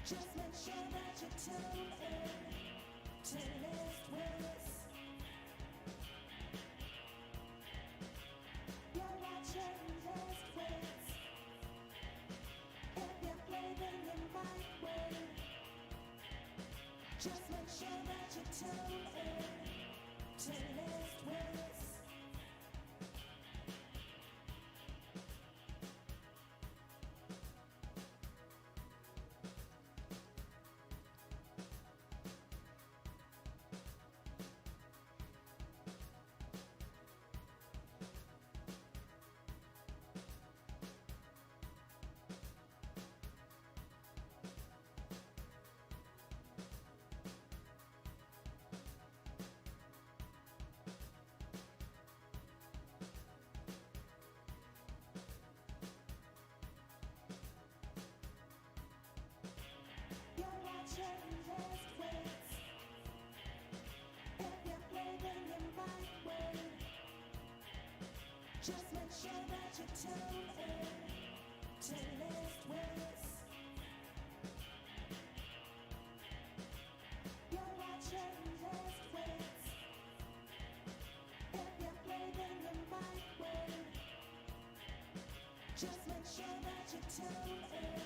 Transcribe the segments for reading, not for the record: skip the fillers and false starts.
Just make sure that you tune in to List Wits. You're watching List Wits. If you're blaming your mind win, just make sure that you tune in to List Wits. You're watching List Wits. If you're blaming your mind win, just make sure that you tune in to List Wits. You're watching List Wits. If you're blaming your mind win, just make sure that you tune in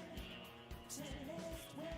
to List Wits.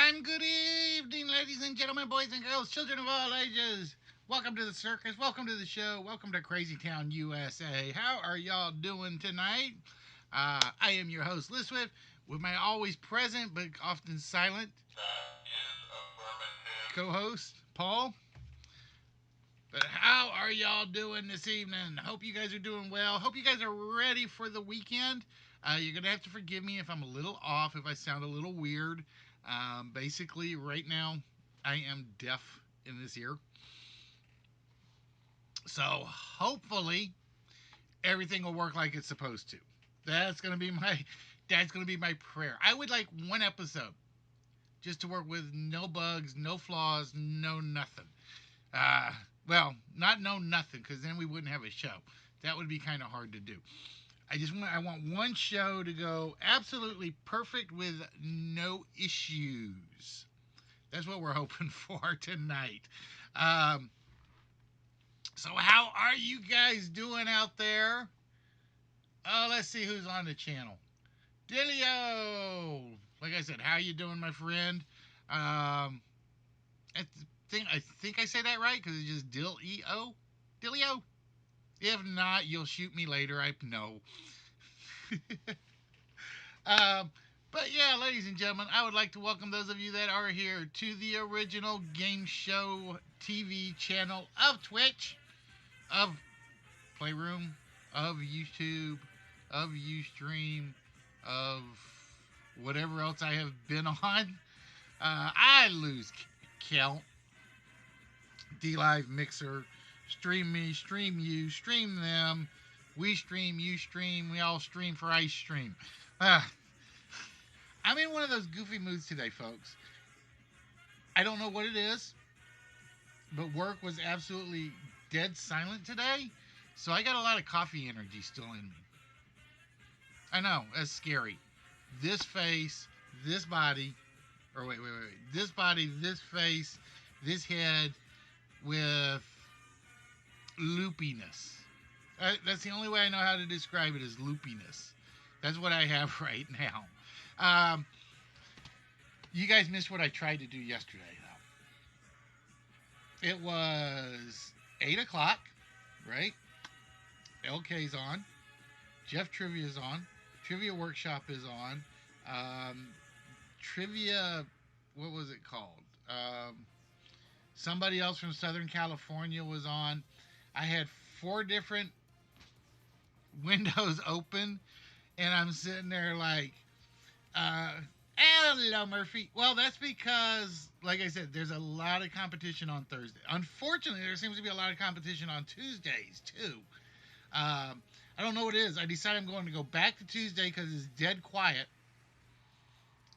And good evening, ladies and gentlemen, boys and girls, children of all ages. Welcome to the circus. Welcome to the show. Welcome to Crazy Town, USA. How are y'all doing tonight? I am your host, Liz Swift, with my always present but often silent co-host, Paul. But how are y'all doing this evening? Hope you guys are doing well. Hope you guys are ready for the weekend. You're going to have to forgive me if I'm a little off, if I sound a little weird. Basically, right now, I am deaf in this ear. So, hopefully, everything will work like it's supposed to. That's going to be my prayer. I would like one episode just to work with no bugs, no flaws, no nothing. Well, not no nothing, because then we wouldn't have a show. That would be kind of hard to do. I want one show to go absolutely perfect with no issues. That's what we're hoping for tonight. So how are you guys doing out there? Oh, let's see who's on the channel. Dilio. Like I said, how you doing, my friend? I think I say that right because it's just Dilio. Dilio. If not, you'll shoot me later. I know. um, but yeah, ladies and gentlemen, I would like to welcome those of you that are here to the original game show TV channel of Twitch, of Playroom, of YouTube, of Ustream, of whatever else I have been on. I lose count. DLive, Mixer, Stream Me, Stream You, Stream Them. We stream, you stream, we all stream for ice stream. I'm in one of those goofy moods today, folks. I don't know what it is, but work was absolutely dead silent today, so I got a lot of coffee energy still in me. I know, that's scary. This face, this body, this body, this face, this head with loopiness. That's the only way I know how to describe it, is loopiness. That's what I have right now. You guys missed what I tried to do yesterday, though. It was 8 o'clock, right? LK's on. Jeff Trivia is on. Trivia Workshop is on. Um, Trivia, what was it called? Somebody else from Southern California was on. I had 4 different windows open, and I'm sitting there like, uh, hello, Murphy. Well, that's because, like I said, there's a lot of competition on Thursday. Unfortunately, there seems to be a lot of competition on Tuesdays, too. I don't know what it is. I decided I'm going to go back to Tuesday because it's dead quiet.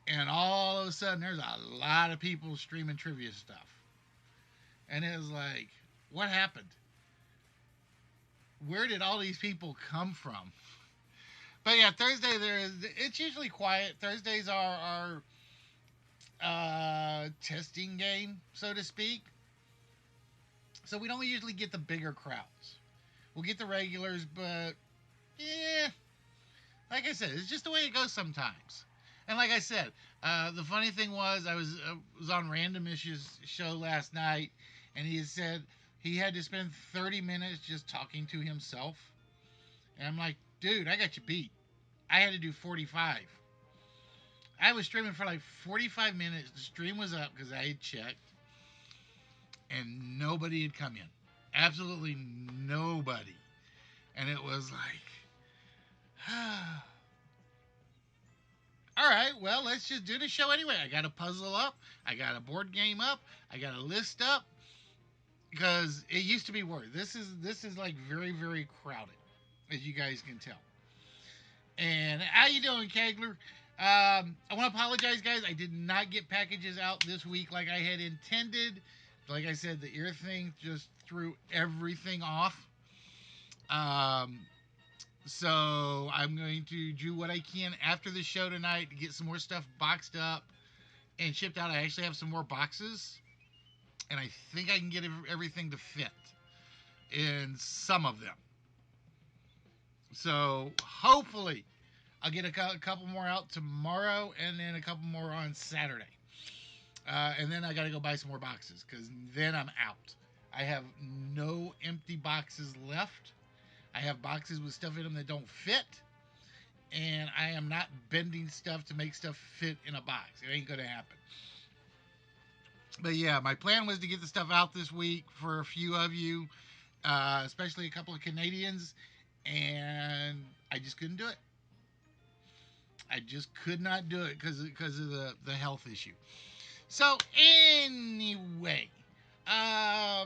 And all of a sudden, there's a lot of people streaming trivia stuff. And it was like, what happened? Where did all these people come from? But yeah, Thursday it's usually quiet. Thursdays are our testing game, so to speak. So we don't usually get the bigger crowds. We'll get the regulars, but yeah, like I said, it's just the way it goes sometimes. And like I said, the funny thing was I was on Random Issues show last night, and he had said he had to spend 30 minutes just talking to himself. And I'm like, dude, I got you beat. I had to do 45. I was streaming for like 45 minutes. The stream was up because I had checked, and nobody had come in. Absolutely nobody. And it was like, all right, well, let's just do the show anyway. I got a puzzle up. I got a board game up. I got a list up. Because it used to be worse. This is like very, very crowded, as you guys can tell. And how you doing, Kegler? I want to apologize, guys. I did not get packages out this week like I had intended. Like I said, the ear thing just threw everything off. So I'm going to do what I can after the show tonight to get some more stuff boxed up and shipped out. I actually have some more boxes, and I think I can get everything to fit in some of them. So hopefully I'll get a couple more out tomorrow, and then a couple more on Saturday. And then I got to go buy some more boxes, because then I'm out. I have no empty boxes left. I have boxes with stuff in them that don't fit, and I am not bending stuff to make stuff fit in a box. It ain't going to happen. But yeah, my plan was to get the stuff out this week for a few of you, especially a couple of Canadians, and I just couldn't do it. I just could not do it because of the health issue. So anyway, I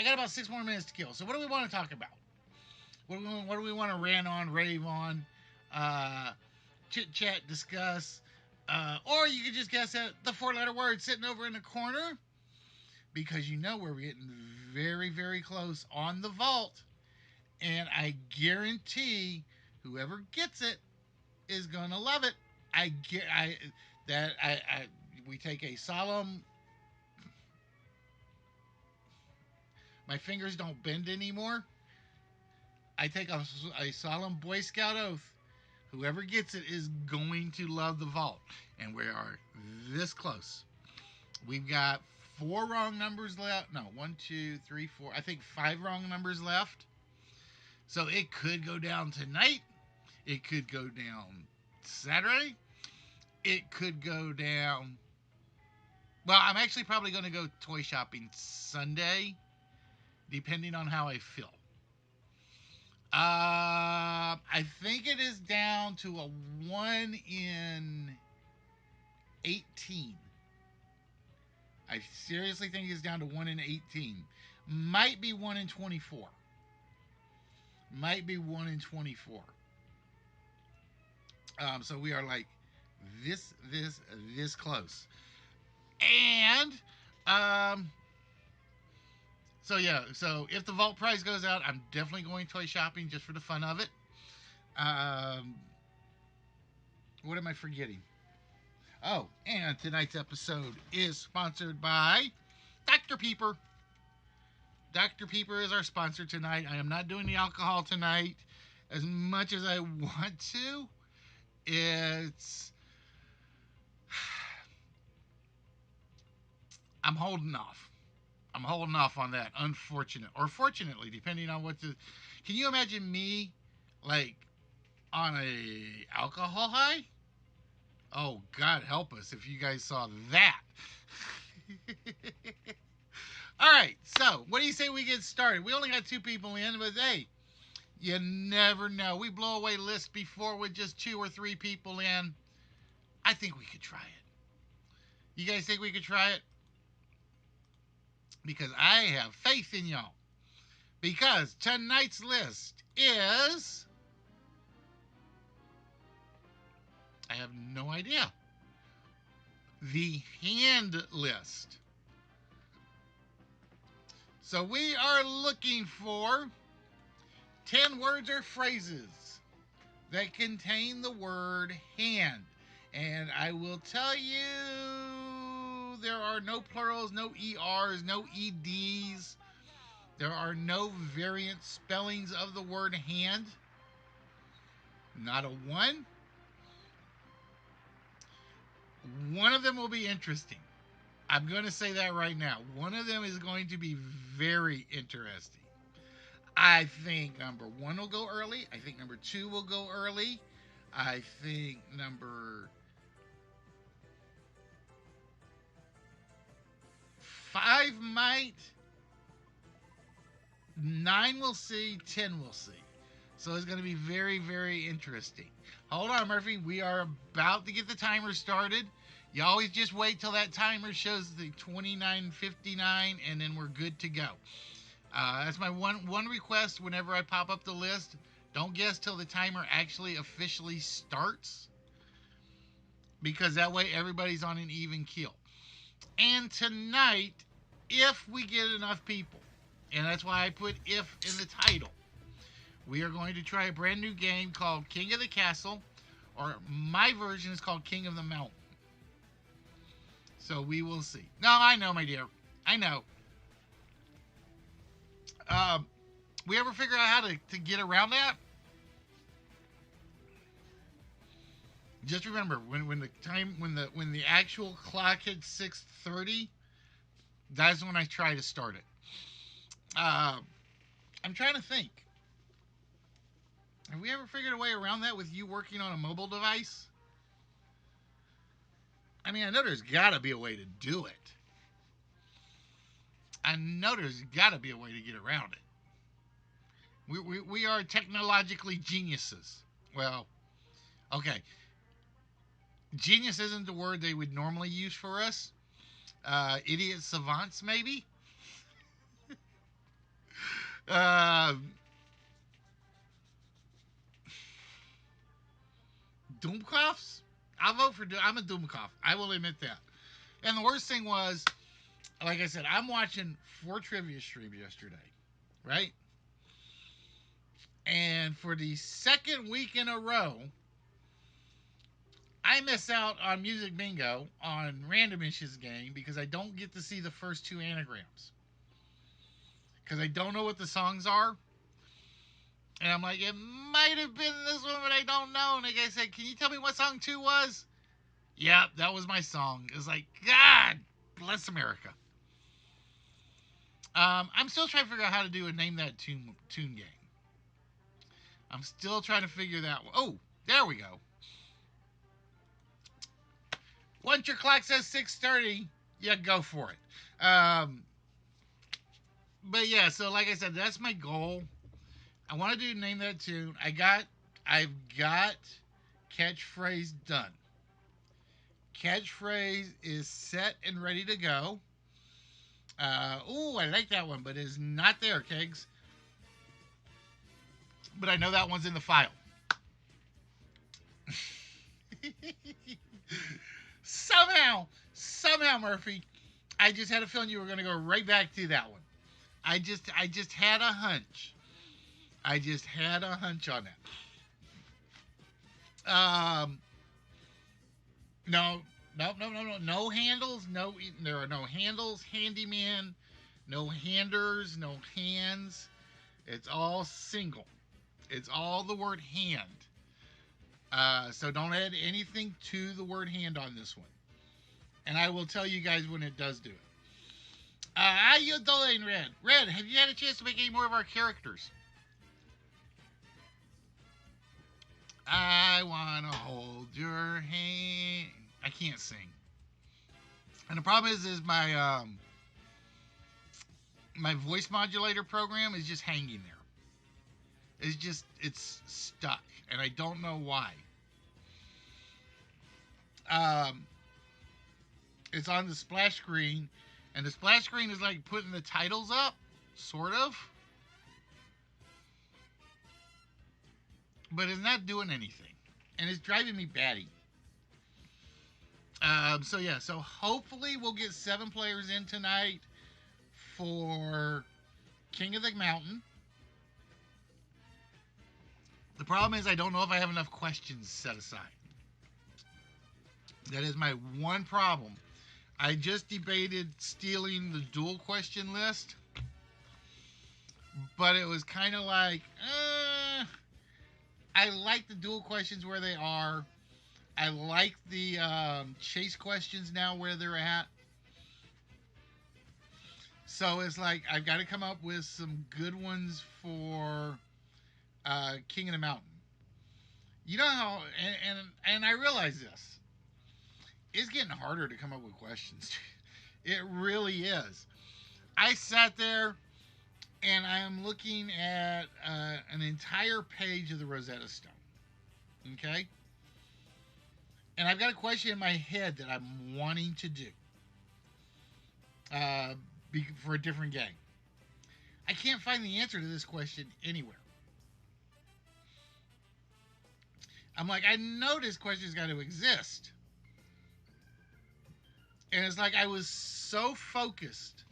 got about 6 more minutes to kill. So what do we want to talk about? What do we want to rant on, rave on, chit chat, discuss, or you could just guess at the 4-letter word sitting over in the corner, because you know we're getting very, very close on the vault, and I guarantee whoever gets it is gonna love it. We take a solemn. My fingers don't bend anymore. I take a solemn Boy Scout oath. Whoever gets it is going to love the vault. And we are this close. We've got 4 wrong numbers left. No, 1, 2, 3, 4. I think 5 wrong numbers left. So it could go down tonight. It could go down Saturday. It could go down. Well, I'm actually probably going to go toy shopping Sunday, depending on how I feel. I think it is down to a 1 in 18. I seriously think it's down to 1 in 18. Might be 1 in 24. Might be 1 in 24. So we are like this close. And so yeah, so if the vault prize goes out, I'm definitely going toy shopping just for the fun of it. What am I forgetting? Oh, and tonight's episode is sponsored by Dr. Peeper. Dr. Peeper is our sponsor tonight. I am not doing the alcohol tonight as much as I want to. I'm holding off. I'm holding off on that. Unfortunate or fortunately, depending on what the. Can you imagine me, like, On a alcohol high? Oh, God help us if you guys saw that. All right, so what do you say we get started? We only got 2 people in, but hey, you never know. We blow away lists before with just 2 or 3 people in. I think we could try it. You guys think we could try it? Because I have faith in y'all. Because tonight's list is. I have no idea. The hand list. So we are looking for 10 words or phrases that contain the word hand. And I will tell you there are no plurals, no ERs, no EDs. There are no variant spellings of the word hand. Not a one. One of them will be interesting. I'm going to say that right now. One of them is going to be very interesting. I think number 1 will go early. I think number 2 will go early. I think number 5 might. 9 we'll see. 10 we'll see. So it's going to be very, very interesting. Hold on, Murphy. We are about to get the timer started. You always just wait till that timer shows the 29:59, and then we're good to go. That's my one request whenever I pop up the list. Don't guess till the timer actually officially starts, because that way everybody's on an even keel. And tonight, if we get enough people, and that's why I put if in the title, we are going to try a brand new game called King of the Castle, or my version is called King of the Mountain. So we will see. No, I know, my dear. I know. We ever figure out how to get around that? Just remember when the actual clock hits 6:30, that's when I try to start it. I'm trying to think. Have we ever figured a way around that with you working on a mobile device? I mean, I know there's got to be a way to do it. I know there's got to be a way to get around it. We are technologically geniuses. Well, okay. Genius isn't the word they would normally use for us. Idiot savants, maybe? Doomkoffs? I'll vote for. I'm a Doomkoff. I will admit that. And the worst thing was, like I said, I'm watching 4 trivia streams yesterday, right? And for the second week in a row, I miss out on Music Bingo on Random Issues game because I don't get to see the first 2 anagrams. Because I don't know what the songs are. And I'm like, it might have been this one, but I don't know. And the guy said, can you tell me what song 2 was? Yep, that was my song. It was like, God bless America. I'm still trying to figure out how to do a Name That Tune game. I'm still trying to figure that one. Oh, there we go. Once your clock says 6:30, yeah, go for it. But yeah, so like I said, that's my goal. I want to do Name That Tune. I've got catchphrase done. Catchphrase is set and ready to go. I like that one, but it's not there, Kegs. But I know that one's in the file. somehow, Murphy, I just had a feeling you were going to go right back to that one. I just had a hunch. I just had a hunch on that. No. No handles. There are no handles. Handyman. No handers. No hands. It's all single. It's all the word hand. So don't add anything to the word hand on this one. And I will tell you guys when it does do it. How you doing, Red? Red, have you had a chance to make any more of our characters? I wanna hold your hand. I can't sing, and the problem is my voice modulator program is just hanging there. It's stuck, and I don't know why. Um, it's on the splash screen, and the splash screen is like putting the titles up, sort of, but it's not doing anything, and it's driving me batty. So yeah, so hopefully we'll get 7 players in tonight for King of the Mountain. The problem is I don't know if I have enough questions set aside. That is my one problem. I just debated stealing the dual question list, but it was kind of like, I like the dual questions where they are. I like the chase questions now where they're at. So it's like I've got to come up with some good ones for King of the Mountain. You know how, and I realize this. It's getting harder to come up with questions. It really is. I sat there and I am looking at an entire page of the Rosetta Stone. Okay? And I've got a question in my head that I'm wanting to do uh, for a different game. I can't find the answer to this question anywhere. I'm like, I know this question's got to exist. And it's like I was so focused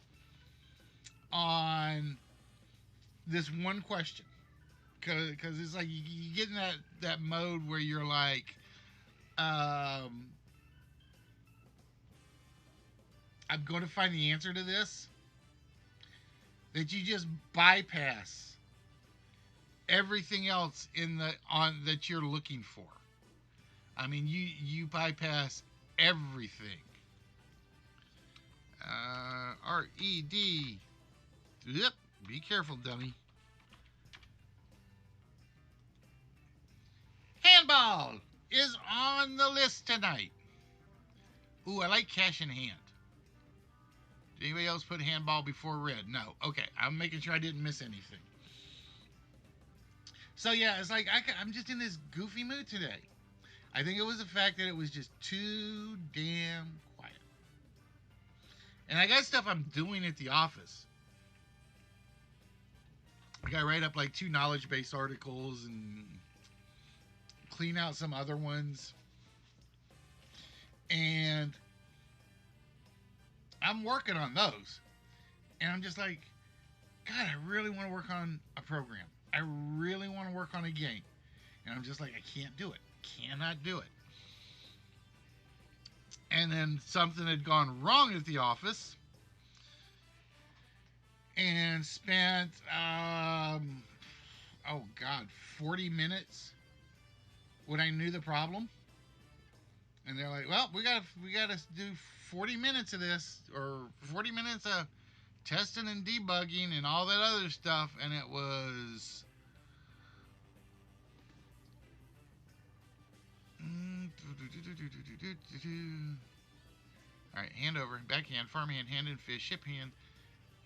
on this one question. Because it's like you get in that mode where you're like, I'm going to find the answer to this. That you just bypass everything else that you're looking for. I mean, you bypass everything. R-E-D. Yep. Be careful, dummy. Handball is on the list tonight. Ooh, I like cash in hand. Did anybody else put handball before red? No. Okay, I'm making sure I didn't miss anything. So yeah, it's like I'm just in this goofy mood today. I think it was the fact that it was just too damn quiet. And I got stuff I'm doing at the office. I got to write up like 2 knowledge-based articles and clean out some other ones. And I'm working on those. And I'm just like, God, I really want to work on a program. I really want to work on a game. And I'm just like, I can't do it. Cannot do it. And then something had gone wrong at the office. And spent, 40 minutes when I knew the problem. And they're like, well, we gotta do 40 minutes of this, or 40 minutes of testing and debugging and all that other stuff. And it was all right, hand over, backhand, farmhand, hand in fish, ship hand,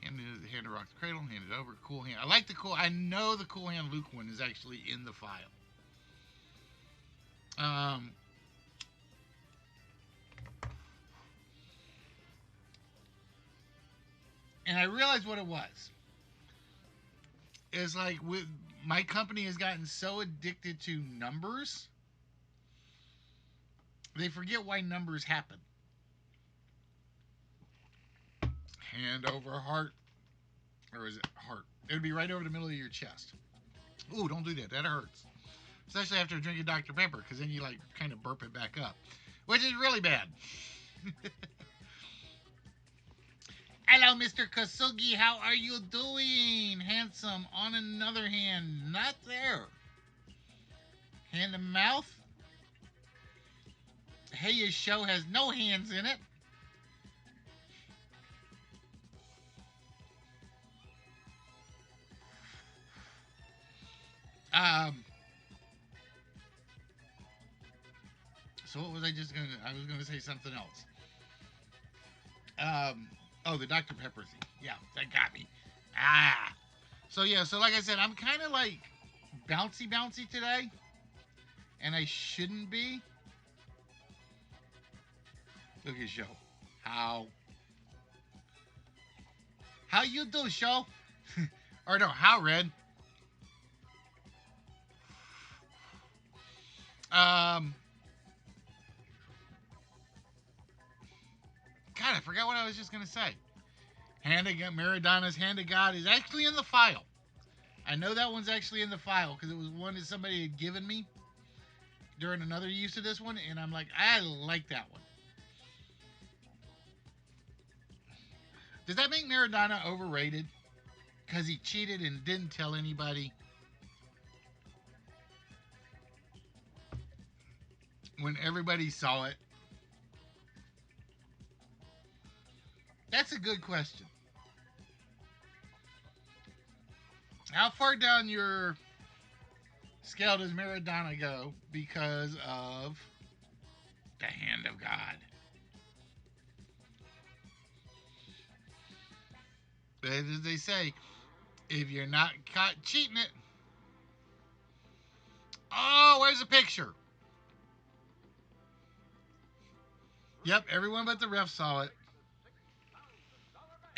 hand into the hand to rock the cradle, hand it over, cool hand. I like the cool. I know the cool hand Luke one is actually in the file. And I realized what it was. It's like with my company has gotten so addicted to numbers, they forget why numbers happen. Hand over heart, or is it heart? It would be right over the middle of your chest. Ooh, don't do that. That hurts. Especially after drinking Dr. Pepper, because then you like kind of burp it back up, which is really bad. Hello, Mr. Kasugi. How are you doing? Handsome. On another hand, not there. Hand to mouth. Hey, your show has no hands in it. Um, So what was I just gonna? I was gonna say something else. Oh, the Dr Pepper thing. Yeah, that got me. Ah. So yeah. So like I said, I'm kind of like bouncy today, and I shouldn't be. Look at show. How? How you do, show? Or no, how red? Um. God, I forgot what I was just gonna say. Hand of God, Maradona's Hand of God is actually in the file. I know that one's actually in the file because it was one that somebody had given me during another use of this one, and I'm like, I like that one. Does that make Maradona overrated? Because he cheated and didn't tell anybody when everybody saw it? That's a good question. How far down your scale does Maradona go because of the hand of God? But as they say, if you're not caught cheating it, oh, where's the picture? Yep, everyone but the ref saw it.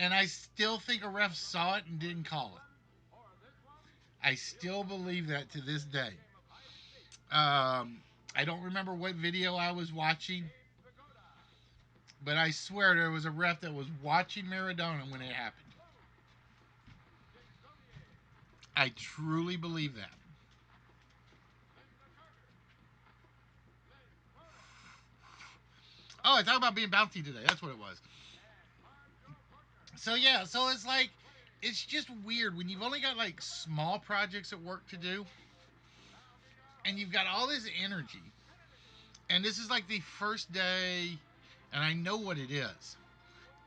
And I still think a ref saw it and didn't call it. I still believe that to this day. I don't remember what video I was watching, but I swear there was a ref that was watching Maradona when it happened. I truly believe that. Oh, I talked about being bouncy today. That's what it was. So yeah, so it's like it's just weird when you've only got like small projects at work to do and you've got all this energy. And this is like the first day, and I know what it is.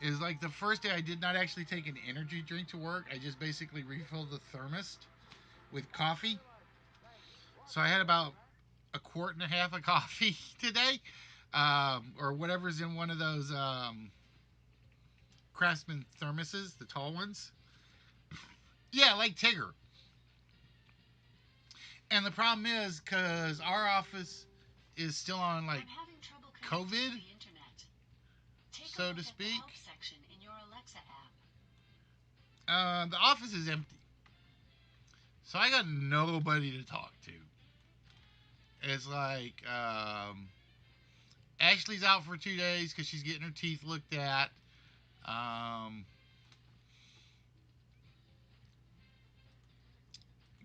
Is like the first day I did not actually take an energy drink to work. I just basically refilled the thermos with coffee. So I had about a quart and a half of coffee today, or whatever's in one of those Craftsman thermoses, the tall ones. Yeah, like Tigger. And the problem is because our office is still on like COVID, so to speak. The office is empty, so I got nobody to talk to. It's like Ashley's out for 2 days because she's getting her teeth looked at. Um,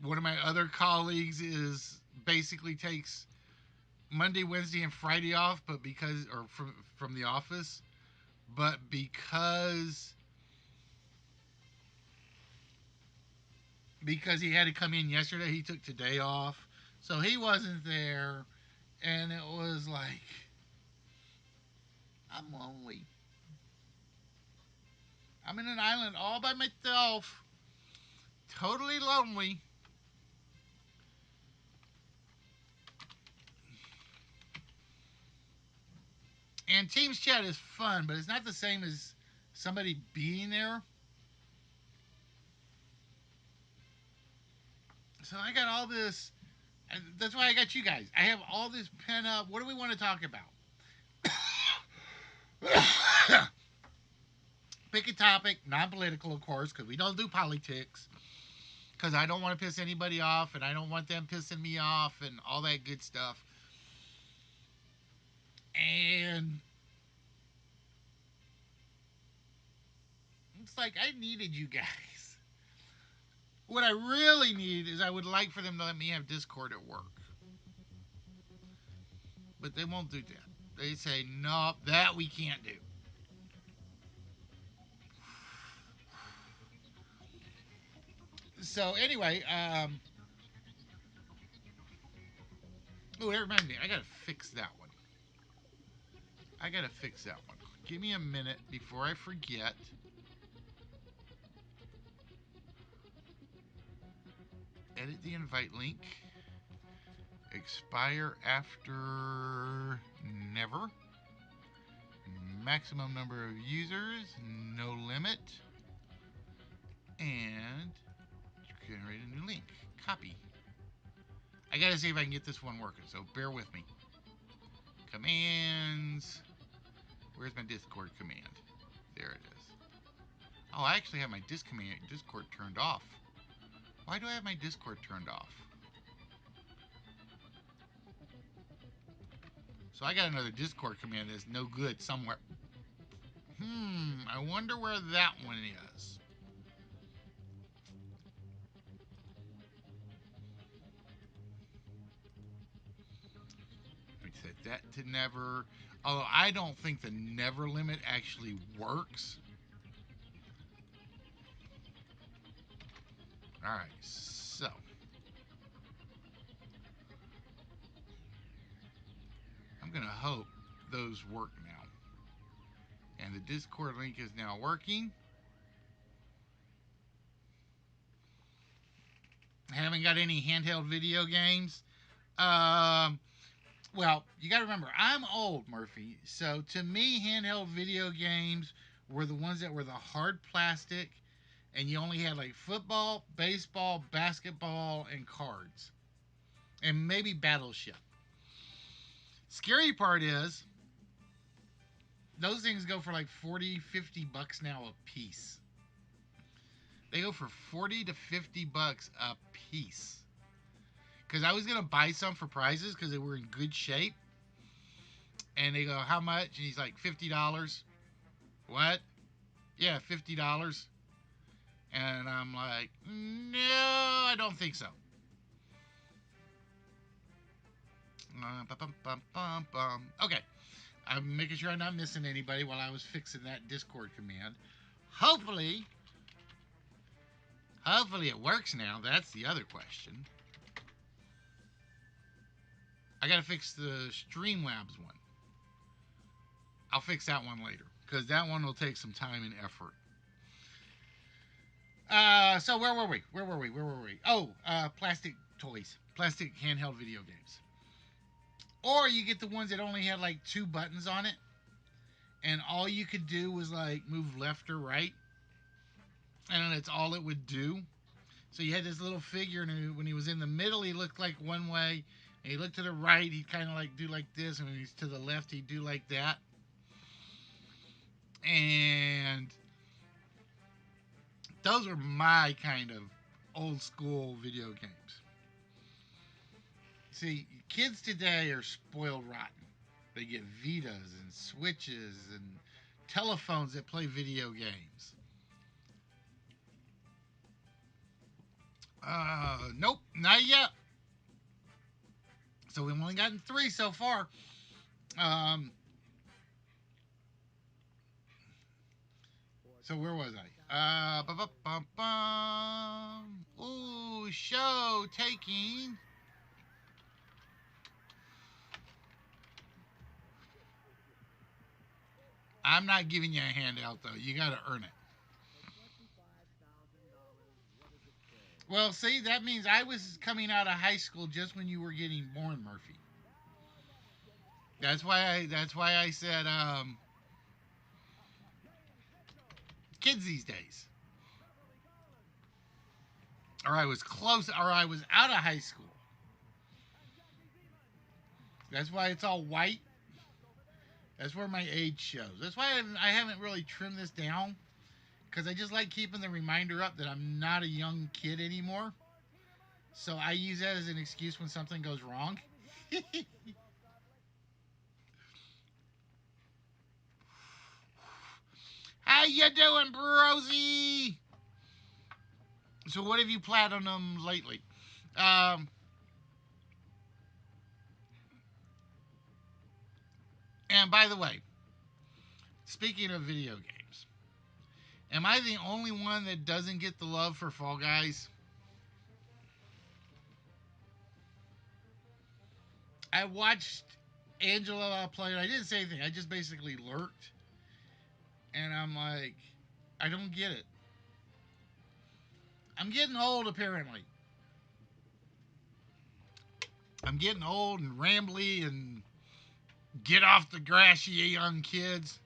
one of my other colleagues is basically takes Monday, Wednesday, and Friday off, but because or from the office, but because he had to come in yesterday, he took today off, so he wasn't there, and it was like I'm lonely. I'm in an island all by myself, totally lonely. And Teams chat is fun, but it's not the same as somebody being there. So I got all this. And that's why I got you guys. I have all this pent up. What do we want to talk about? Pick a topic, non political, of course, because we don't do politics. Because I don't want to piss anybody off, and I don't want them pissing me off, and all that good stuff. And it's like, I needed you guys. What I really need is I would like for them to let me have Discord at work. But they won't do that. They say, no, that we can't do. So anyway, oh, that reminds me, I gotta fix that one. I gotta fix that one. Give me a minute before I forget. Edit the invite link. Expire after never. Maximum number of users, no limit. And generate a new link. Copy. I gotta see if I can get this one working, so bear with me. Commands. Where's my Discord command? There it is. Oh, I actually have my Discord turned off. Why do I have my Discord turned off? So I got another Discord command that's no good somewhere. I wonder where that one is. We set that to never. Although I don't think the never limit actually works. Alright, so. I'm going to hope those work now. And the Discord link is now working. I haven't got any handheld video games. Well, you got to remember, I'm old, Murphy. So to me, handheld video games were the ones that were the hard plastic, and you only had like football, baseball, basketball, and cards, and maybe Battleship. Scary part is, those things go for like 40, 50 bucks now a piece. They go for 40 to 50 bucks a piece. Because I was going to buy some for prizes because they were in good shape. And they go, how much? And he's like, $50. What? Yeah, $50. And I'm like, no, I don't think so. Okay. I'm making sure I'm not missing anybody while I was fixing that Discord command. Hopefully it works now. That's the other question. I gotta fix the Streamlabs one. I'll fix that one later, because that one will take some time and effort. So where were we? Oh, plastic toys. Plastic handheld video games. Or you get the ones that only had like 2 buttons on it, and all you could do was like move left or right, and that's all it would do. So you had this little figure, and when he was in the middle, he looked like one way, and he looked to the right, he'd kind of like do like this, and when he's to the left, he'd do like that. And those were my kind of old school video games. See, kids today are spoiled rotten. They get Vitas and Switches and telephones that play video games. Nope, not yet. So we've only gotten 3 so far. So where was I? Ooh, show taking. I'm not giving you a handout though. You got to earn it. Well, see, that means I was coming out of high school just when you were getting born, Murphy. That's why I said kids these days. Or I was close, or I was out of high school. That's why it's all white. That's where my age shows. That's why I haven't really trimmed this down, because I just like keeping the reminder up that I'm not a young kid anymore. So I use that as an excuse when something goes wrong. How you doing, Brosy? So what have you platinum lately? And by the way, speaking of video games, am I the only one that doesn't get the love for Fall Guys? I watched Angela play it. I didn't say anything. I just basically lurked. And I'm like, I don't get it. I'm getting old, apparently. I'm getting old and rambly and Get off the grass, you young kids.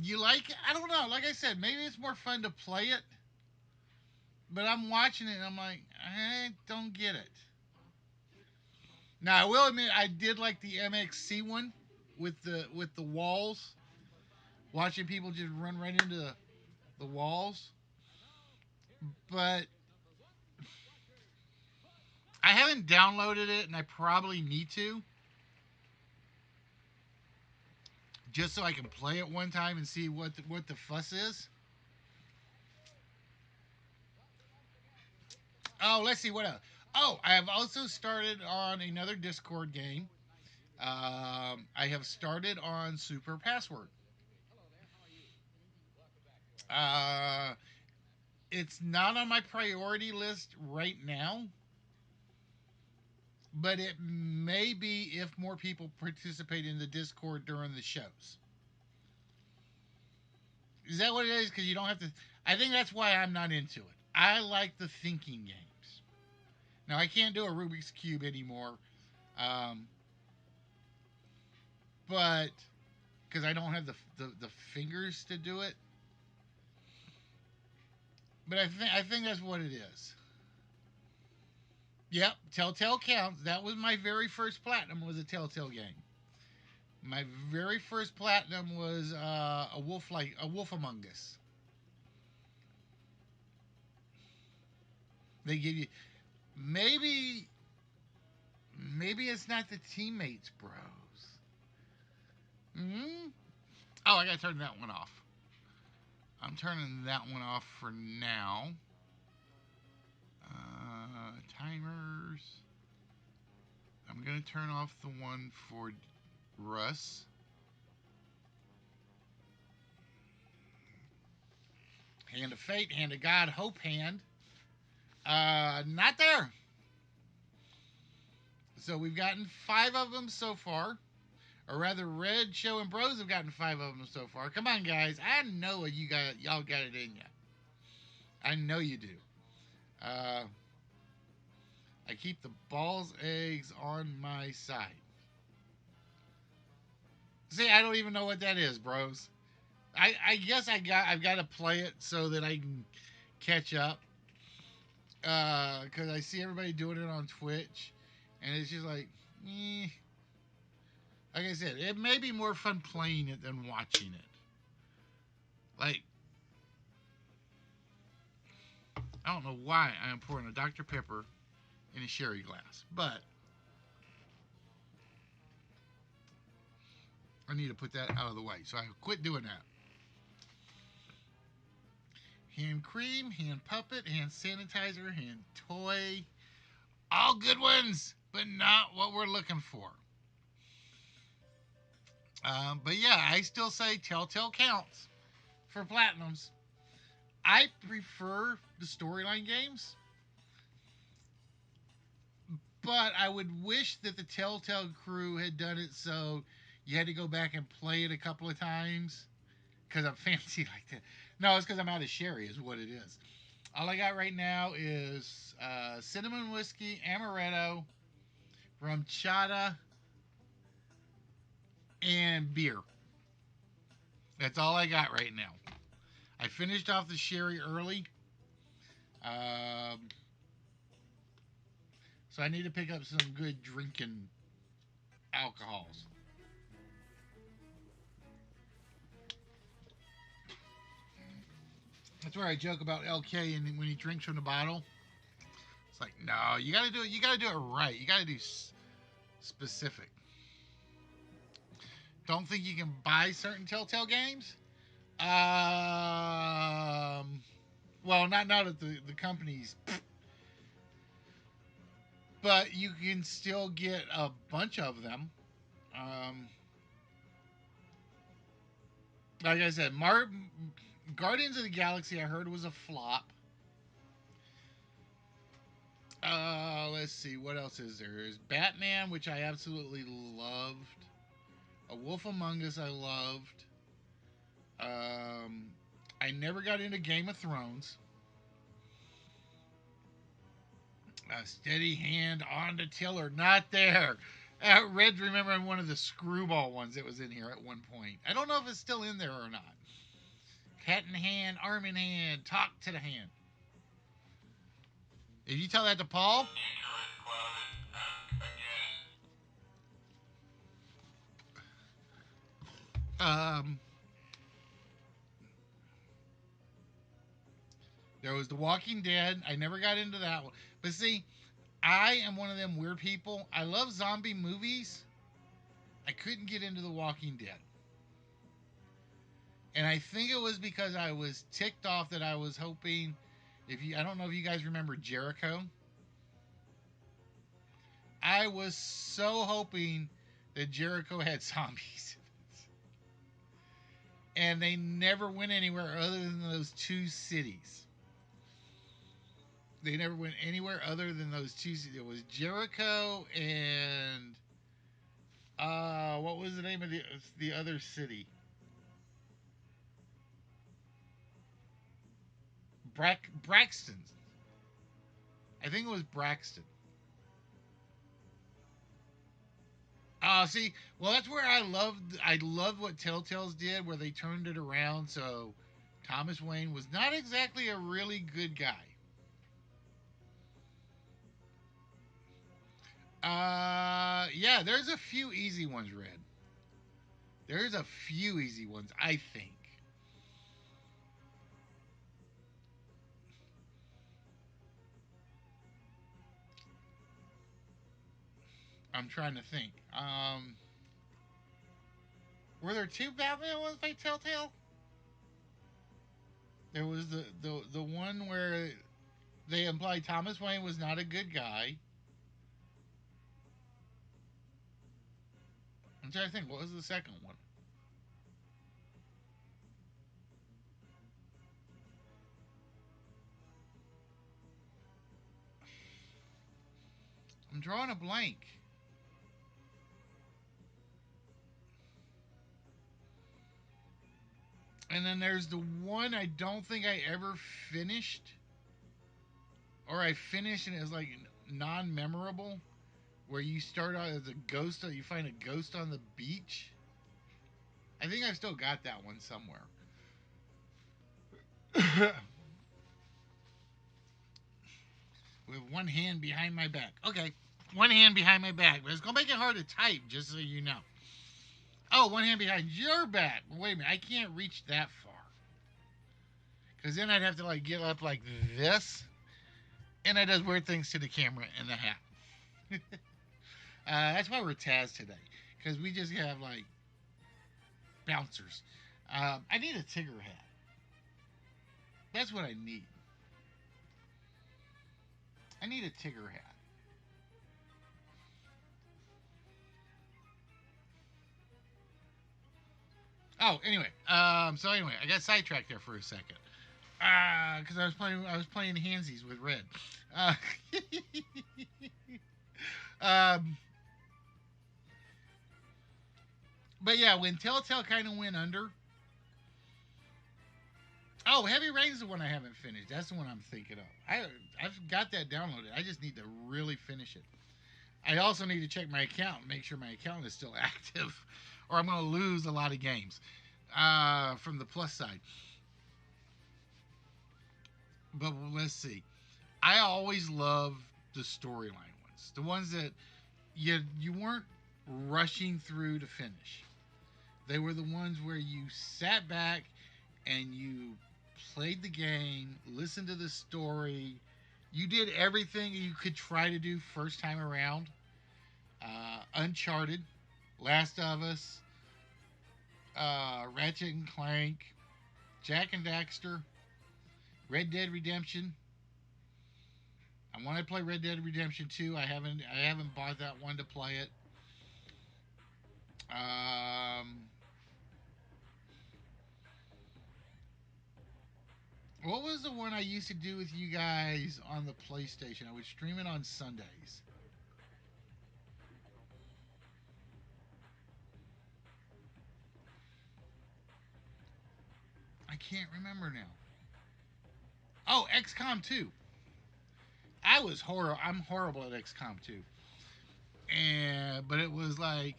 You like it? I don't know. Like I said, maybe it's more fun to play it, but I'm watching it and I'm like, I don't get it. Now I will admit I did like the MXC one with the walls, watching people just run right into the walls. But I haven't downloaded it, and I probably need to, just so I can play it one time and see what the fuss is. Oh, let's see what else. Oh, I have also started on another Discord game. I have started on Super Password. Uh, it's not on my priority list right now, but it may be if more people participate in the Discord during the shows. Is that what it is? Because you don't have to. I think that's why I'm not into it. I like the thinking games. Now I can't do a Rubik's cube anymore, um, but because I don't have the fingers to do it. But I think that's what it is. Yep, Telltale counts. That was my very first platinum. Was a Telltale game. My very first platinum was a Wolf Among Us. They give you maybe maybe it's not the teammates, bros. Hmm. Oh, I gotta turn that one off. I'm turning that one off for now. Timers. I'm gonna turn off the one for Russ. Hand of Fate, Hand of God, Hope Hand. Not there. So we've gotten 5 of them so far. Or rather, Red, Show, and Bros have gotten 5 of them so far. Come on, guys. I know y'all got it in you. I know you do. Uh, I keep the balls, eggs on my side. See, I don't even know what that is, bros. I guess I've got to play it so that I can catch up. Because I see everybody doing it on Twitch, and it's just like, eh. Like I said, it may be more fun playing it than watching it. Like, I don't know why I am pouring a Dr. Pepper in a sherry glass, but I need to put that out of the way. So I quit doing that. Hand cream, hand puppet, hand sanitizer, hand toy. All good ones, but not what we're looking for. But yeah, I still say Telltale counts for platinums. I prefer the storyline games, but I would wish that the Telltale crew had done it so you had to go back and play it a couple of times because I'm fancy like that. No, it's because I'm out of sherry, is what it is. All I got right now is cinnamon whiskey, amaretto, rum chata, and beer. That's all I got right now. I finished off the sherry early, um, so I need to pick up some good drinking alcohols. That's where I joke about LK and when he drinks from the bottle. It's like, no, you gotta do it. You gotta do it right. You gotta do specific. Don't think you can buy certain Telltale games. Well, not at the companies, but you can still get a bunch of them. Um, like I said, Guardians of the Galaxy, I heard was a flop. Let's see, what else is there? There's Batman, which I absolutely loved. A Wolf Among Us, I loved. I never got into Game of Thrones. A steady hand on the tiller, not there. Red's remembering one of the screwball ones that was in here at one point. I don't know if it's still in there or not. Cat in hand, arm in hand, talk to the hand. If you tell that to Paul, um, there was The Walking Dead. I never got into that one. But see, I am one of them weird people. I love zombie movies. I couldn't get into The Walking Dead. And I think it was because I was ticked off that I was hoping I don't know if you guys remember Jericho. I was so hoping that Jericho had zombies. And they never went anywhere other than those two cities. They never went anywhere other than those two cities. It was Jericho and what was the name of the other city? Braxton. I think it was Braxton. See, well, that's where I loved. I loved what Telltale's did, where they turned it around. So Thomas Wayne was not exactly a really good guy. Yeah, there's a few easy ones, Red. There's a few easy ones, I think. I'm trying to think. Were there two Batman ones by Telltale? There was the one where they implied Thomas Wayne was not a good guy. I'm trying to think. What was the second one? I'm drawing a blank. And then there's the one I don't think I ever finished, or I finished and it was like non-memorable, where you start out as a ghost, you find a ghost on the beach. I think I've still got that one somewhere. With one hand behind my back. Okay, one hand behind my back, but it's gonna make it hard to type, just so you know. Oh, one hand behind your back. Wait a minute, I can't reach that far. Because then I'd have to like get up like this, and that does weird things to the camera and the hat. That's why we're Taz today, because we just have like bouncers. I need a Tigger hat. That's what I need. I need a Tigger hat. Oh, anyway. So anyway, I got sidetracked there for a second. Because I was playing handsies with Red. Uh, um, but yeah, when Telltale kind of went under. Oh, Heavy Rain is the one I haven't finished. That's the one I'm thinking of. I've got that downloaded. I just need to really finish it. I also need to check my account and make sure my account is still active, or I'm going to lose a lot of games. From the plus side. But let's see. I always love the storyline ones, the ones that you weren't rushing through to finish. They were the ones where you sat back and you played the game, listened to the story. You did everything you could try to do first time around. Uncharted, Last of Us, Ratchet and Clank, Jack and Daxter, Red Dead Redemption. I want to play Red Dead Redemption 2. I haven't bought that one to play it. Um, what was the one I used to do with you guys on the PlayStation? I would stream it on Sundays. I can't remember now. Oh, XCOM 2. I was horrible. I'm horrible at XCOM 2. But it was like,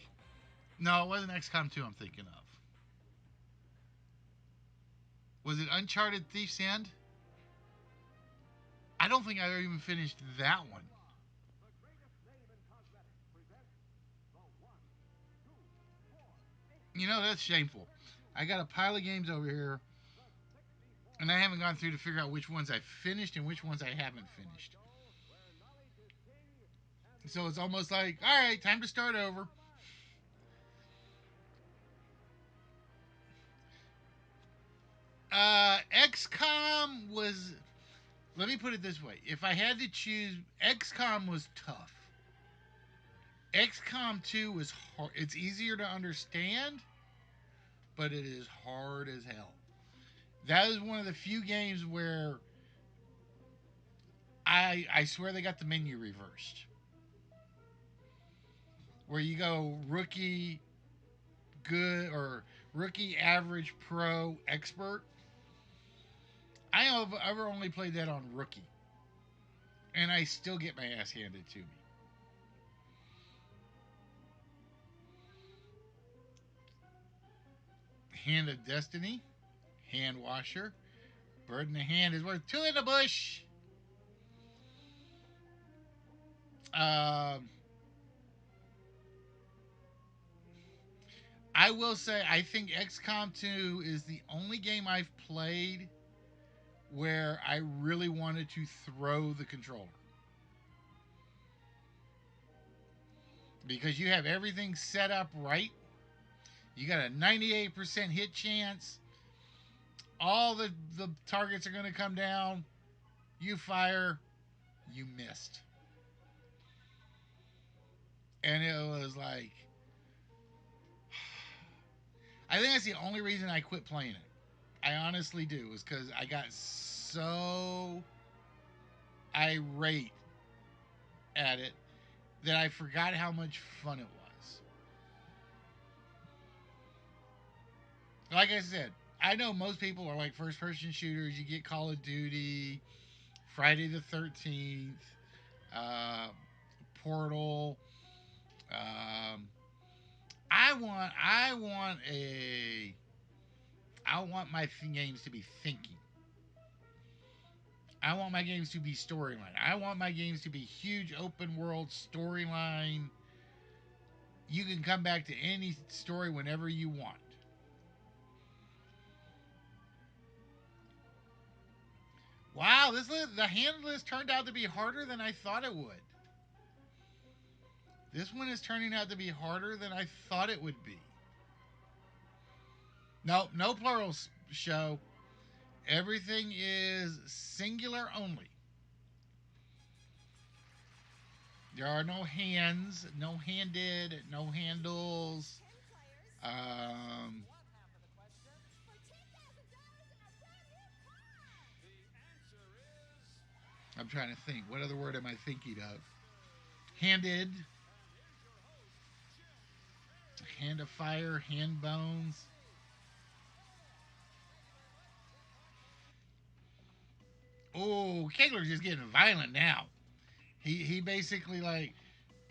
no, it wasn't XCOM 2 I'm thinking of. Was it Uncharted Thief's End? I don't think I ever even finished that one. You know, that's shameful. I got a pile of games over here, and I haven't gone through to figure out which ones I finished and which ones I haven't finished. So it's almost like, all right, time to start over. XCOM was. Let me put it this way: if I had to choose, XCOM was tough. XCOM 2 was hard. It's easier to understand, but it is hard as hell. That is one of the few games where I swear they got the menu reversed. Where you go rookie, good, or rookie, average, pro, expert. I have ever only played that on rookie, and I still get my ass handed to me. Hand of Destiny, Hand Washer, Bird in the Hand is worth two in the bush. Um, I will say I think XCOM 2 is the only game I've played where I really wanted to throw the controller. Because you have everything set up right. You got a 98% hit chance. All the targets are going to come down. You fire. You missed. And it was like, I think that's the only reason I quit playing it. I honestly do, is because I got so irate at it that I forgot how much fun it was. Like I said, I know most people are like first person shooters. You get Call of Duty, Friday the 13th, uh, Portal. Um, I want my games to be thinking. I want my games to be storyline. I want my games to be huge open world storyline. You can come back to any story whenever you want. Wow, the hand list turned out to be harder than I thought it would. This one is turning out to be harder than I thought it would be. No, no plurals show. Everything is singular only. There are no hands, no handed, no handles. Um, I'm trying to think. What other word am I thinking of? Handed, hand of fire, hand bones. Oh, Kegler's just getting violent now. He basically like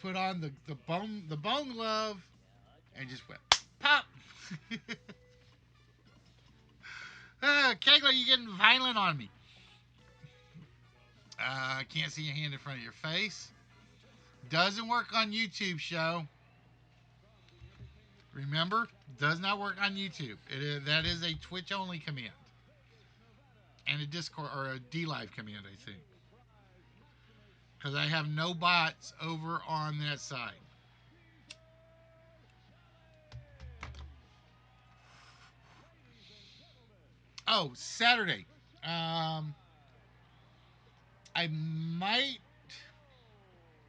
put on the bone glove and just went pop. Kegler, you getting violent on me. Can't see your hand in front of your face. Doesn't work on YouTube show. Remember, does not work on YouTube. That is a Twitch only command. And a Discord or a D Live command, I think. Because I have no bots over on that side. Oh, Saturday. I might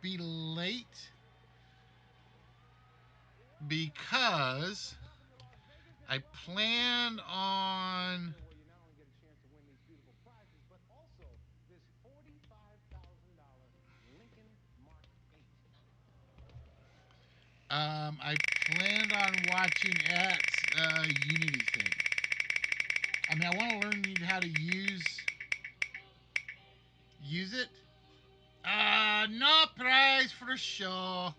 be late because I planned on. I planned on watching at Unity thing. I mean, I want to learn how to use it. controversial.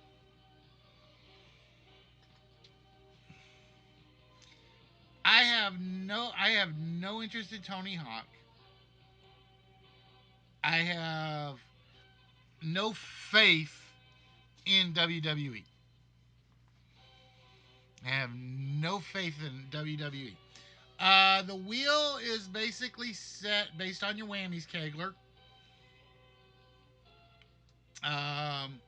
I have no interest in Tony Hawk. I have no faith in WWE. I have no faith in WWE. The wheel is basically set based on your whammies, Kegler. Um,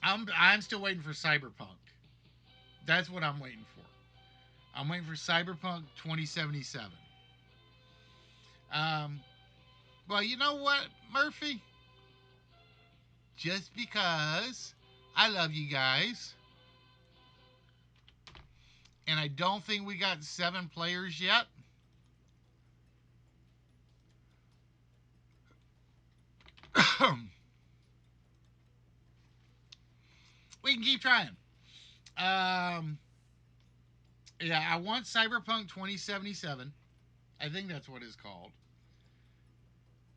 I'm still waiting for Cyberpunk. That's what I'm waiting for. I'm waiting for Cyberpunk 2077. Um, well, you know what, Murphy? Just because I love you guys, and I don't think we got 7 players yet. We can keep trying. Um, yeah, I want Cyberpunk 2077. I think that's what it's called.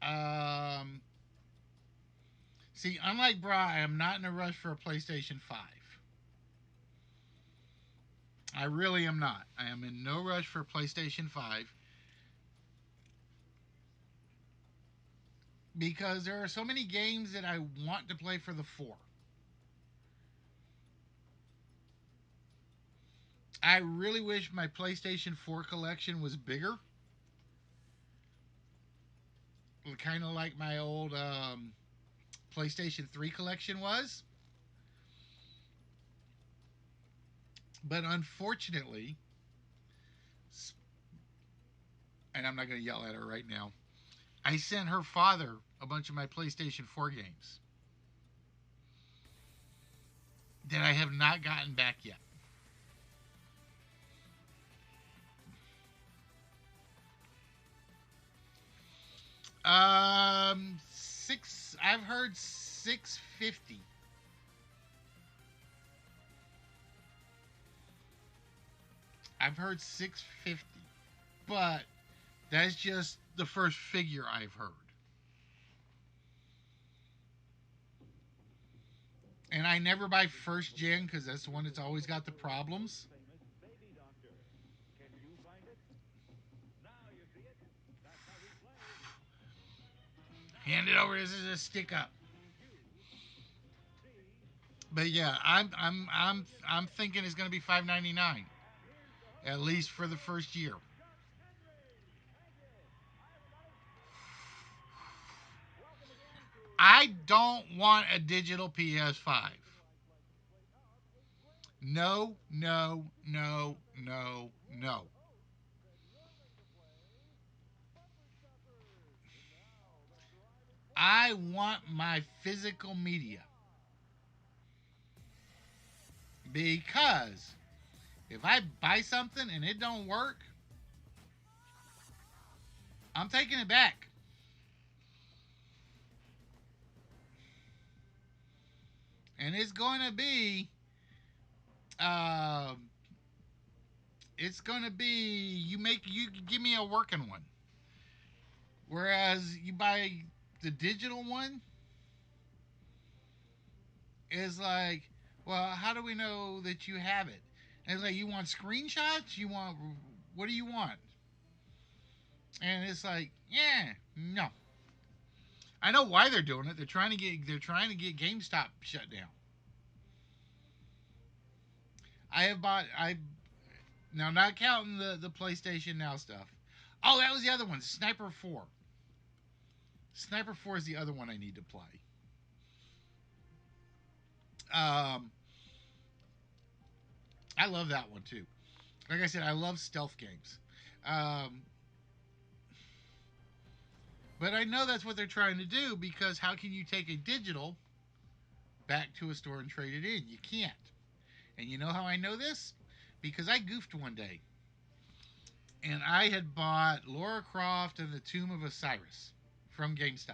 Um, see, unlike Bra, I am not in a rush for a PlayStation 5. I really am not. I am in no rush for PlayStation 5 because there are so many games that I want to play for the 4. I really wish my PlayStation 4 collection was bigger. Kind of like my old PlayStation 3 collection was. But unfortunately, and I'm not going to yell at her right now, I sent her father a bunch of my PlayStation 4 games that I have not gotten back yet. Six. I've heard 650. I've heard 650, but that's just the first figure I've heard. And I never buy first gen because that's the one that's always got the problems. Hand it over. This is a stick up. But yeah, I'm thinking it's going to be $5.99 at least for the first year. I don't want a digital PS5. No, no, no, no, no. I want my physical media because if I buy something and it don't work, I'm taking it back. And uh, it's going to be you give me a working one. Whereas you buy the digital one, is like, well, how do we know that you have it? And it's like, you want screenshots? You want, what do you want? And it's like, yeah, no. I know why they're doing it. They're trying to get GameStop shut down. I have bought I now not counting the PlayStation Now stuff. Oh, that was the other one, Sniper 4. Sniper 4 is the other one I need to play. Um, I love that one too. Like I said, I love stealth games. Um, but I know that's what they're trying to do because how can you take a digital back to a store and trade it in? You can't. And you know how I know this? Because I goofed one day. And I had bought Lara Croft and the Tomb of Osiris from GameStop.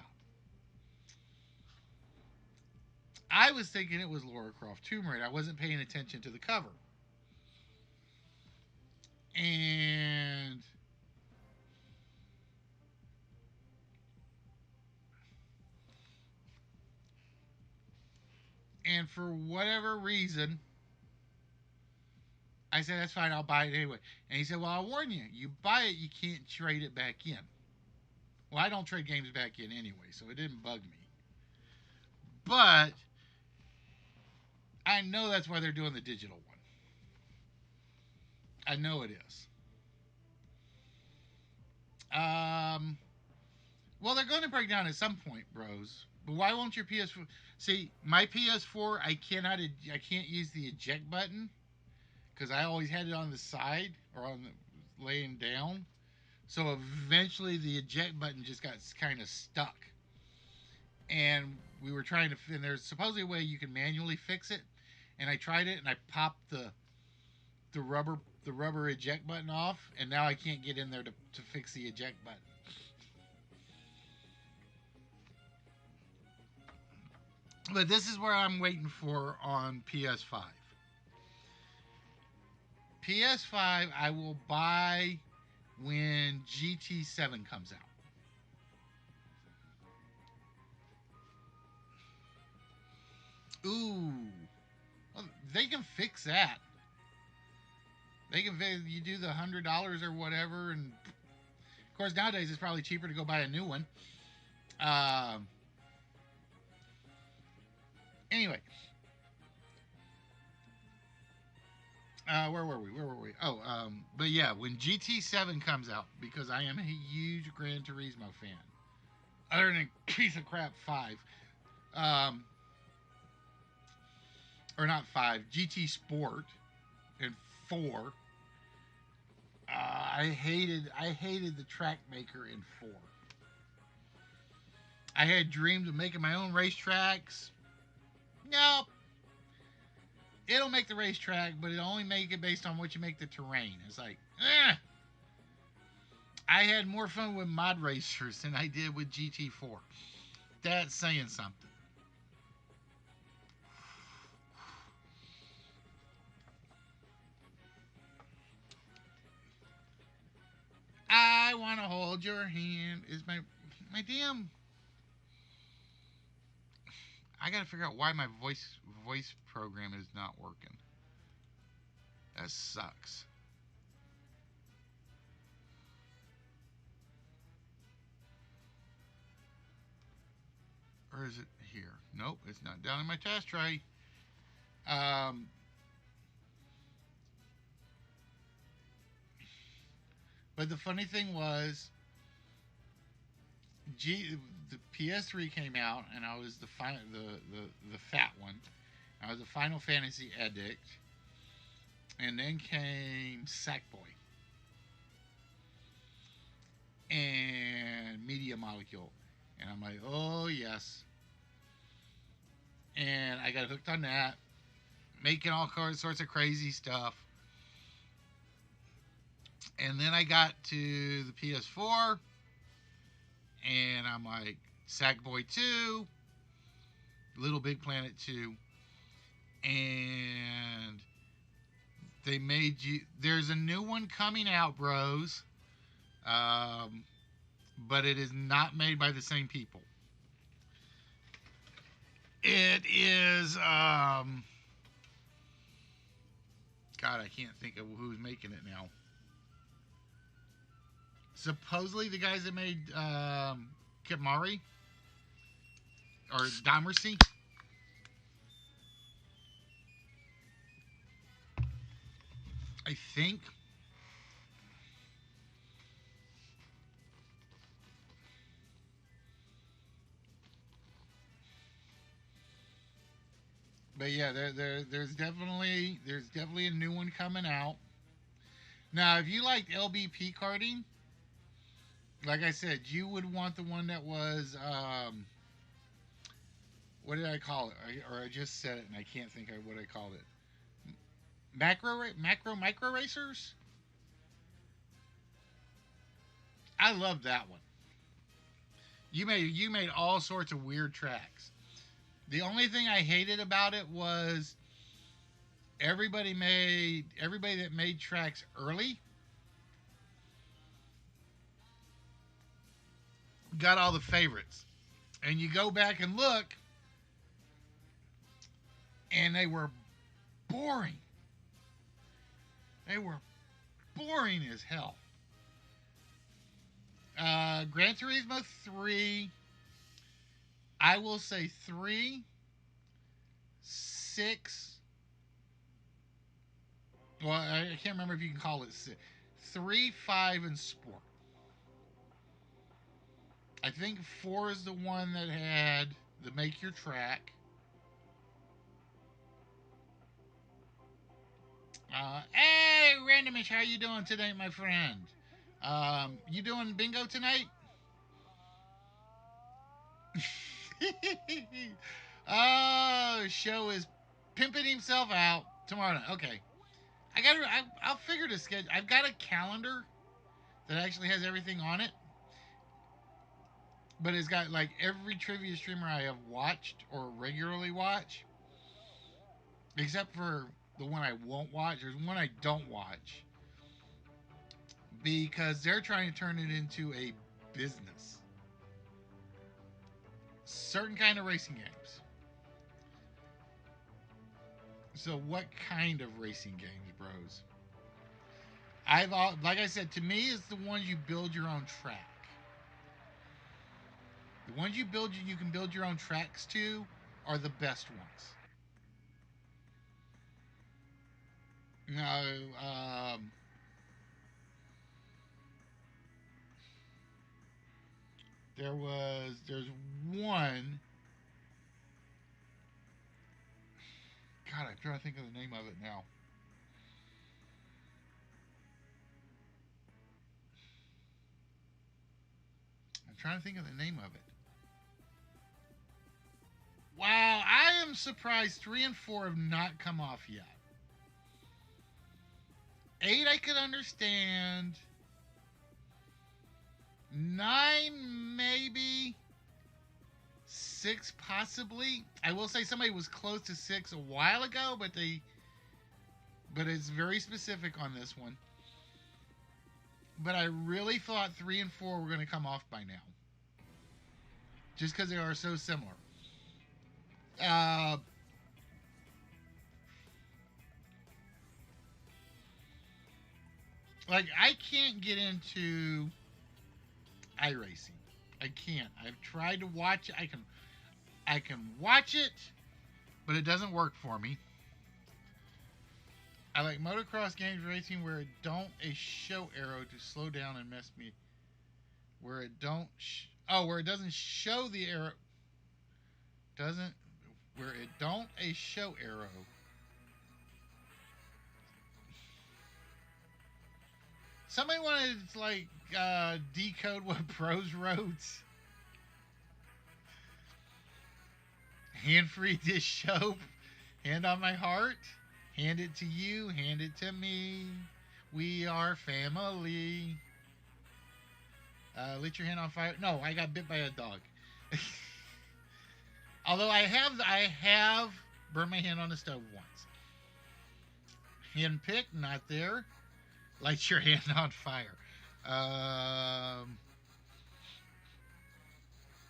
I was thinking it was Lara Croft Tomb Raider. I wasn't paying attention to the cover. And And for whatever reason, I said, that's fine, I'll buy it anyway. And he said, well, I'll warn you, you buy it, you can't trade it back in. Well, I don't trade games back in anyway, so it didn't bug me. But I know that's why they're doing the digital one. I know it is. Um, well, they're going to break down at some point, bros. But why won't your PS4? See, my PS4, I can't use the eject button because I always had it on the side or on the laying down. So eventually, the eject button just got kind of stuck, and we were trying to. And there's supposedly a way you can manually fix it, and I tried it, and I popped the rubber eject button off, and now I can't get in there to fix the eject button. But this is where I'm waiting for on PS5. PS5 I will buy when GT7 comes out. Ooh. Well, they can fix that. They can you do the $100 or whatever, and of course nowadays it's probably cheaper to go buy a new one. Um, anyway, where were we? Where were we? Oh, but yeah, when GT7 comes out, because I am a huge Gran Turismo fan. Other than piece of crap 5, um, or not 5, GT Sport and 4. I hated the track maker in 4. I had dreams of making my own racetracks. Nope. It'll make the racetrack, but it'll only make it based on what you make the terrain. It's like, eh. I had more fun with mod racers than I did with GT4. That's saying something. I want to hold your hand. Is my damn. I gotta figure out why my voice program is not working. That sucks. Or is it here? Nope, it's not down in my task tray. Um, but the funny thing was, the PS3 came out, and I was the fat one. I was a Final Fantasy addict, and then came Sackboy and Media Molecule, and I'm like, oh yes. And I got hooked on that, making all sorts of crazy stuff. And then I got to the PS4, and I'm like, Sackboy 2, Little Big Planet 2, and they made you. There's a new one coming out, bros, but it is not made by the same people. It is, God, I can't think of who's making it now. Supposedly the guys that made Kimari or Damercy. I think. But yeah, there's definitely a new one coming out. Now, if you liked LBP karting, like I said, you would want the one that was what did I call it? I just said it and I can't think of what I called it. Micro racers. I love that one. You made all sorts of weird tracks. The only thing I hated about it was everybody that made tracks early got all the favorites. And you go back and look, and they were boring. They were boring as hell. Gran Turismo 3, I will say 3, 6. Well, I can't remember if you can call it 6. 3, 5, and Sport. I think 4 is the one that had the Make Your Track. Hey, Randomish, how you doing today, my friend? You doing bingo tonight? Oh, show is pimping himself out tomorrow night. Okay, I'll figure the schedule. I've got a calendar that actually has everything on it, but it's got like every trivia streamer I have watched or regularly watch, except for the one I won't watch. There's one I don't watch because they're trying to turn it into a business. Certain kind of racing games. So what kind of racing games, bros? Like I said, to me, it's the ones you build your own track. The ones you can build your own tracks to are the best ones. Now, there's one. God, I'm trying to think of the name of it now. I'm trying to think of the name of it. Wow, I am surprised 3 and 4 have not come off yet. 8 I could understand. 9 maybe. 6 possibly. I will say somebody was close to 6 a while ago, but it's very specific on this one. But I really thought 3 and 4 were going to come off by now. Just because they are so similar. Like, I can't get into iRacing. I can't. I've tried to watch it. I can watch it, but it doesn't work for me. I like motocross games racing where it don't a show arrow to slow down and mess me. Where it don't where it doesn't show the arrow doesn't where it don't a show arrow. Somebody wanted to like decode what pros roads. Hand free dish soap. Hand on my heart. Hand it to you. Hand it to me. We are family. Lit your hand on fire. No, I got bit by a dog. Although I have burned my hand on the stove once. Hand pick, not there. Light your hand on fire.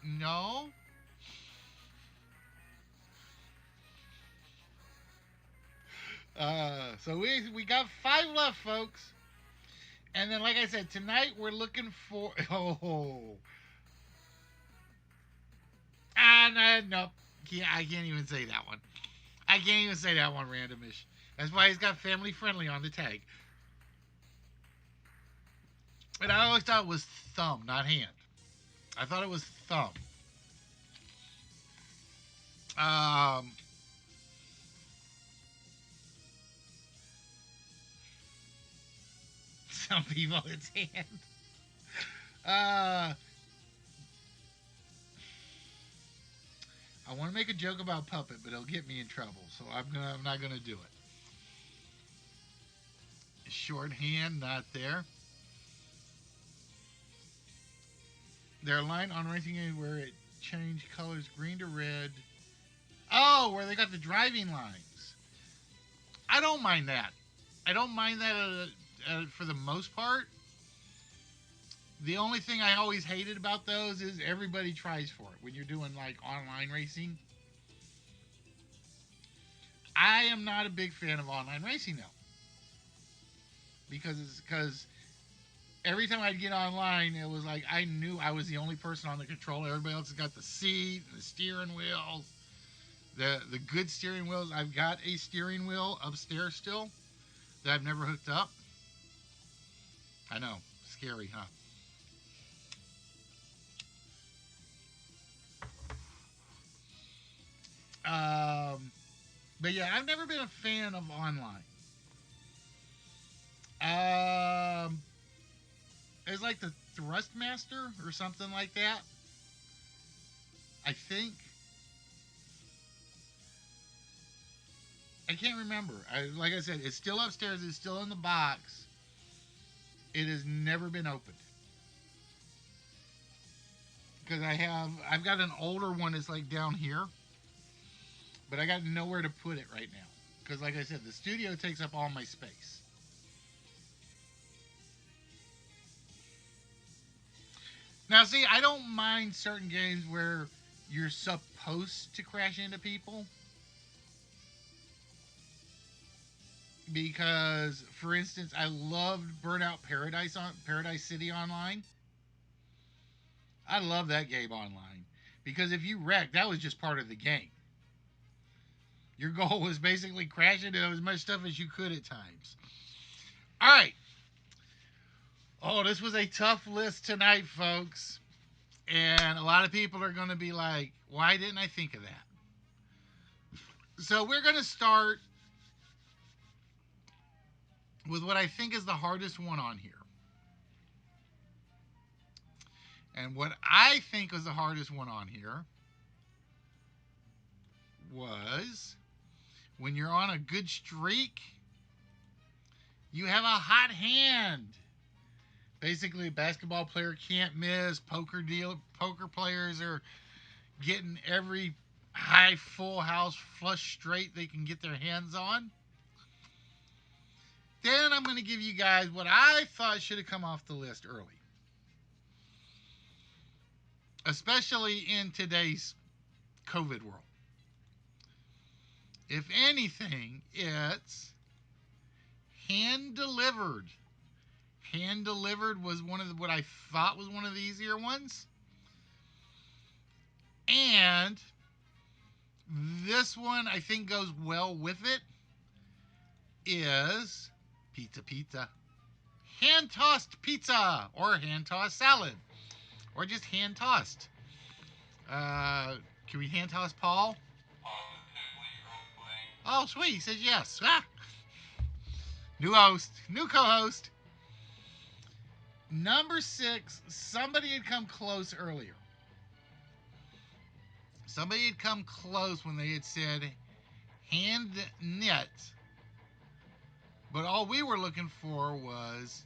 No. So we got 5 left, folks. And then, like I said, tonight we're looking for. No. No. Yeah, I can't even say that one. I can't even say that one, randomish. That's why he's got family friendly on the tag. And I always thought it was thumb, not hand. I thought it was thumb. Some people it's hand. I want to make a joke about puppet, but it'll get me in trouble, so I'm not gonna do it. Shorthand, not there. Their line on racing game where it changed colors green to red. Oh, where they got the driving lines. I don't mind that. I don't mind that for the most part. The only thing I always hated about those is everybody tries for it when you're doing like online racing. I am not a big fan of online racing though, because every time I'd get online, it was like I knew I was the only person on the controller. Everybody else has got the seat, the steering wheels, the good steering wheels. I've got a steering wheel upstairs still that I've never hooked up. I know, scary, huh? But yeah, I've never been a fan of online. Um, it's like the Thrustmaster or something like that. I think I can't remember. Like I said, it's still upstairs. It's still in the box. It has never been opened because I've got an older one that's like down here, but I got nowhere to put it right now because, like I said, the studio takes up all my space. Now, see, I don't mind certain games where you're supposed to crash into people because, for instance, I loved Burnout Paradise on Paradise City Online. I love that game online because if you wreck, that was just part of the game. Your goal was basically crash into as much stuff as you could at times. All right. Oh, this was a tough list tonight, folks. And a lot of people are going to be like, why didn't I think of that? So we're going to start with what I think is the hardest one on here. And what I think was the hardest one on here was when you're on a good streak, you have a hot hand. Basically, a basketball player can't miss. Poker players are getting every high full house flush straight they can get their hands on. Then I'm going to give you guys what I thought should have come off the list early, especially in today's COVID world. If anything, it's hand delivered. Hand delivered was one of what I thought was one of the easier ones. And this one I think goes well with it is pizza. Hand tossed pizza or hand tossed salad or just hand tossed. Can we hand toss Paul? Oh, sweet. He says yes. Ah! New host, new co-host. Number 6, somebody had come close earlier. Somebody had come close when they had said hand knit, but all we were looking for was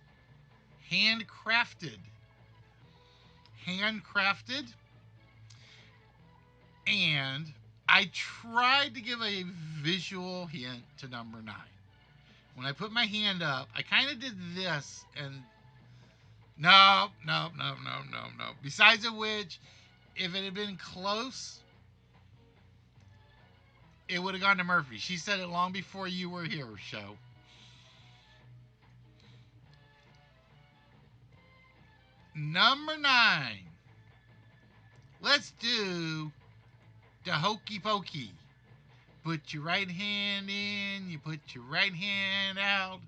handcrafted. Handcrafted. And I tried to give a visual hint to number 9. When I put my hand up, I kind of did this and no. Besides of which, if it had been close, it would have gone to Murphy. She said it long before you were here, show. Number 9. Let's do the hokey pokey. Put your right hand in, you put your right hand out,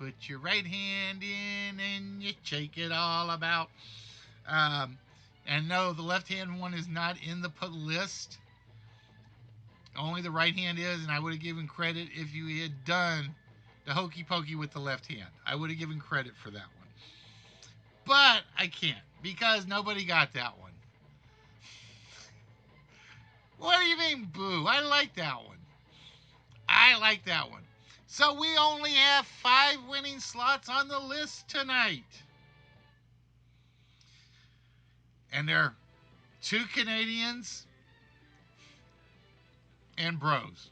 put your right hand in, and you shake it all about. And no, the left hand one is not in the list. Only the right hand is, and I would have given credit if you had done the hokey pokey with the left hand. I would have given credit for that one. But I can't because nobody got that one. What do you mean, boo? I like that one. I like that one. So we only have 5 winning slots on the list tonight. And they're 2 Canadians and bros.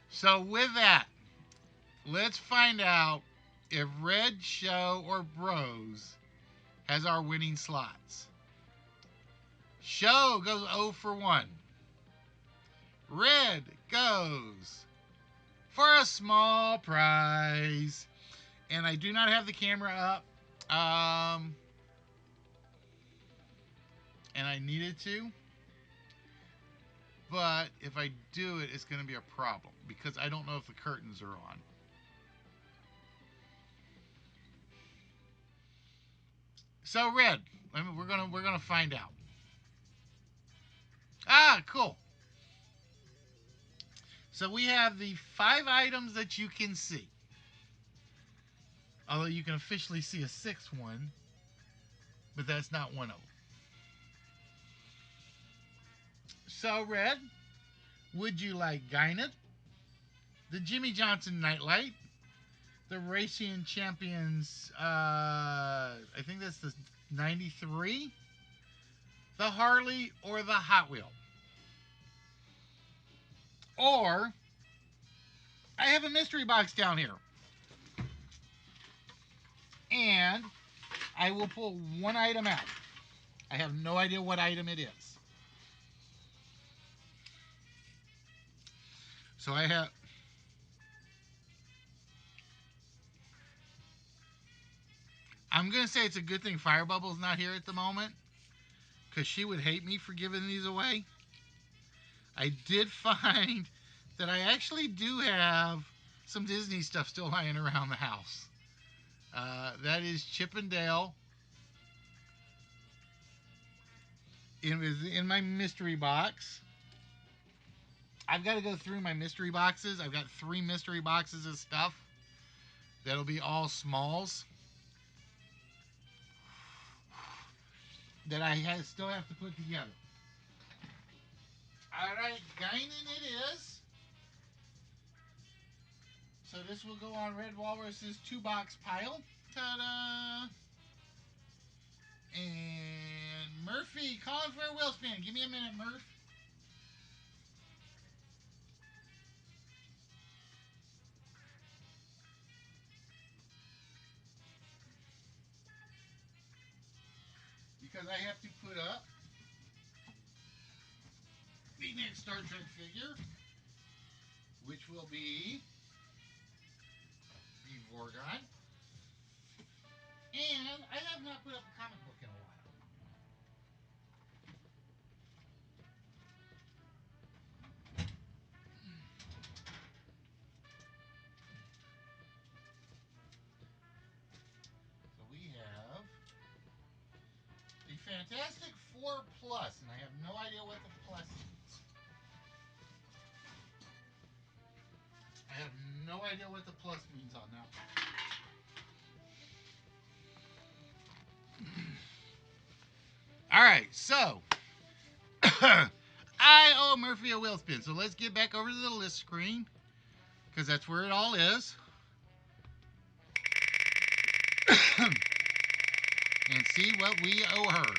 So with that, let's find out if Red Show or Bros has our winning slots. Show goes 0 for 1. Red goes for a small prize. And I do not have the camera up. And I needed to. But if I do it, it's going to be a problem because I don't know if the curtains are on. So Red, we're gonna find out. Ah, cool. So we have the 5 items that you can see. Although you can officially see a 6th one, but that's not one of them. So Red, would you like Gynet, the Jimmy Johnson Nightlight, the Racing Champions, I think that's the 93, the Harley, or the Hot Wheel? Or, I have a mystery box down here. And I will pull one item out. I have no idea what item it is. So I have... I'm going to say it's a good thing Fire Bubble's not here at the moment, because she would hate me for giving these away. I did find that I actually do have some Disney stuff still lying around the house. That is Chip and Dale. It was in my mystery box. I've got to go through my mystery boxes. I've got 3 mystery boxes of stuff. That'll be all smalls that I still have to put together. Alright, Guinan it is. So this will go on Red Walrus's 2-box pile. Ta-da! And Murphy, calling for a wheel spin. Give me a minute, Murph. Because I have to put up the next Star Trek figure, which will be the Vorgon. And I have not put up a comic book in a while. So we have the Fantastic Four Plus, and I have no idea what the plus is. I have no idea what the plus means on that one. Alright, so I owe Murphy a wheel spin. So let's get back over to the list screen, because that's where it all is. And see what we owe her.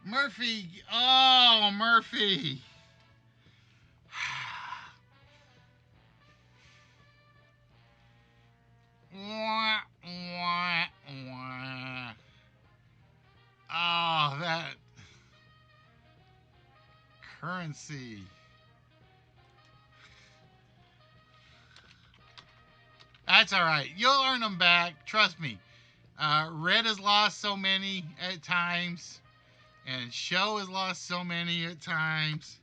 Murphy. Oh, Murphy. Wah, wah, wah. Oh, that currency. That's all right. You'll earn them back. Trust me. Red has lost so many at times, and Show has lost so many at times.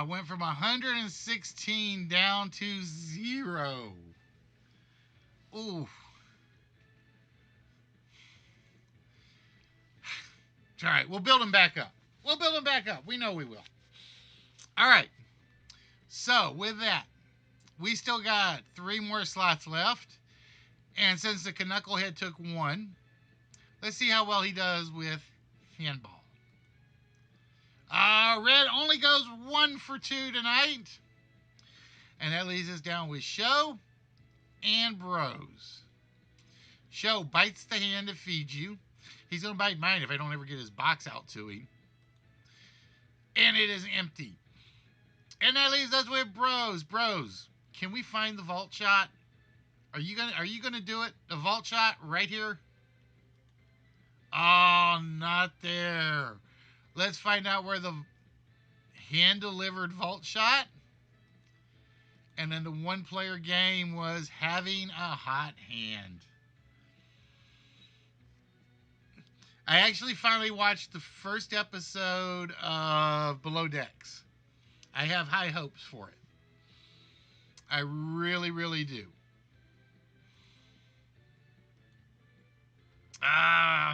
Went from 116 down to 0. Ooh. All right, we'll build them back up. We'll build them back up. We know we will. All right. So, with that, we still got 3 more slots left. And since the Knucklehead took 1, let's see how well he does with Handball. Red only goes 1 for 2 tonight. And that leaves us down with Show and Bros. Show bites the hand that feeds you. He's going to bite mine if I don't ever get his box out to him. And it is empty. And that leaves us with Bros. Bros, can we find the vault shot? Are you gonna do it? The vault shot right here? Oh, not there. Let's find out where the hand delivered vault shot. And then the one player game was having a hot hand. I actually finally watched the first episode of Below Decks. I have high hopes for it. I really, really do.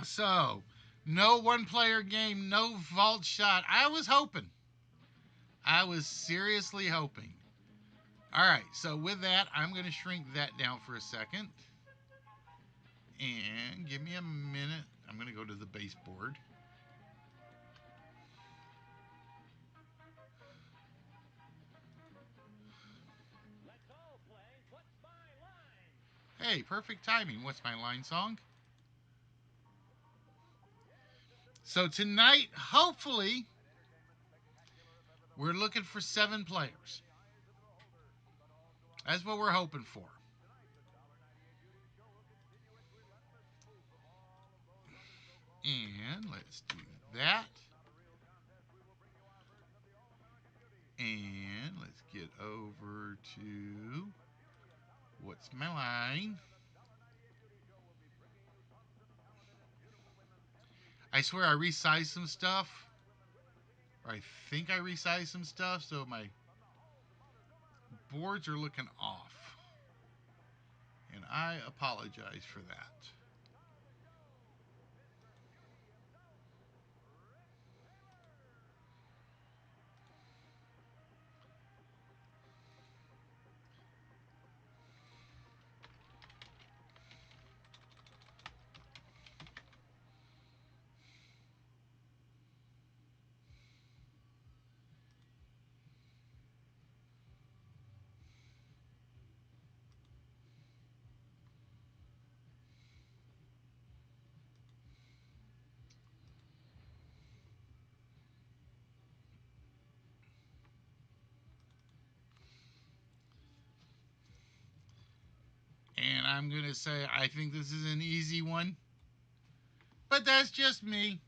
So no one player game, no vault shot. I was hoping. I was seriously hoping. All right, so with that, I'm going to shrink that down for a second. And give me a minute. I'm going to go to the baseboard. Hey, perfect timing. What's my line song? So tonight, hopefully, we're looking for 7 players. That's what we're hoping for. And let's do that. And let's get over to what's my line. I swear I resized some stuff. Or I think I resized some stuff, so my boards are looking off. And I apologize for that. And I'm going to say I think this is an easy one. But that's just me.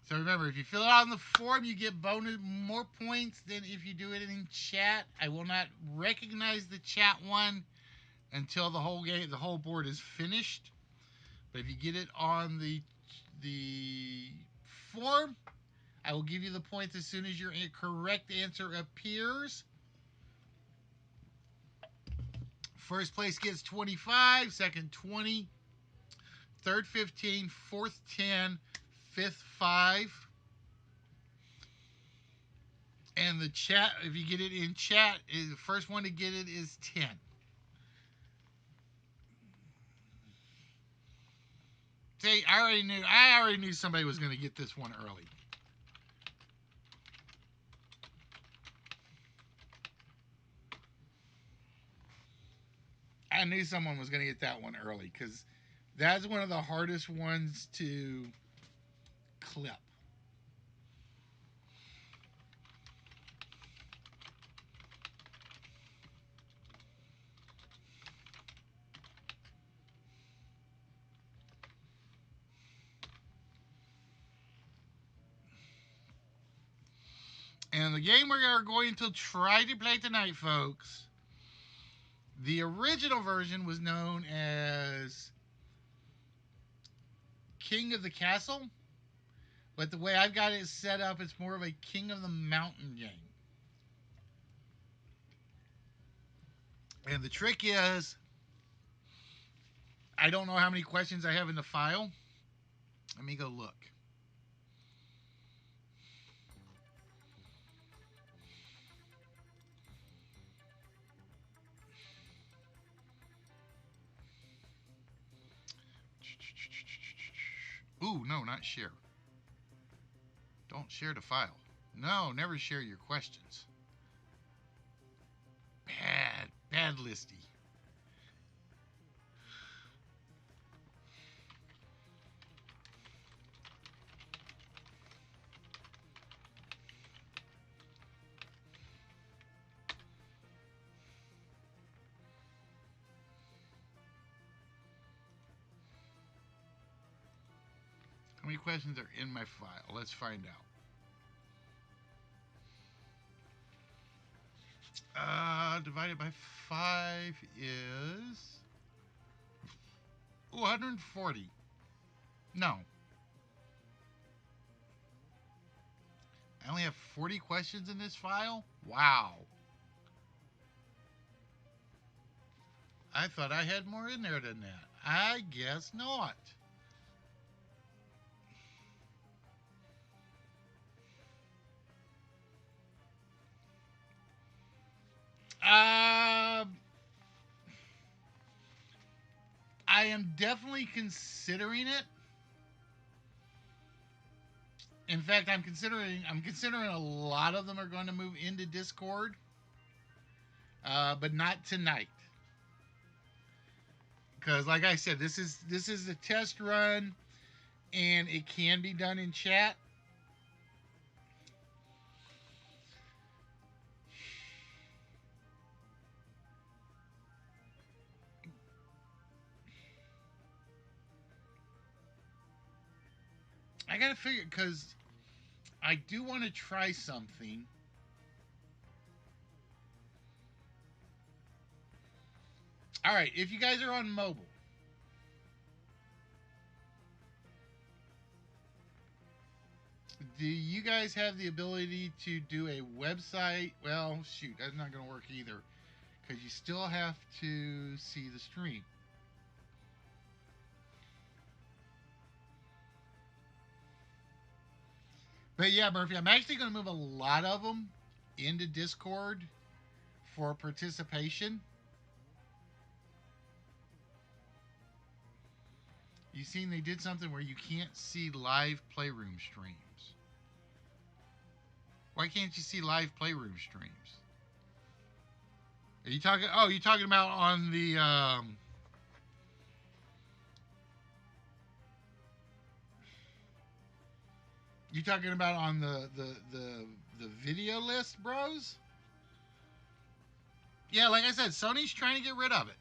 So remember, if you fill it out on the form, you get more points than if you do it in chat. I will not recognize the chat one until the whole board is finished. But if you get it on the form, I will give you the points as soon as your correct answer appears. First place gets 25, second 20, third 15, fourth 10, fifth 5. And the chat, if you get it in chat, is the first one to get it is 10. See, I already knew somebody was going to get this one early. I knew someone was going to get that one early because that's one of the hardest ones to clip. And the game we are going to try to play tonight, folks, the original version was known as King of the Castle. But the way I've got it set up, it's more of a King of the Mountain game. And the trick is, I don't know how many questions I have in the file. Let me go look. Ooh, no, not share. Don't share the file. No, never share your questions. Bad listy. How many questions are in my file? Let's find out. Divided by 5 is 140. No. I only have 40 questions in this file? Wow. I thought I had more in there than that. I guess not. I am definitely considering it. In fact, I'm considering a lot of them are going to move into Discord, but not tonight. Because, like I said, this is a test run, and it can be done in chat. I gotta figure, because I do want to try something. All right, if you guys are on mobile, do you guys have the ability to do a website? Well, shoot, that's not going to work either, because you still have to see the stream. But yeah, Murphy, I'm actually going to move a lot of them into Discord for participation. You seen they did something where you can't see live Playroom streams. Why can't you see live Playroom streams? Are you talking? Oh, you're talking about on the. You talking about on the video list, bros? Yeah, like I said, Sony's trying to get rid of it.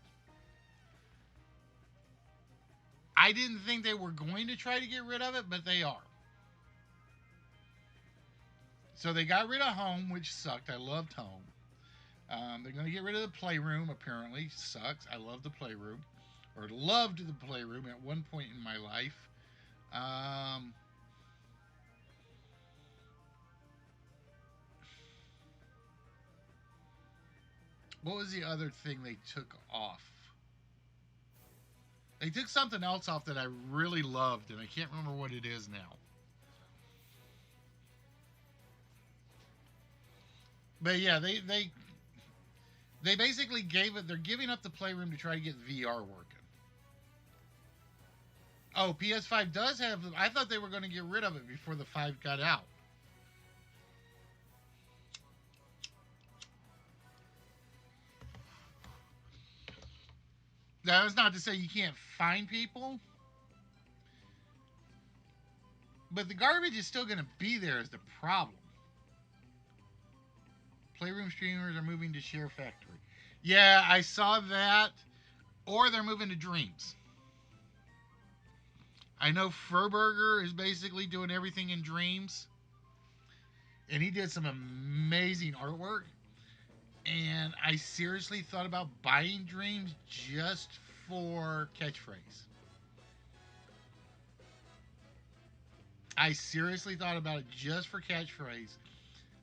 I didn't think they were going to try to get rid of it, but they are. So they got rid of Home, which sucked. I loved Home. They're going to get rid of the Playroom, apparently. Sucks. I love the Playroom. Or loved the Playroom at one point in my life. What was the other thing they took off? They took something else off that I really loved, and I can't remember what it is now. But yeah, they basically gave it. They're giving up the Playroom to try to get VR working. Oh, PS5 does have. I thought they were going to get rid of it before the 5 got out. Now, that's not to say you can't find people, but the garbage is still going to be there is the problem. Playroom streamers are moving to Share Factory. Yeah, I saw that. Or they're moving to Dreams. I know Furburger is basically doing everything in Dreams. And he did some amazing artwork. And I seriously thought about buying Dreams just for catchphrase. I seriously thought about it just for catchphrase.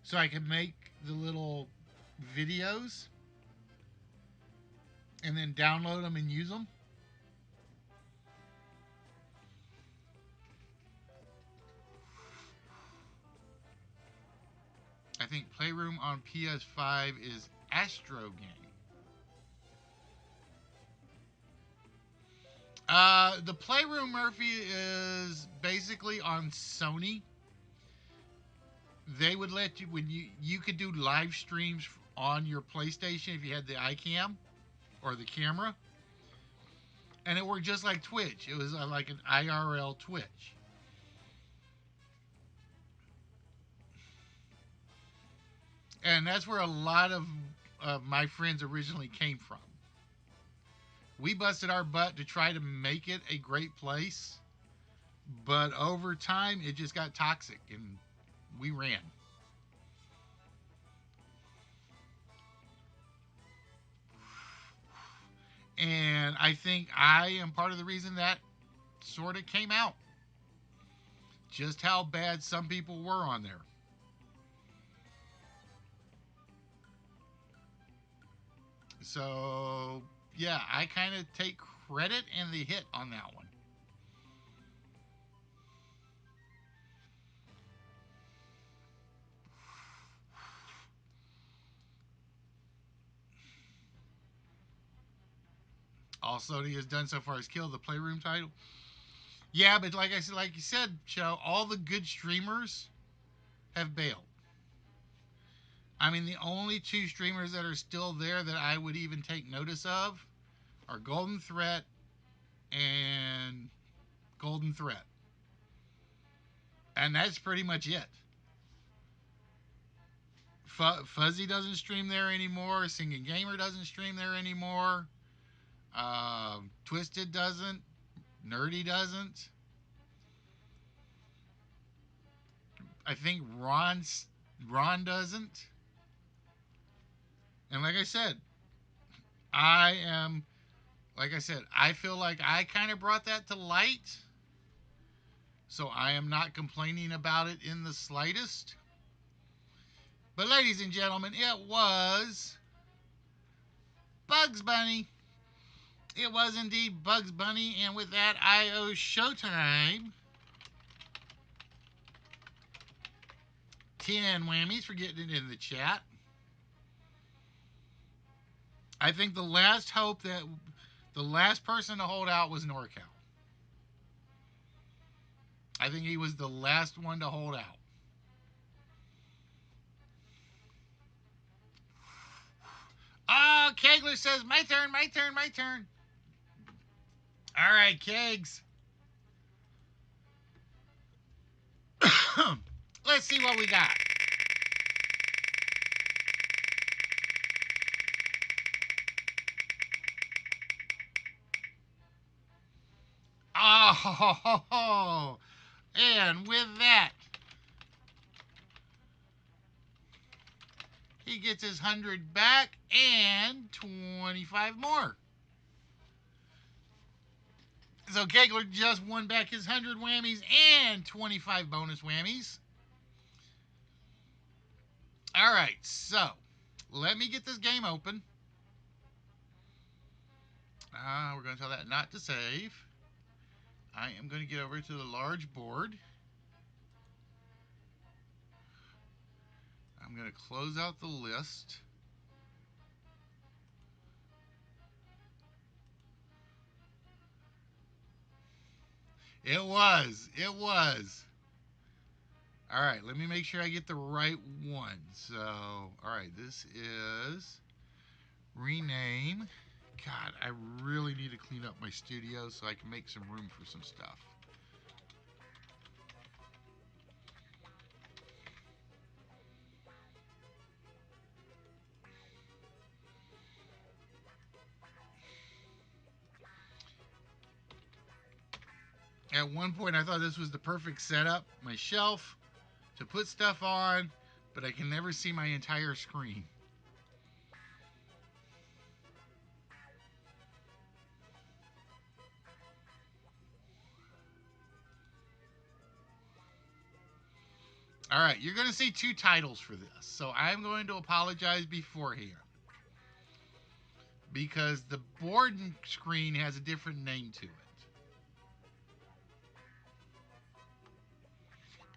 So I could make the little videos and then download them and use them. I think Playroom on PS5 is Astro Game. The Playroom, Murphy, is basically on Sony. They would let you, when you could do live streams on your PlayStation if you had the iCam or the camera. And it worked just like Twitch. It was like an IRL Twitch. And that's where a lot of my friends originally came from. We busted our butt to try to make it a great place. But over time, it just got toxic, and we ran. And I think I am part of the reason that sort of came out. Just how bad some people were on there. So, yeah, I kind of take credit and the hit on that one. All Sony has done so far is kill the Playroom title. Yeah, but like I said, like you said, Joe, all the good streamers have bailed. I mean, the only two streamers that are still there that I would even take notice of are Golden Threat and Golden Threat. And that's pretty much it. Fuzzy doesn't stream there anymore. Singing Gamer doesn't stream there anymore. Twisted doesn't. Nerdy doesn't. I think Ron doesn't. And like I said, I am like I said, I feel like I kind of brought that to light. So I am not complaining about it in the slightest. But ladies and gentlemen, it was Bugs Bunny. It was indeed Bugs Bunny, and with that, I owe Showtime 10 whammies for getting it in the chat. I think the last hope that the last person to hold out was NorCal. I think he was the last one to hold out. Oh, Kegler says, my turn, my turn, my turn. All right, Kegs. Let's see what we got. Oh, and with that, he gets his 100 back and 25 more. So Kegler just won back his 100 whammies and 25 bonus whammies. All right, so let me get this game open. We're going to tell that not to save. I am going to get over to the large board. I'm going to close out the list. It was. It was. All right, let me make sure I get the right one. So, all right, this is rename. God, I really need to clean up my studio so I can make some room for some stuff. At one point, I thought this was the perfect setup, my shelf to put stuff on, but I can never see my entire screen. All right, you're going to see two titles for this, so I'm going to apologize beforehand because the board screen has a different name to it.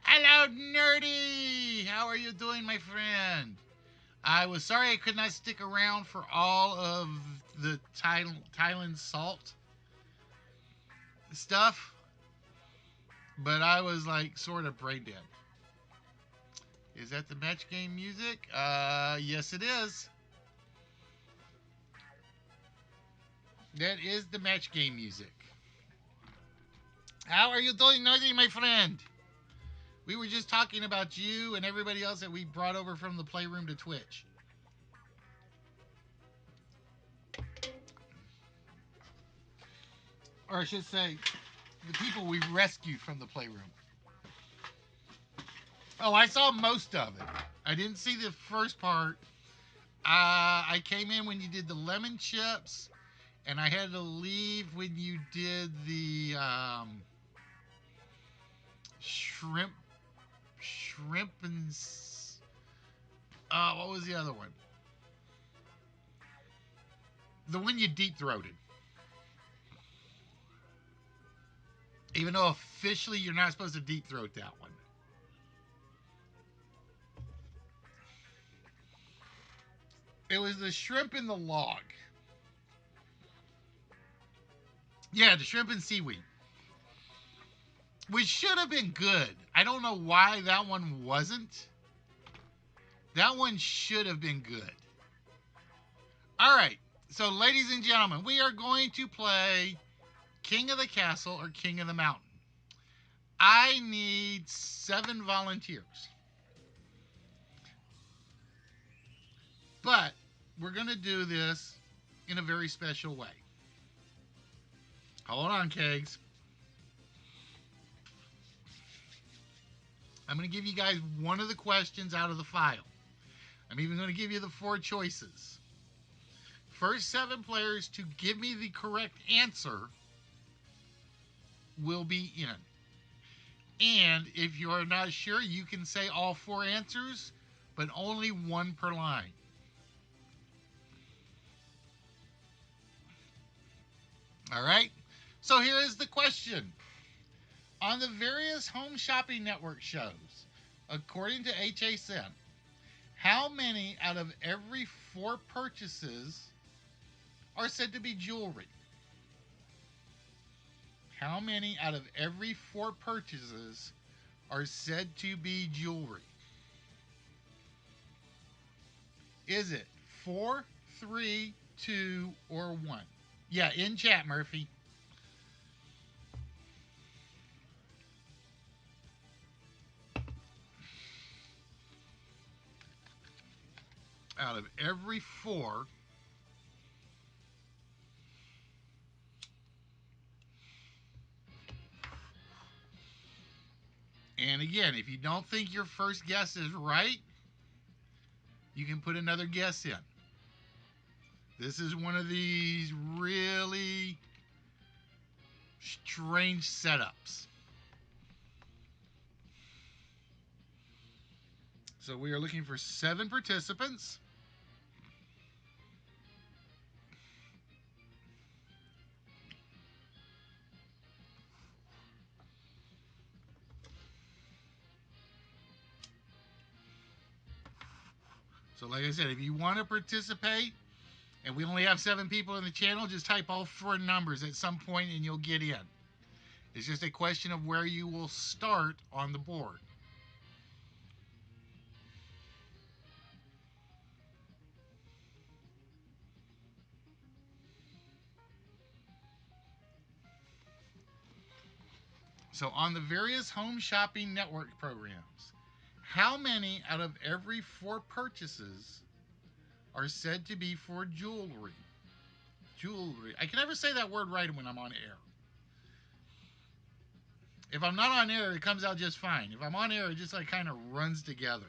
Hello, Nerdy! How are you doing, my friend? I was sorry I could not stick around for all of the Thailand salt stuff, but I was like sort of brain dead. Is that the match game music? Yes, it is. That is the match game music. How are you doing, Nerdy, my friend? We were just talking about you and everybody else that we brought over from the Playroom to Twitch. Or I should say, the people we've rescued from the playroom. Oh, I saw most of it. I didn't see the first part. I came in when you did the lemon chips, and I had to leave when you did the shrimp, shrimp and what was the other one? The one you deep throated. Even though officially you're not supposed to deep throat that one. It was the shrimp in the log. Yeah, the shrimp and seaweed. Which should have been good. I don't know why that one wasn't. That one should have been good. All right. So, ladies and gentlemen, we are going to play King of the Castle or King of the Mountain. I need 7 volunteers. But we're going to do this in a very special way. Hold on, Kegs. I'm going to give you guys one of the questions out of the file. I'm even going to give you the 4 choices. First 7 players to give me the correct answer will be in. And if you're not sure, you can say all 4 answers, but only 1 per line. All right? So here is the question. On the various home shopping network shows, according to HSN, how many out of every 4 purchases are said to be jewelry? How many out of every 4 purchases are said to be jewelry? Is it 4, 3, 2, or 1? Yeah, in chat, Murphy. Out of every 4, and again, if you don't think your first guess is right, you can put another guess in. This is one of these really strange setups. So we are looking for 7 participants. So like I said, if you want to participate, and we only have 7 people in the channel, just type all 4 numbers at some point and you'll get in. It's just a question of where you will start on the board. So on the various home shopping network programs, how many out of every 4 purchases are said to be for jewelry? Jewelry. I can never say that word right when I'm on air. If I'm not on air, it comes out just fine. If I'm on air, it just like kind of runs together.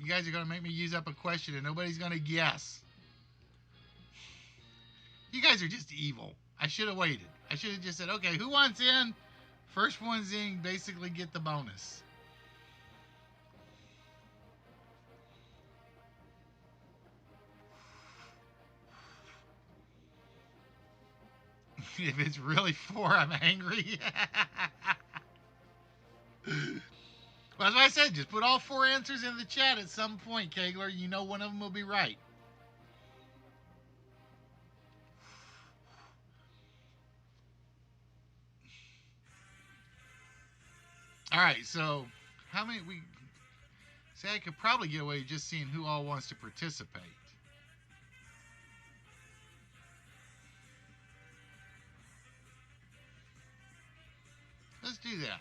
You guys are going to make me use up a question and nobody's going to guess. You guys are just evil. I should have waited. I should have just said, okay, who wants in? First one's in, basically get the bonus. If it's really 4, I'm angry. Well, as I said, just put all 4 answers in the chat at some point, Kegler. You know one of them will be right. All right, so how many we say? I could probably get away just seeing who all wants to participate. Let's do that.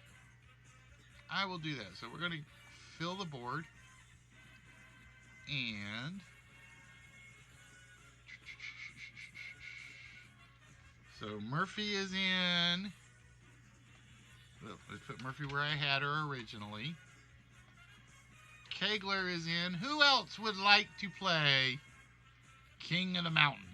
I will do that. So we're going to fill the board. And so Murphy is in. Let's put Murphy where I had her originally. Kegler is in. Who else would like to play King of the Mountain?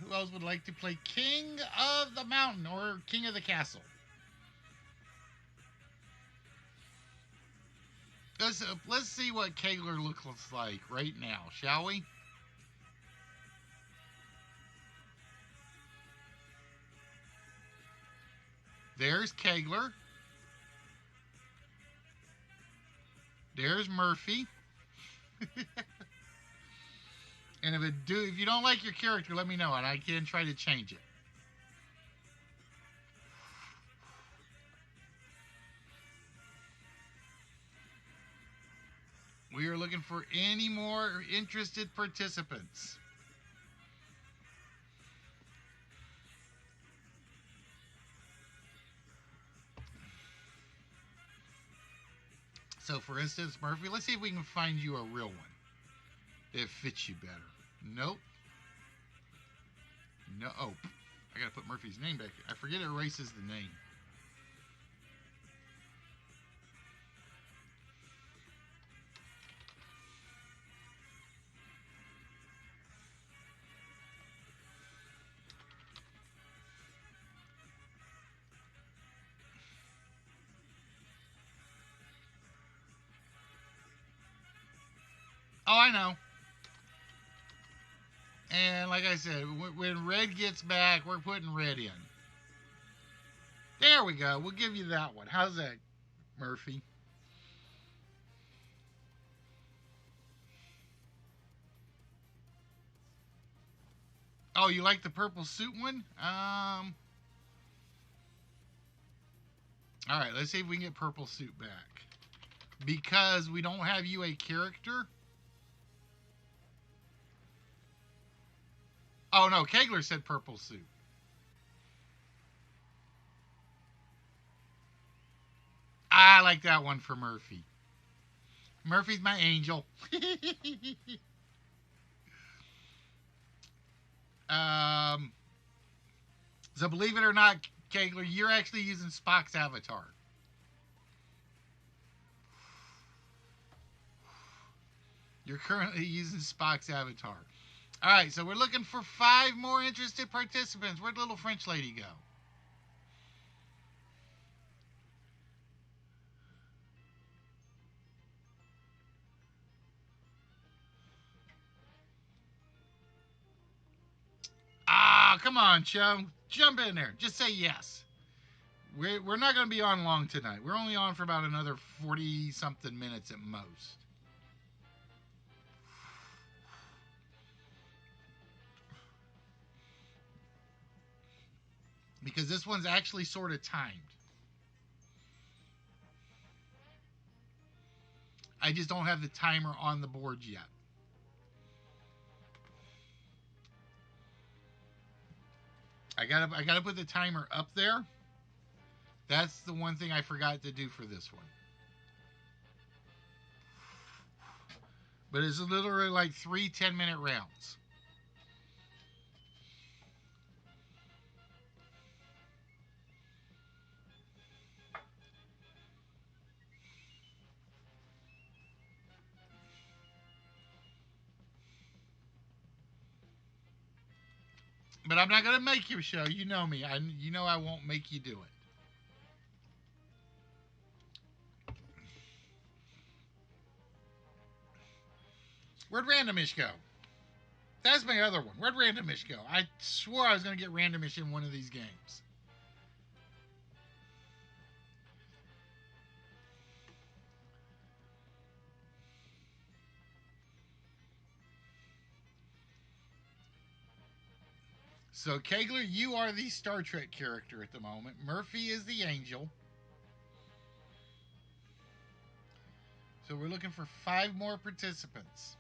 Who else would like to play King of the Mountain or King of the Castle? Let's see what Kegler looks like right now, shall we? There's Kegler. There's Murphy. And if you don't like your character, let me know, and I can try to change it. We are looking for any more interested participants. So, for instance, Murphy, let's see if we can find you a real one that fits you better. Nope. No. Oh, I gotta put Murphy's name back. I forget it erases the name. Oh, I know. And like I said, when red gets back, we're putting red in. There we go. We'll give you that one. How's that, Murphy? Oh, you like the purple suit one? All right, let's see if we can get purple suit back. Because we don't have you a character. Oh, no, Kegler said purple suit. I like that one for Murphy. Murphy's my angel. um, so believe it or not, Kegler, you're actually using Spock's avatar. You're currently using Spock's avatar. All right, so we're looking for 5 more interested participants. Where'd little French lady go? Ah, come on, Cho. Jump in there. Just say yes. We're not going to be on long tonight. We're only on for about another 40-something minutes at most. Because this one's actually sort of timed. I just don't have the timer on the board yet. I gotta put the timer up there. That's the one thing I forgot to do for this one. But it's literally like 3 10-minute rounds. But I'm not gonna make you show. You know me. You know I won't make you do it. Where'd Randomish go? That's my other one. Where'd Randomish go? I swore I was gonna get Randomish in one of these games. So, Kegler, you are the Star Trek character at the moment. Murphy is the angel. So we're looking for 5 more participants.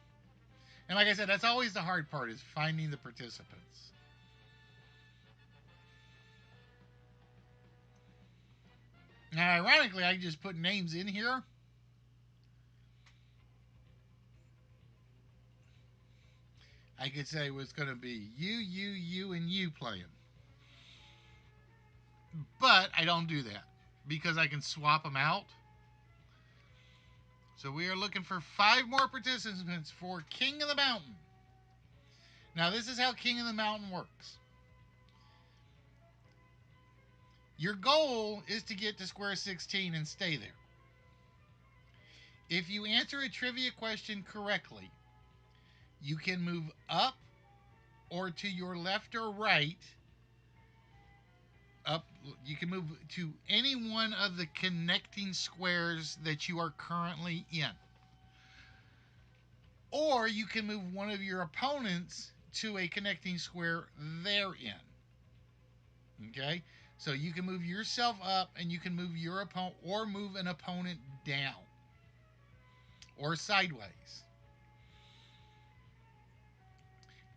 And like I said, that's always the hard part is finding the participants. Now, ironically, I just put names in here. I could say it was going to be you, and you playing. But I don't do that because I can swap them out. So we are looking for 5 more participants for King of the Mountain. Now, this is how King of the Mountain works. Your goal is to get to square 16 and stay there. If you answer a trivia question correctly, you can move up or to your left or right. Up, you can move to any one of the connecting squares that you are currently in. Or you can move one of your opponents to a connecting square they're in. Okay? So you can move yourself up and you can move your opponent or move an opponent down or sideways.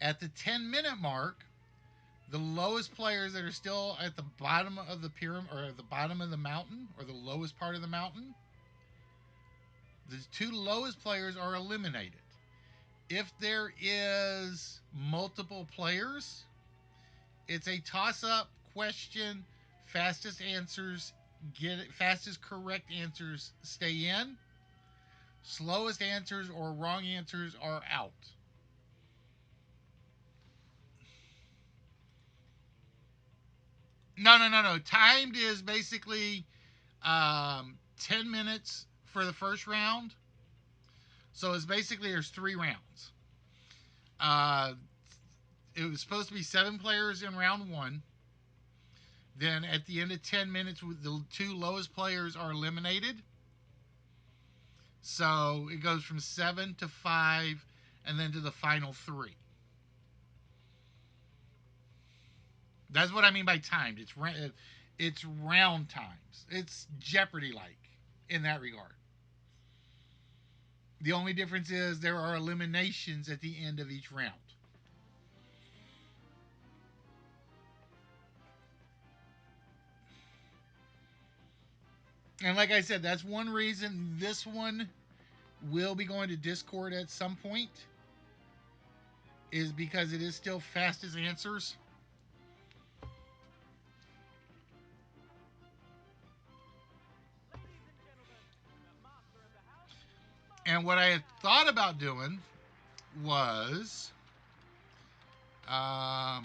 At the 10-minute mark, the lowest players that are still at the bottom of the pyramid or at the bottom of the mountain or the lowest part of the mountain, the 2 lowest players are eliminated. If there is multiple players, it's a toss-up question. Fastest answers get it. Fastest correct answers stay in. Slowest answers or wrong answers are out. No. Timed is basically 10 minutes for the first round. So it's basically there's 3 rounds. Uh, it was supposed to be 7 players in round 1. Then at the end of 10 minutes, the 2 lowest players are eliminated. So it goes from 7 to 5 and then to the final 3. That's what I mean by timed. It's round times. It's Jeopardy like in that regard. The only difference is there are eliminations at the end of each round. And like I said, that's one reason this one will be going to Discord at some point, is because it is still fastest answers. And what I had thought about doing was, let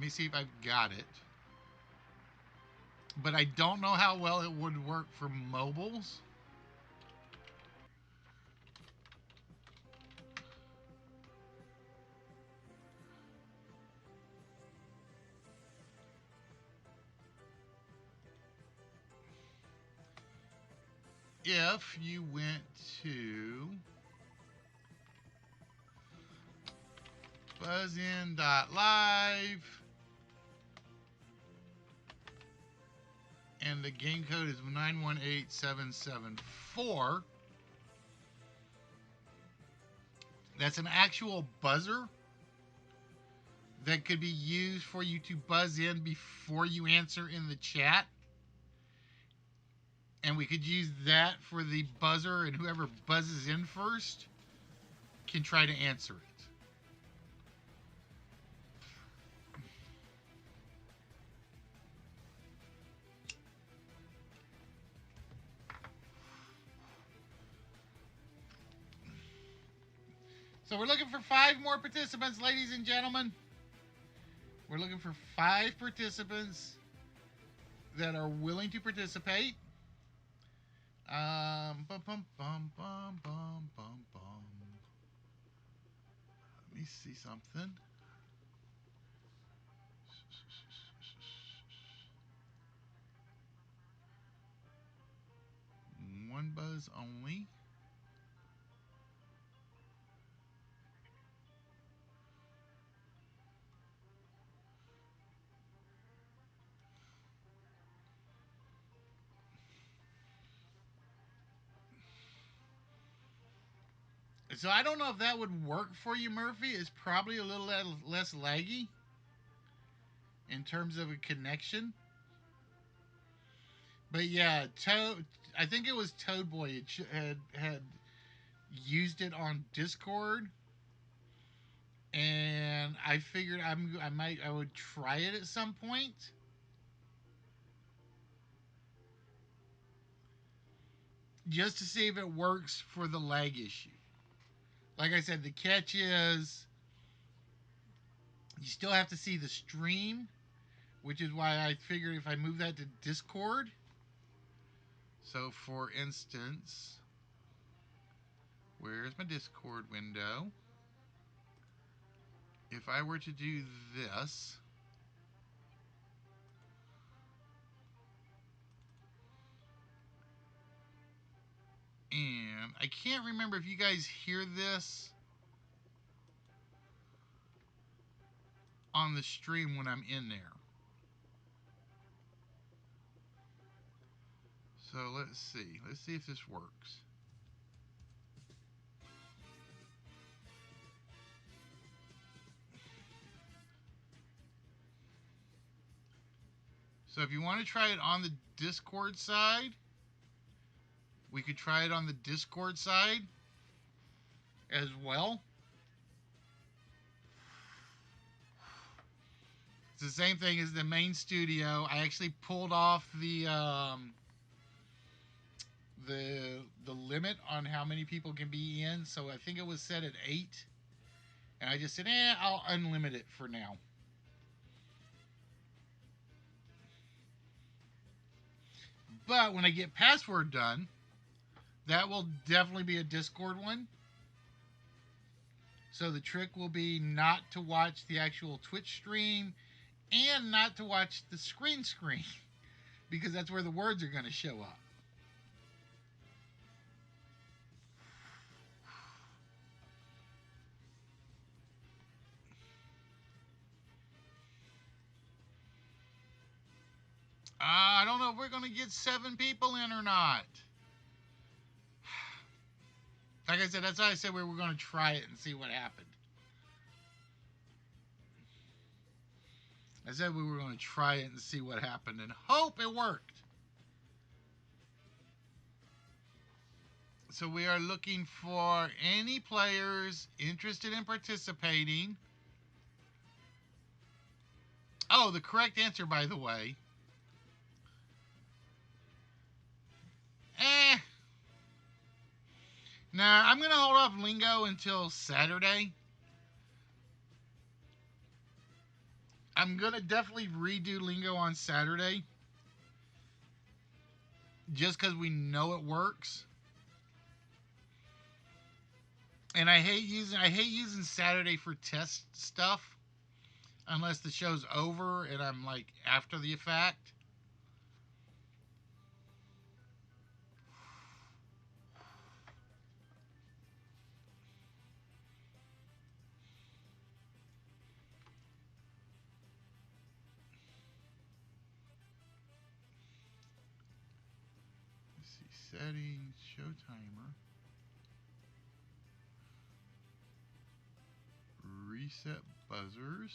me see if I've got it. But I don't know how well it would work for mobiles. If you went to buzzin.live and the game code is 918774, that's an actual buzzer that could be used for you to buzz in before you answer in the chat. And we could use that for the buzzer, and whoever buzzes in first can try to answer it. So we're looking for 5 more participants, ladies and gentlemen. We're looking for 5 participants that are willing to participate. Bum, bum, bum, bum, bum, bum, bum. Let me see something. One buzz only. So I don't know if that would work for you, Murphy. It's probably a little less laggy in terms of a connection. But yeah, Toad. I think it was Toad Boy had used it on Discord, and I figured I would try it at some point, just to see if it works for the lag issue. Like I said, the catch is you still have to see the stream, which is why I figured if I move that to Discord. So, for instance, where's my Discord window? If I were to do this, and I can't remember if you guys hear this on the stream when I'm in there. So let's see. Let's see if this works. So if you want to try it on the Discord side, we could try it on the Discord side as well. It's the same thing as the main studio. I actually pulled off the limit on how many people can be in. So I think it was set at 8, and I just said, I'll unlimit it for now. But when I get password done, that will definitely be a Discord one. So the trick will be not to watch the actual Twitch stream and not to watch the screen because that's where the words are going to show up. I don't know if we're going to get 7 people in or not. Like I said, that's why I said we were going to try it and see what happened. I said we were going to try it and see what happened and hope it worked. So we are looking for any players interested in participating. Oh, the correct answer, by the way. Nah, I'm going to hold off Lingo until Saturday. I'm going to definitely redo Lingo on Saturday. Just because we know it works. And I hate using Saturday for test stuff. Unless the show's over and I'm like after the fact. Let's see, settings, show timer, reset buzzers.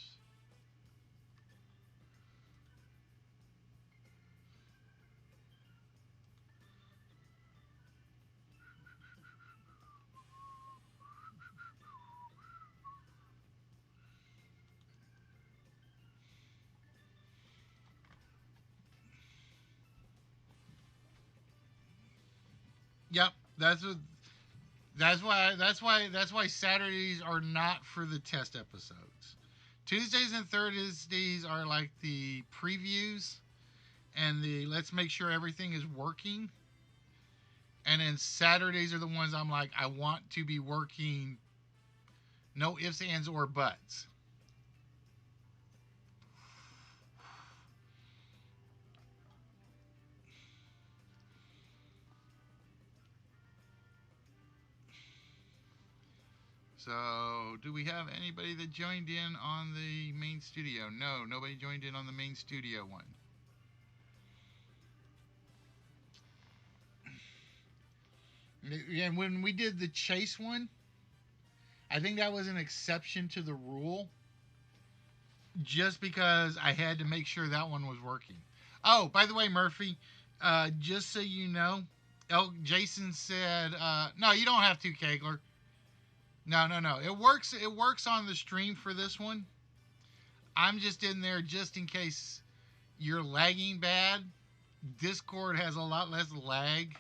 Yep, that's why Saturdays are not for the test episodes. Tuesdays and Thursdays are like the previews and the let's make sure everything is working. And then Saturdays are the ones I'm like, I want to be working, no ifs, ands, or buts. So, do we have anybody that joined in on the main studio? No, nobody joined in on the main studio one. And when we did the chase one, I think that was an exception to the rule just because I had to make sure that one was working. Oh, by the way, Murphy, just so you know, Jason said, no, you don't have to, Kegler. No, no, no. It works. It works on the stream for this one. I'm just in there just in case you're lagging bad. Discord has a lot less lag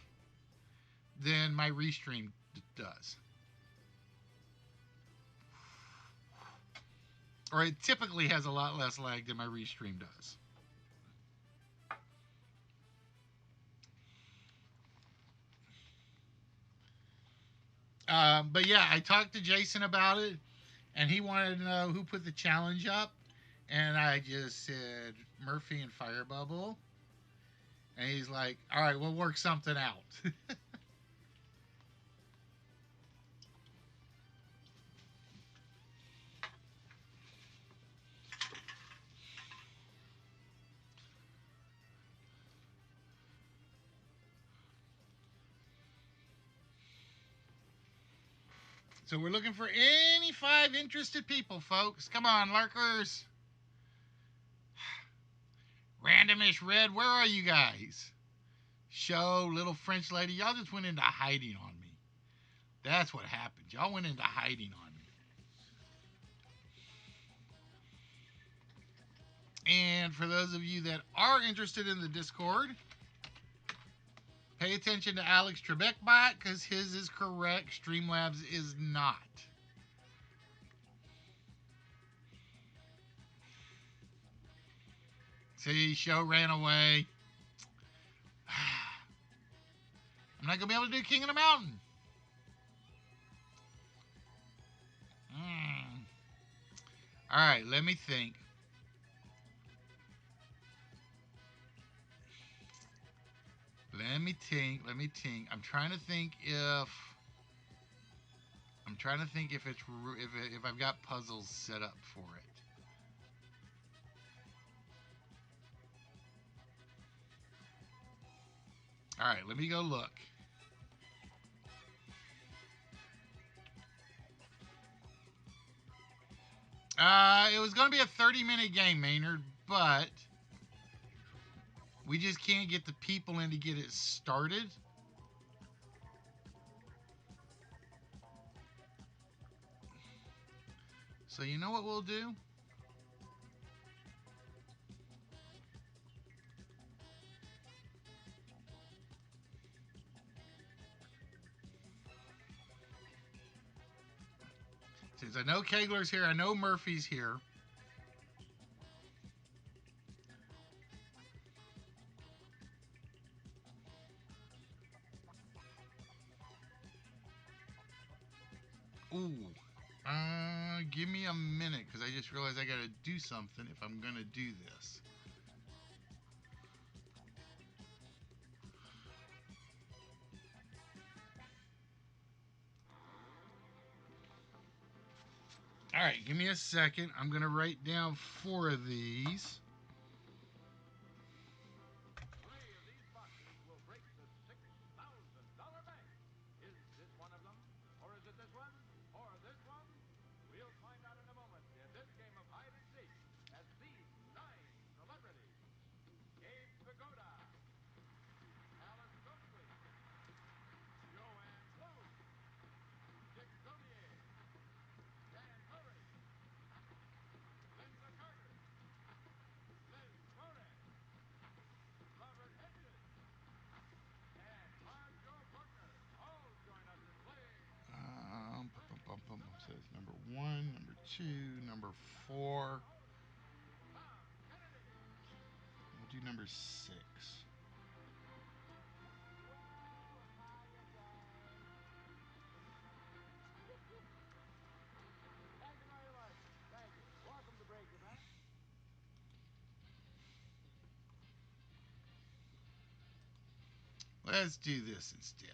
than my restream does. Or it typically has a lot less lag than my restream does. But yeah, I talked to Jason about it, and he wanted to know who put the challenge up, and I just said Murphy and Fire Bubble, and he's like, "All right, we'll work something out." So we're looking for any 5 interested people, folks. Come on, lurkers. Randomish Red, where are you guys? Show, Little French Lady, y'all just went into hiding on me. That's what happened. Y'all went into hiding on me. And for those of you that are interested in the Discord, pay attention to Alex Trebekbot because his is correct. Streamlabs is not. See, show ran away. I'm not going to be able to do King of the Mountain. All right, let me think. Let me think. I'm trying to think if it's if I've got puzzles set up for it. All right, let me go look. It was going to be a 30-minute game, Maynard, but we just can't get the people in to get it started. So you know what we'll do? Since I know Kegler's here, I know Murphy's here. Ooh. Give me a minute, because I just realized I got to do something if I'm going to do this. All right, give me a second. I'm going to write down 4 of these. Says number 1, number 2, number 4. We'll do number 6. Let's do this instead.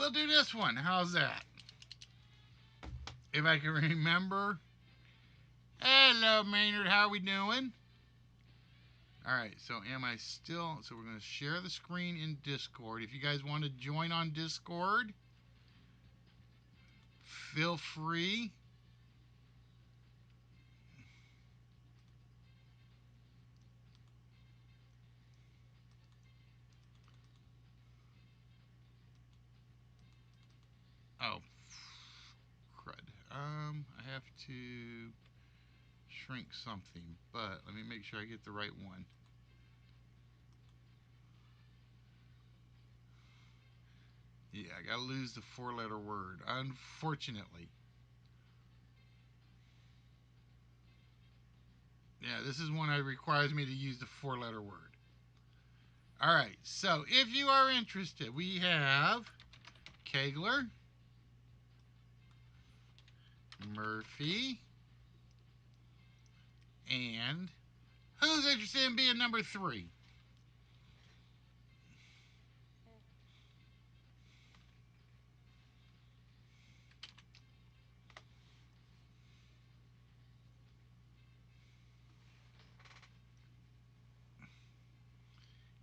We'll do this one. How's that? If I can remember. Hello, Maynard. How are we doing? All right. So am I still? So we're going to share the screen in Discord. If you guys want to join on Discord, feel free. Oh, crud. I have to shrink something, but let me make sure I get the right one. Yeah, I gotta lose the 4-letter word, unfortunately. Yeah, this is one that requires me to use the 4-letter word. All right, so if you are interested, we have Kegler, Murphy, and who's interested in being number 3?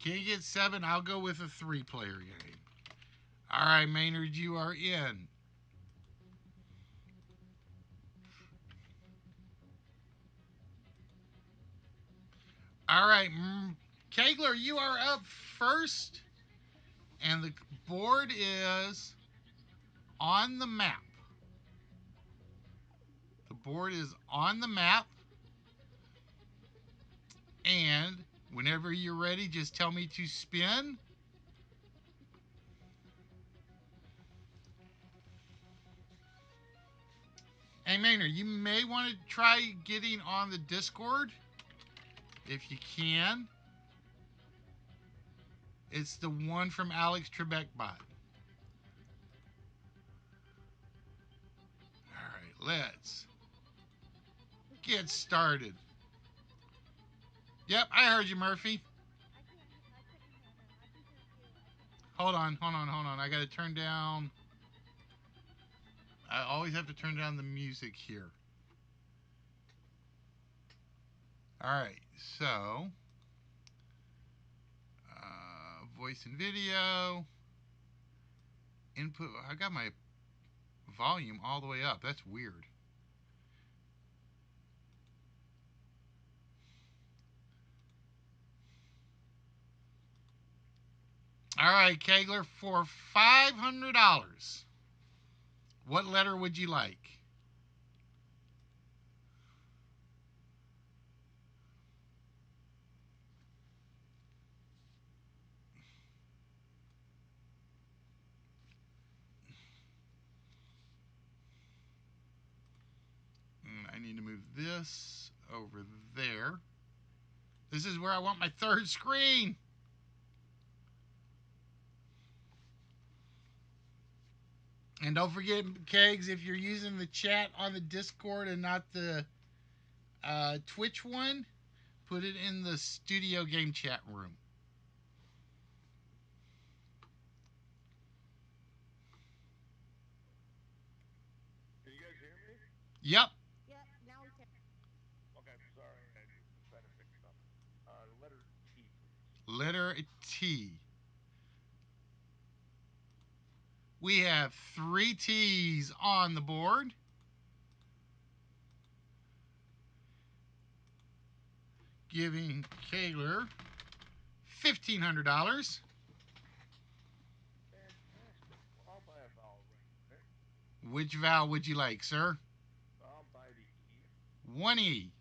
Can you get 7? I'll go with a 3-player game. All right, Maynard, you are in. All right, Kegler, you are up first, and the board is on the map. The board is on the map, and whenever you're ready, just tell me to spin. Hey, Maynard, you may want to try getting on the Discord if you can. It's the one from Alex Trebek bot. All right, let's get started. Yep, I heard you, Murphy. Hold on. I got to turn down. I always have to turn down the music here. All right, so voice and video input. I got my volume all the way up. That's weird. All right, Kegler, for $500, what letter would you like? I need to move this over there. This is where I want my third screen. And don't forget, Kegs, if you're using the chat on the Discord and not the Twitch one, put it in the studio game chat room. Can you guys hear me? Yep. Yep, now we can. Okay, sorry. I'm trying to fix something. Letter T, please. Letter T. We have 3 T's on the board. Giving Kegler $1,500. Fantastic. Well, I'll buy a vowel right there. Which vowel would you like, sir? I'll buy the E. 1 E.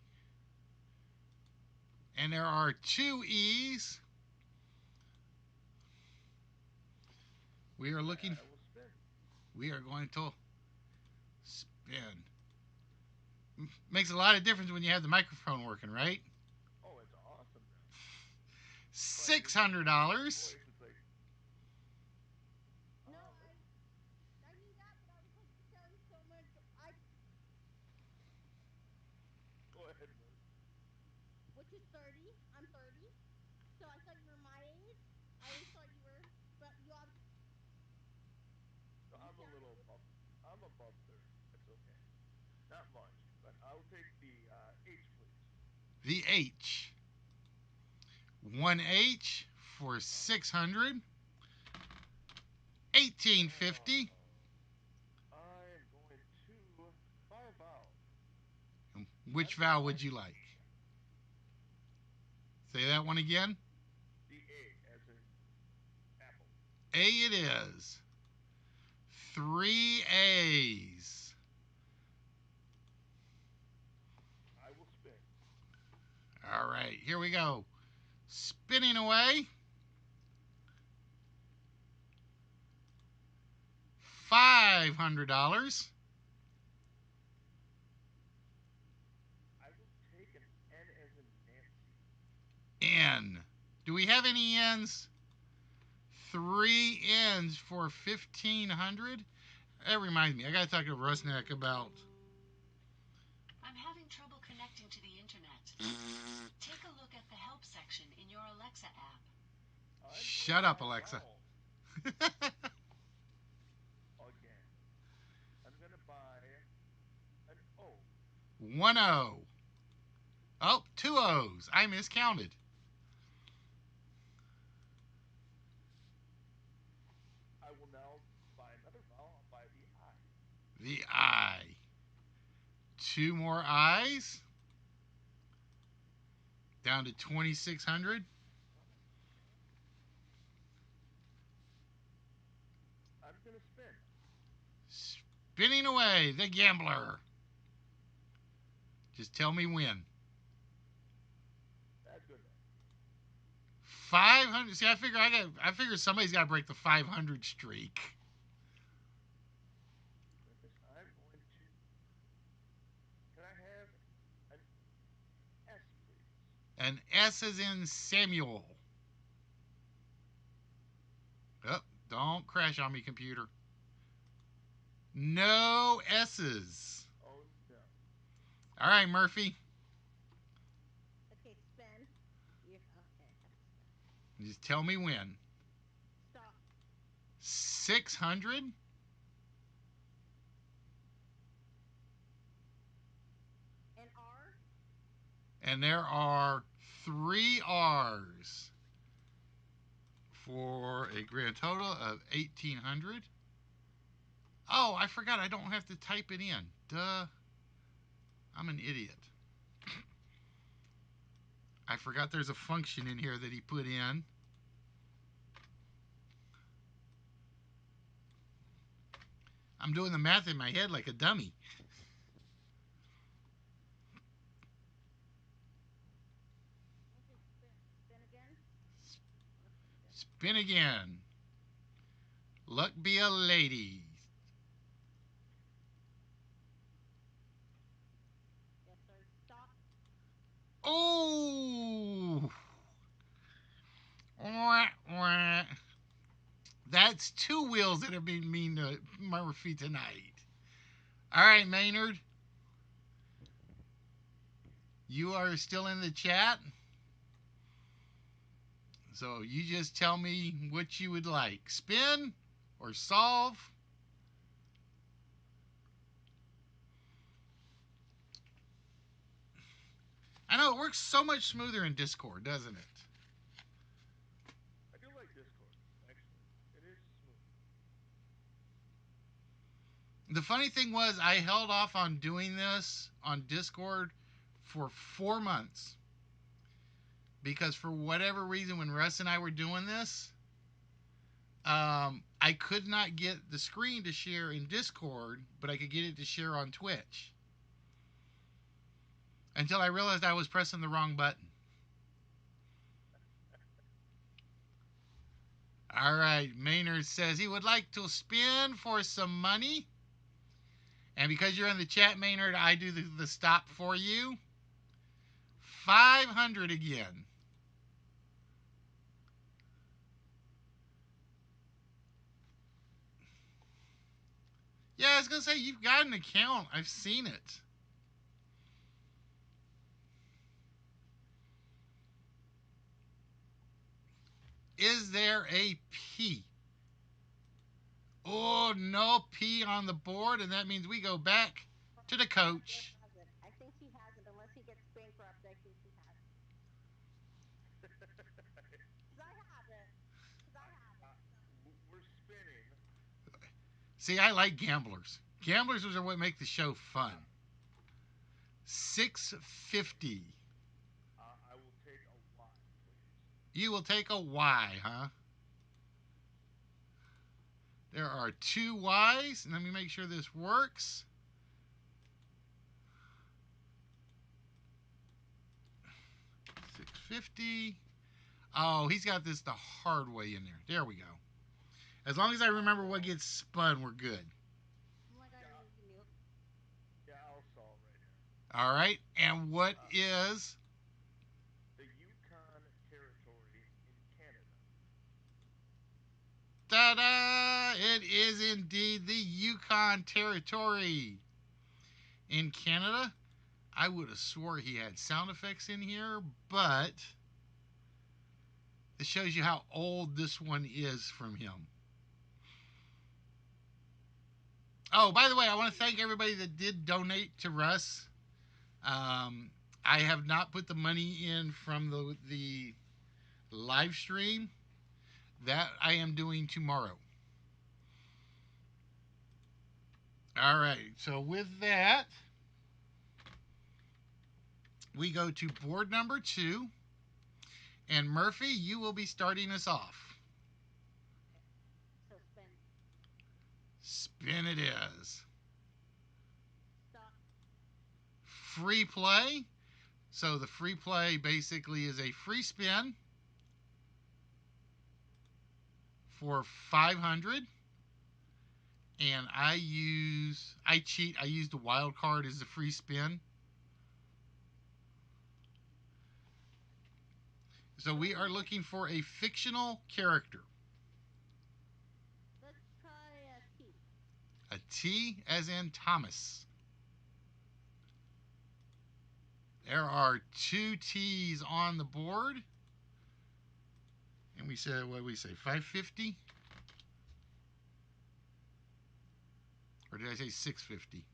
And there are 2 E's. We are looking. I will spin. We are going to spin. Makes a lot of difference when you have the microphone working, right? Oh, it's awesome. $600. Voice, it's like, No, I knew that, but I was supposed to tell you so much. go ahead, Murph. Which is 30. I'm 30. So I thought you were my age. I always thought you were, but you obviously. I'm above 30. That's okay. Not much, but I'll take the H, please. The H. One H for 600. 1850. I am going to buy a vowel. Which I'm going to vowel buy would you like? Say that one again. the A, as in apple. A it is. 3 A's. I will spin. All right, here we go. Spinning away. $500. I will take an N as in Nancy. N. Do we have any N's? 3 N's for 1,500. That reminds me, I gotta talk to Rusnak about. I'm having trouble connecting to the internet. Take a look at the help section in your Alexa app. I'm Shut going to up, buy a Alexa. vowel again. I'm going to buy an O. 1 O. Oh, 2 O's. I miscounted. I will now buy another vowel. I'll buy the I. The I. 2 more I's. Down to 2,600. I'm going to spin. Spinning away, the gambler. Just tell me when. Bad goodness. 500. See, I figure somebody's got to break the 500 streak. Goodness, I'm going to. Can I have an S, please? An S is in Samuel. Oh, don't crash on me, computer. No S's. Oh no. All right, Murphy. Okay, spin. You okay? Just tell me when. Stop. 600. An R. And there are 3 R's for a grand total of 1,800. Oh, I forgot. I don't have to type it in. Duh. I'm an idiot. I forgot there's a function in here that he put in. I'm doing the math in my head like a dummy. Okay, spin. Spin again. Spin again. Luck be a lady. Yes, sir. Stop. Oh! Wah, wah. That's 2 wheels that are being mean to Murphy tonight. All right, Maynard. You are still in the chat. So you just tell me what you would like. Spin or solve. I know it works so much smoother in Discord, doesn't it? I do like Discord, actually. It is smooth. The funny thing was I held off on doing this on Discord for 4 months. Because for whatever reason, when Russ and I were doing this, I could not get the screen to share in Discord, but I could get it to share on Twitch. Until I realized I was pressing the wrong button. All right, Maynard says he would like to spin for some money. And because you're in the chat, Maynard, I do the stop for you. 500 again. Yeah, I was going to say, you've got an account. I've seen it. Is there a P? Oh, no P on the board, and that means we go back to the coach. Has it. I think she has it. Unless he gets bankrupt, I think he has it. Because I have it. Because I have it. We're spinning. See, I like gamblers. Gamblers are what make the show fun. 650. I will take a lot, please. You will take a Y, huh? There are two Y's. Let me make sure this works. $6.50. Oh, he's got this the hard way in there. There we go. As long as I remember what gets spun, we're good. Oh my god, you knew. Yeah, I'll solve right here. All right. And what is... The Yukon Territory in Canada. Ta-da! It is indeed the Yukon Territory in Canada. I would have swore he had sound effects in here, but it shows you how old this one is from him. Oh, by the way, I want to thank everybody that did donate to Russ. I have not put the money in from the live stream. That I am doing tomorrow. All right, so with that, we go to board number 2. And Murphy, you will be starting us off. So spin. Spin it is. Stop. Free play. So the free play basically is a free spin for 500. And I cheat. I use the wild card as the free spin. So we are looking for a fictional character. Let's try a T. A T as in Thomas. There are 2 T's on the board. And we said, what did we say, 550? Or did I say 650?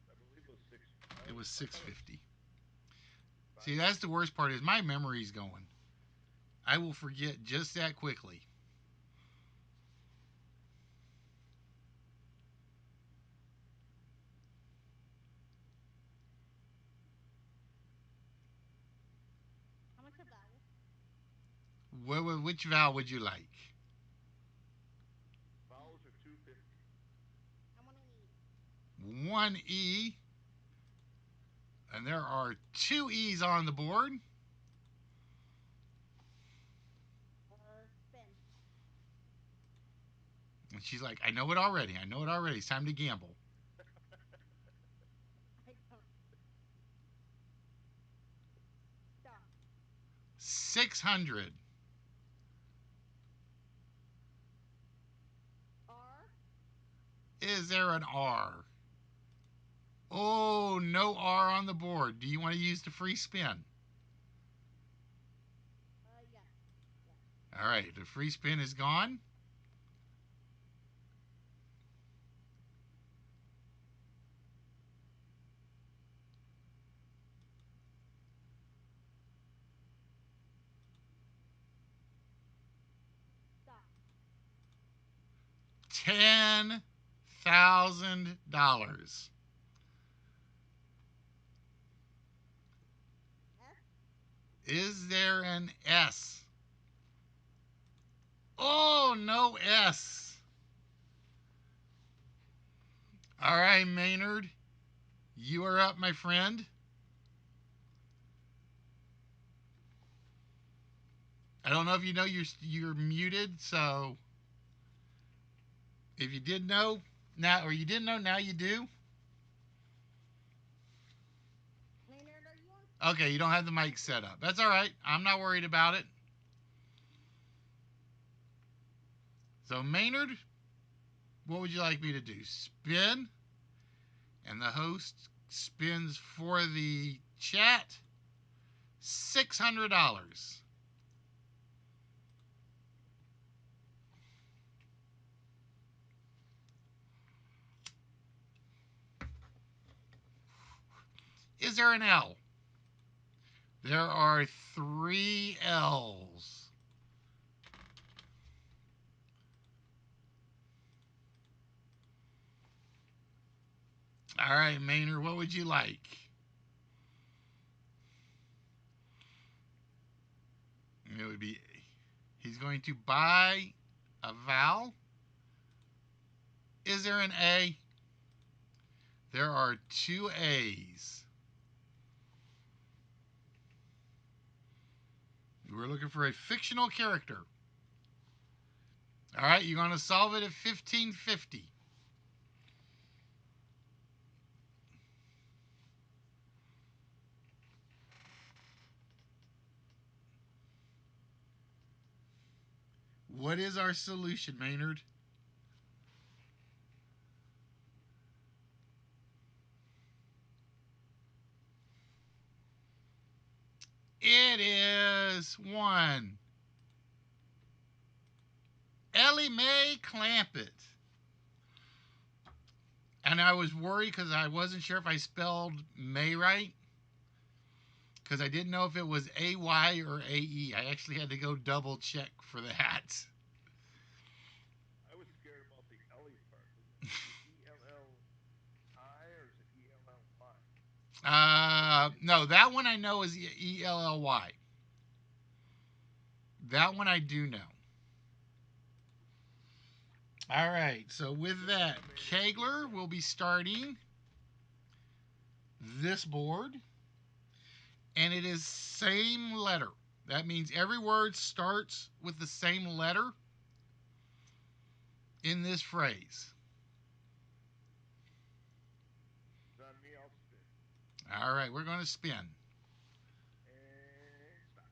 I believe it was 6. It was 650. See, that's the worst part is my memory's going. I will forget just that quickly. How much a vowel? Which vowel would you like? Vowels are 250. I want an E. 1 E. And there are 2 E's on the board. Spin. And she's like, I know it already. I know it already. It's time to gamble. I don't. Stop. 600. R. Is there an R? Oh, no R on the board. Do you want to use the free spin? Yeah. All right, the free spin is gone. Stop. $10,000. S. Is there an S? Oh, no S. All right, Maynard. You are up, my friend. I don't know if you know you're muted, so if you did know now, or you didn't know, now you do. Maynard, are you on? Okay, you don't have the mic set up. That's all right. I'm not worried about it. So, Maynard, what would you like me to do? Spin, and the host spins for the chat $600. there an L? There are 3 L's. All right, Maynard, what would you like? It would be, he's going to buy a vowel. Is there an A? There are 2 A's. We're looking for a fictional character. All right, you're going to solve it at 1550. What is our solution, Maynard? It is 1. Ellie Mae Clampett. And I was worried because I wasn't sure if I spelled May right. Because I didn't know if it was A-Y or A-E. I actually had to go double check for that. I was scared about the Ellie part. Is it E-L-L-I or is it E-L-L-Y? No, that one I know is E-L-L-Y. That one I do know. All right, so with that, Kegler will be starting this board, and it is same letter. That means every word starts with the same letter in this phrase. It's on me, I'll spin. All right, we're going to spin. And stop.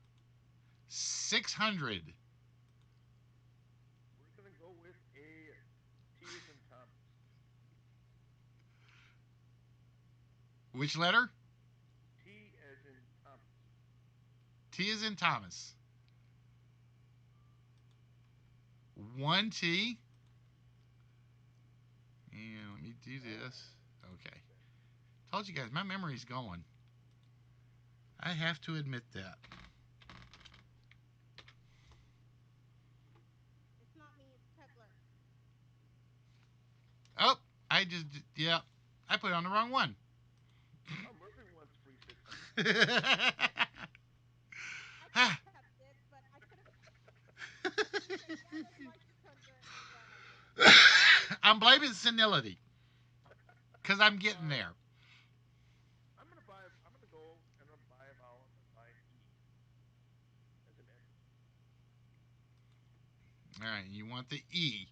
600. We're going to go with a T as in Thomas. Which letter? T as in Thomas. T is in Thomas. 1 T. And let me do this. Okay. Told you guys, my memory's going. I have to admit that. It's not me, it's Kegler. Oh, yeah, I put it on the wrong one. Oh, Murphy wants free 600. I could have kept it, but I could have said yeah, that's my 600, and then I wouldn't. I'm blaming senility. Because I'm getting there. I'm going to go and I'm going to buy a vowel. I'm going to buy an E. As an Edward. All right, you want the E.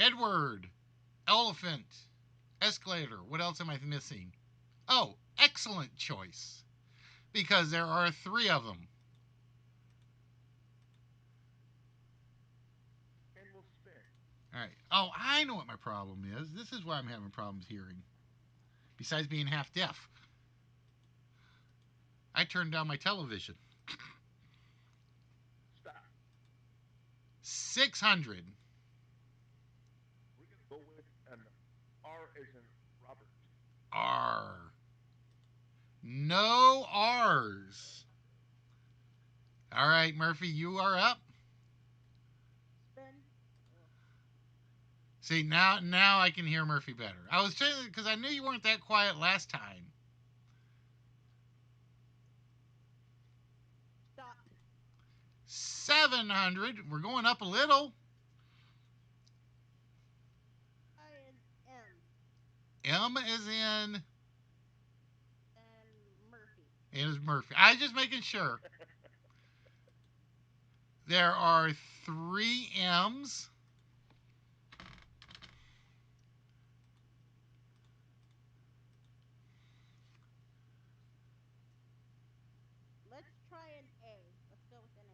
Edward, elephant, escalator. What else am I missing? Oh, excellent choice. Because there are 3 of them. And we'll spin. All right. Oh, I know what my problem is. This is why I'm having problems hearing. Besides being half deaf. I turned down my television. Stop. 600. We're going to go with an R as in Robert. R. No R's. All right, Murphy, you are up. Spin. See, now I can hear Murphy better. I was saying because I knew you weren't that quiet last time. Stop. 700. We're going up a little. I and M. M is in. And Murphy. It is Murphy. I was just making sure. There are 3 M's. Let's try an A. Let's go with an A.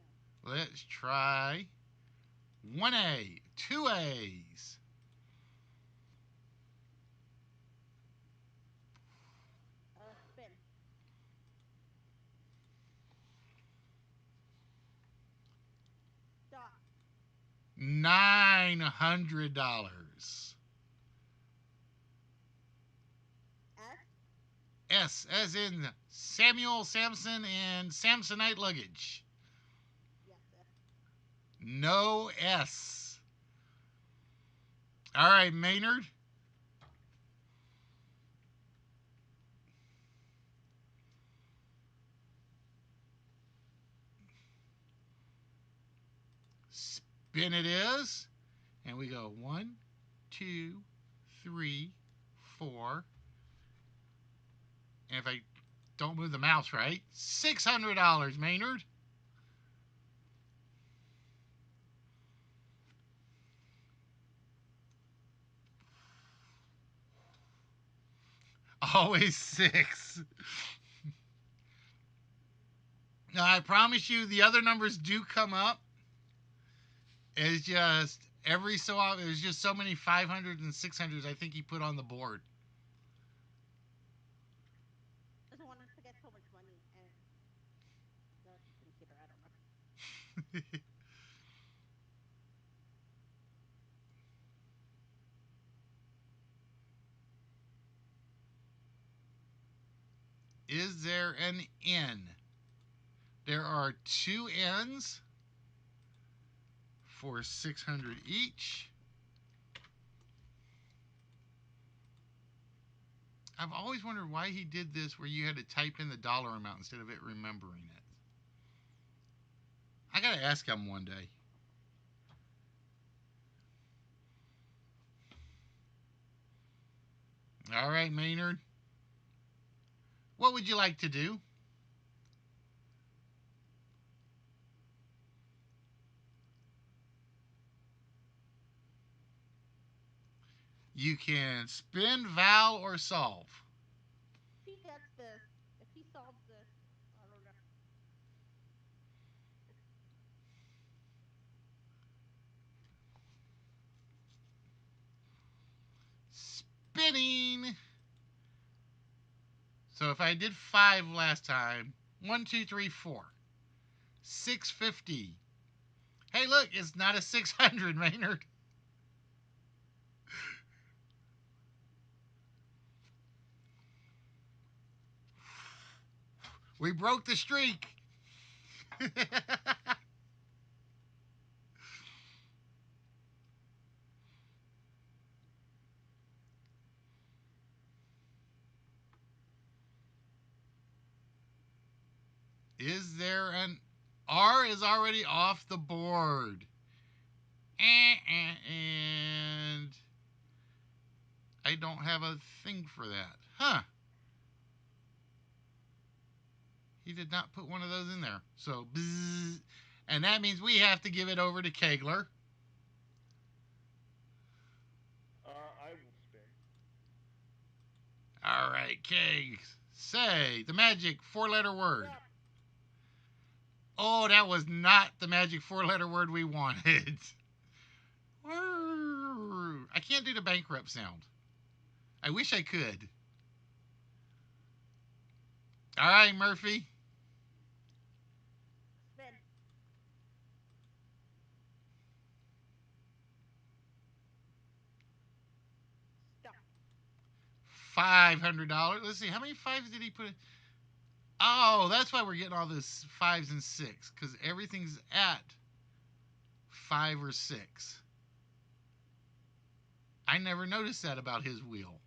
Let's try 1A, 2 A's. Spin. Stop. $900. S as in Samuel Samson and Samsonite luggage. Yes, S. No S. All right, Maynard. Spin it is. And we go 1, 2, 3, 4. And if I don't move the mouse right, $600, Maynard. Always 6. Now, I promise you, the other numbers do come up. It's just every so often, there's just so many 500s and 600s I think he put on the board. Doesn't want us to get so much money and the computer. I don't know. Is there an N? There are 2 N's for 600 each. I've always wondered why he did this where you had to type in the dollar amount instead of it remembering it. I gotta ask him one day. All right, Maynard. What would you like to do? You can spin, vowel, or solve. If he gets this, if he solves this, I don't know. Spinning. So if I did 5 last time, 1, 2, 3, 4. 650. Hey, look, it's not a 600, Maynard. We broke the streak. Is there an R is already off the board. And I don't have a thing for that. Huh. He did not put one of those in there. So, bzzz. And that means we have to give it over to Kegler. I will spin. All right, Keg. Say the magic 4-letter word. Yep. Oh, that was not the magic 4-letter word we wanted. I can't do the bankrupt sound. I wish I could. All right, Murphy. Spin. Stop. $500. Let's see, how many 5s did he put in? Oh, that's why we're getting all this 5s and 6, because everything's at 5 or 6. I never noticed that about his wheel.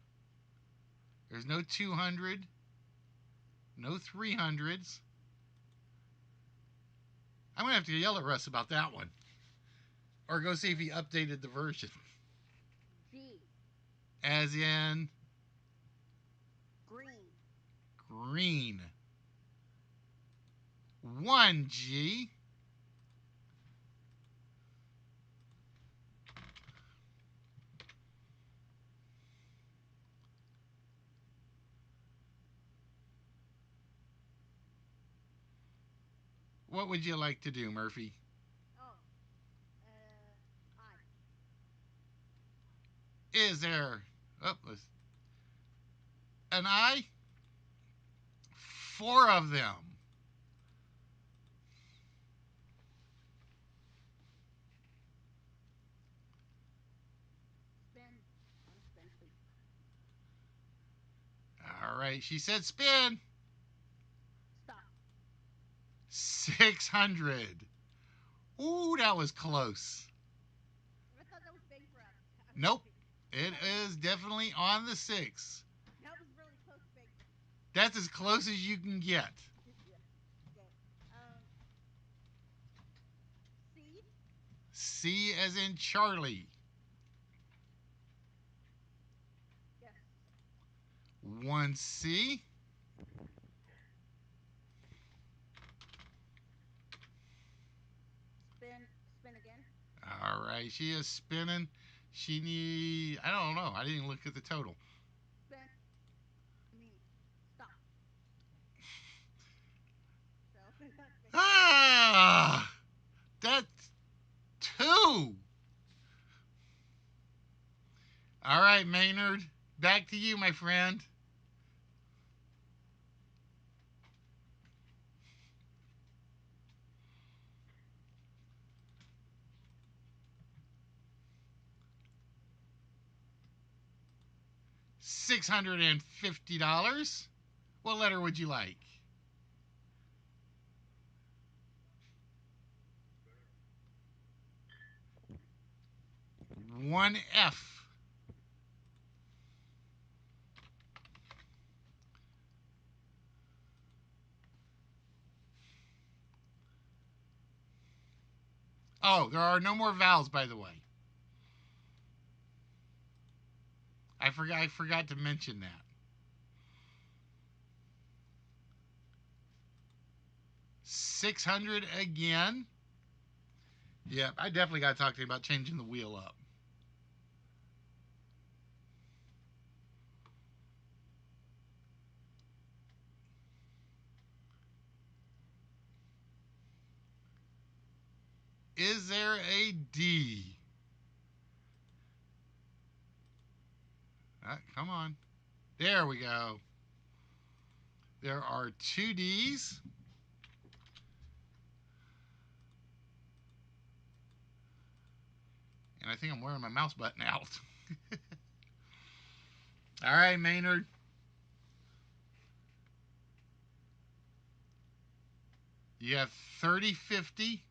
There's no 200, no 300s. I'm going to have to yell at Russ about that one. Or go see if he updated the version. G. As in Green. green. 1G. What would you like to do, Murphy? Oh. I. Is there an I? 4 of them. Spin. On spin, please. All right. right. She said spin. Stop. 600. Ooh, that was close. I thought that was bankrupt. I was Nope. like, It is definitely on the 6. that was really close to bankrupt. That's as close as you can get. Yeah. Okay. C. C as in Charlie. Yes. 1C. Spin. Spin again. All right, she is spinning. She need. I don't know. I didn't look at the total. Spin. I mean, stop. So that's bankrupt. Ah, that's 2. All right, Maynard. Back to you, my friend. $650. What letter would you like? 1F. Oh, there are no more vowels, by the way. I forgot to mention that. 600 again. Yeah, I definitely got to talk to you about changing the wheel up. Is there a D? Come on. There we go. There are 2 D's. And I think I'm wearing my mouse button out. All right, Maynard. You have 3050.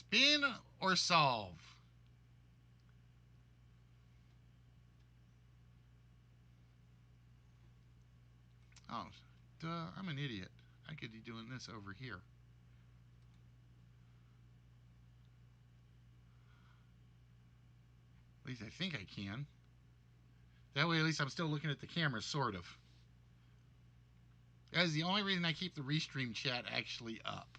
Spin or solve? Oh, duh, I'm an idiot. I could be doing this over here. At least I think I can. That way, at least I'm still looking at the camera, sort of. That is the only reason I keep the Restream chat actually up.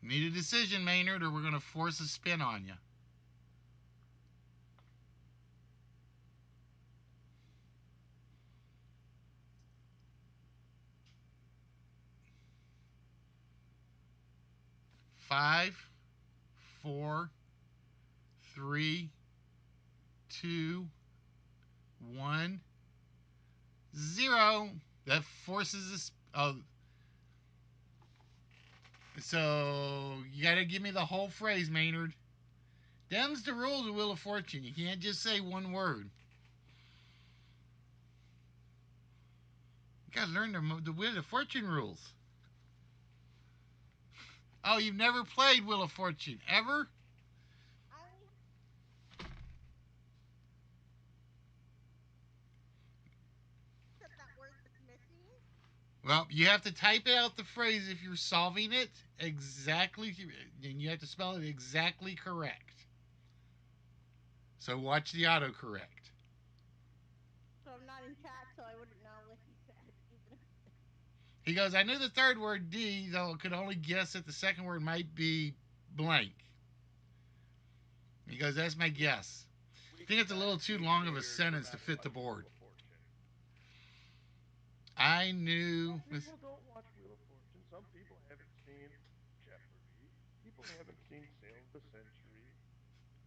Need a decision, Maynard, or we're going to force a spin on you. Five, four, three, two, 1, 0. That forces us. Oh, so you got to give me the whole phrase, Maynard. Them's the rules of Wheel of Fortune. You can't just say one word. You got to learn the Wheel of Fortune rules. Oh, you've never played Wheel of Fortune ever? I only said that word that's missing. Well, you have to type out the phrase if you're solving it exactly, and you have to spell it exactly correct. So watch the autocorrect. So I'm not in chat, so I wouldn't know what he said. Even if He goes, I knew the third word D, though I could only guess that the second word might be blank. He goes, that's my guess. I think it's a little too long of a sentence to fit the board. I knew. Some people don't watch Wheel of Fortune. Some people haven't seen Jeopardy. People haven't seen Sale of the Century.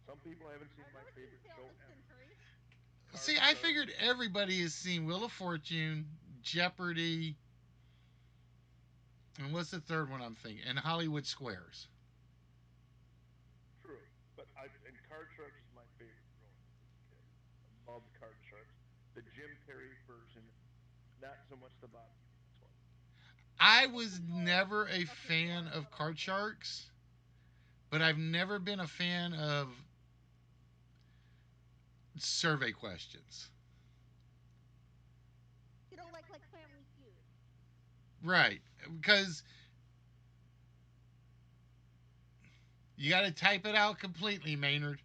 Some people haven't seen I've my never seen favorite Sail show the ever. Century. Card See, I Shark. figured everybody has seen Wheel of Fortune, Jeopardy, and what's the third one I'm thinking? And Hollywood Squares. True, but and Card Sharks is my favorite growing up as a kid. I loved Card Sharks. The Jim Perry version, not so much the Bob Eubanks one. I Okay, was you are. never a Okay, you are fan a of little. Card Sharks, but I've never been a fan of survey questions. You don't like Family Feud. Right. Because you got to type it out completely, Maynard.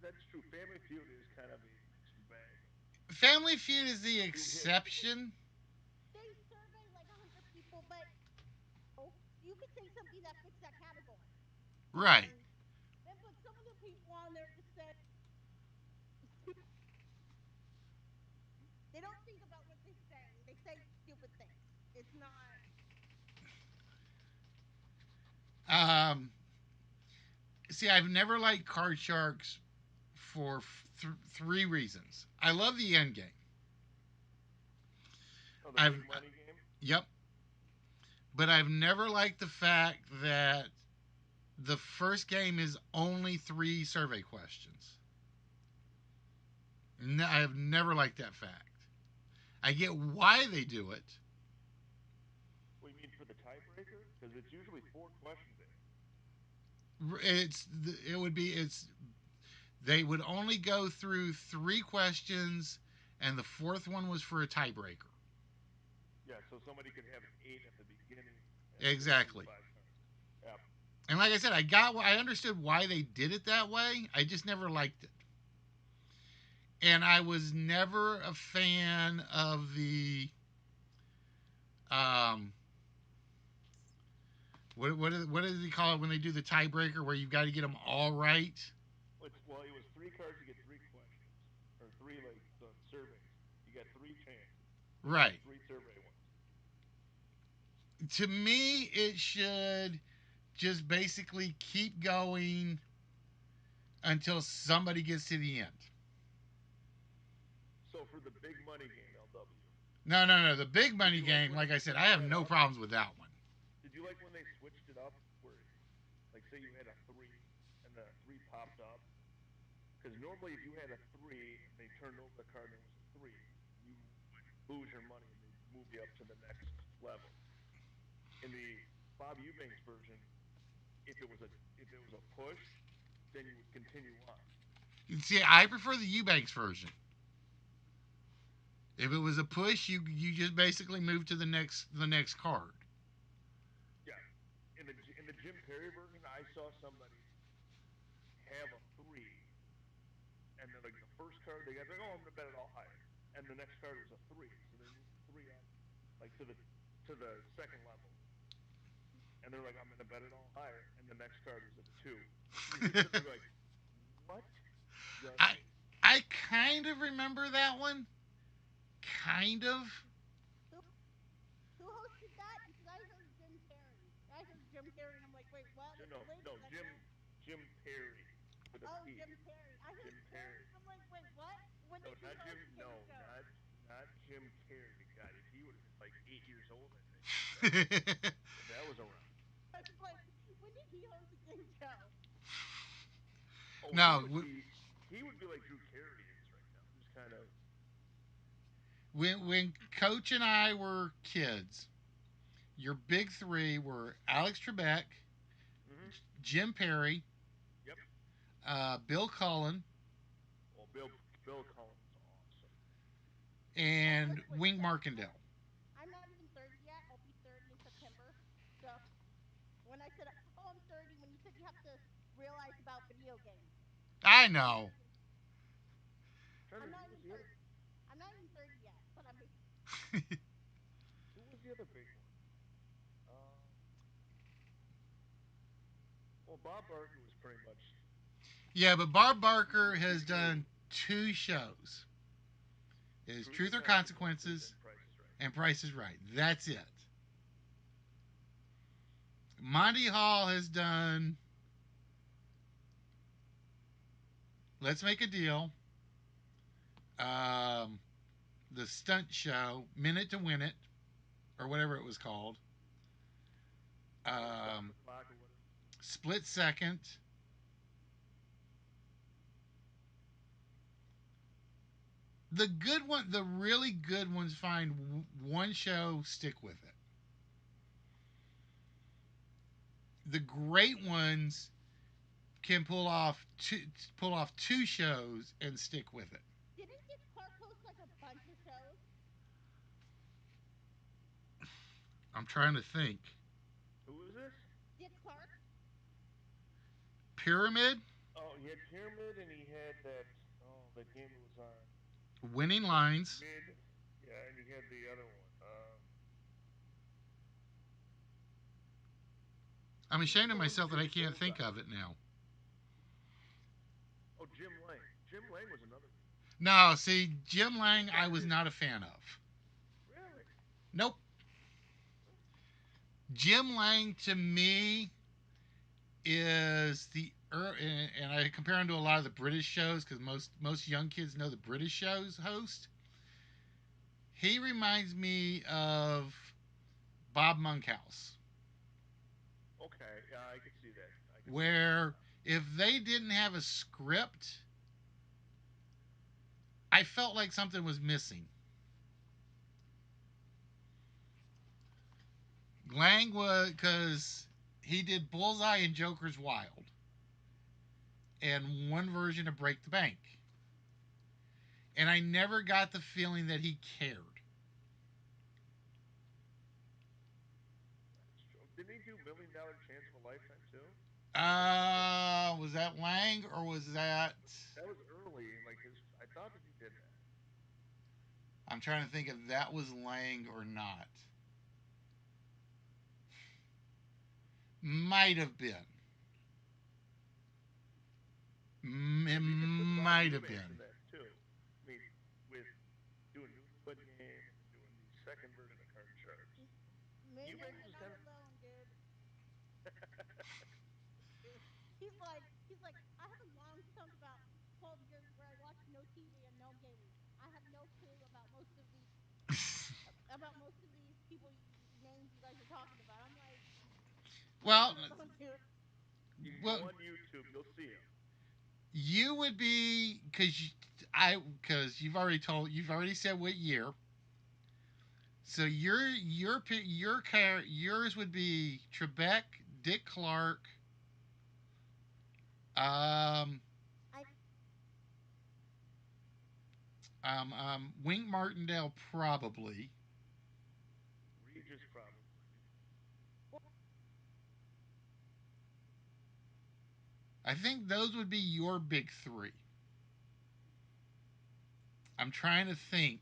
That's true. Family Feud is kind of a mixed bag. Family Feud is the You hit. exception. They survey like 100 people, but oh, you could say something that fits that category. Right. And then, but some of the people on there just said they don't think about what they say. They say stupid things. It's not. Um, See, I've never liked Card Sharks for three reasons. I love the end game. Oh, the I've big money game. Yep, but I've never liked the fact that the first game is only three survey questions. I have never liked that fact. I get why they do it. What do you mean for the tiebreaker? Because it's usually 4 questions in it. It would be it's they would only go through three questions, and the fourth one was for a tiebreaker. Yeah, so somebody could have an 8 at the beginning and still lose Exactly. 5 cards. Yeah. And like I said, I understood why they did it that way. I just never liked it. And I was never a fan of the um what does he call it when they do the tiebreaker where you've got to get them all right? Well, it was 3 cards. You get 3 questions, or three like the surveys. You got 3 chances. Right. 3 survey ones. To me, it should just basically keep going until somebody gets to the end. So for the big money game, LW, No. The big money you like game, when like they I said, I switched have that no up? problems with that one. Did you like when they switched it up? Where, like, say you had a 3 and the 3 popped up? Because normally, if you had a 3 and they turned over the card and it was a 3, you would lose your money and they move you up to the next level. In the Bob Eubanks version, if it was a push, then you would continue on. See, I prefer the Eubanks version. If it was a push, you just basically move to the next card. Yeah. In the Jim Perry version, I saw somebody have a 3, and then like the first card they got, like, oh, I'm gonna bet it all higher, and the next card was a 3, so they moved the 3 up, like to the second level, and they're like, I'm gonna bet it all higher, and the next card was a 2. And you're sitting there like, what? Just I I kind of remember that one. Kind of. Who hosted that? Because I heard Jim Perry. I heard Jim Perry, and I'm like, wait, what? no, Wait no, a second. Jim Perry with a Oh, P. Jim Perry. I heard Jim Perry. Perry. I'm like, wait, what? When No, did he not Jim. host the No, game show? not Jim Carrey. God, if he would have been like 8 years old, I think if that was around. I was like, when did he host the game show? Oh, No, he would be like Drew Carey is right now, just kind of. when Coach and I were kids, your big three were Alex Trebek, Mm-hmm. Jim Perry, Yep. Bill Cullen, Well, Bill Collins is awesome. and Wait, Wink wait. Markendale. I'm not even 30 yet. I'll be 30 in September. So when I said, oh, I'm 30, when you said you have to realize about video games. I know. Trying I'm to not who was even the 30. other? I'm not even 30 yet, but I'm. Who was the other big one? Um, well, Bob Barker was pretty much. Yeah, but Bob Barker has done two shows. It is Truth or Consequences and Price is Right. and Price is Right. That's it. Monty Hall has done Let's Make a Deal, um, the stunt show, Minute to Win It, or whatever it was called, Stop um, the clock or whatever. Split Second. The good one, the really good ones, find one show, stick with it. The great ones can pull off two shows and stick with it. Didn't Dick Clark host like a bunch of shows? I'm trying to think. Who was this? Dick Clark? Pyramid, Oh, he had Pyramid and he had that. Oh, that game that was on Winning Lines. Mid. Yeah, and he had the other one. I'm ashamed of Someone myself that did I can't think Bullseye. of it now. Oh, Jim Lang. Jim Lang was another. No, see, Jim Lang, I was not a fan of. Really? Nope. Jim Lang to me is and I compare him to a lot of the British shows because most young kids know the British shows host. He reminds me of Bob Monkhouse, Okay, yeah, I could see that. I could see where if they didn't have a script, I felt like something was missing. Lang was because he did Bullseye and Joker's Wild, and one version of Break the Bank, and I never got the feeling that he cared. That's true. Didn't he do $1 Million Chance of a Lifetime too? Was that Lang or was that? That was early. Like his, I thought that he did that. I'm trying to think if that was Lang or not. Might have been. It Because he did put Bob might have Eubanks been. in that too. I mean, with doing Newlywed Game and doing the second version of Card Sharks. Maybe Eubanks you're was not kind of. alone, dude. He's like, I have a long stump about 12 years where I watched no TV and no gaming. I have no clue about most of these people names you guys are talking about. I'm like, you're Well, not alone, dude. You can well, go on YouTube, you'll see him. you would be because you've already said what year. So yours would be Trebek, Dick Clark, um, I Wink Martindale probably. Regis probably. I think those would be your big three. I'm trying to think.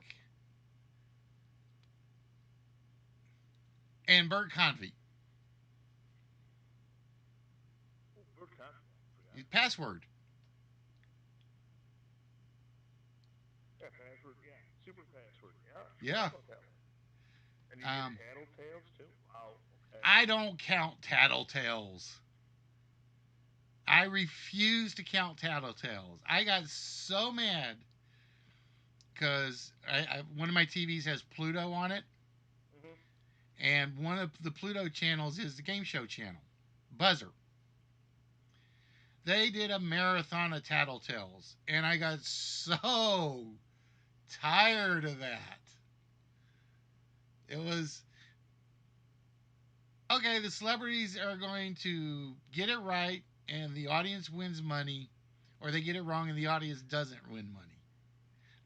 And Bert Convey. Oh, Bert Conway, I forgot. Password. Yeah, Password. Yeah, Super Password. Yeah, I forgot Yeah. about that one. And he Um, did Tattletales too. Wow. Okay. I don't count Tattletales. I refuse to count Tattletales. I got so mad because one of my TVs has Pluto on it, Mhm. and one of the Pluto channels is the game show channel, Buzzer. They did a marathon of Tattletales, and I got so tired of that. It was okay. The celebrities are going to get it right, and the audience wins money, or they get it wrong and the audience doesn't win money.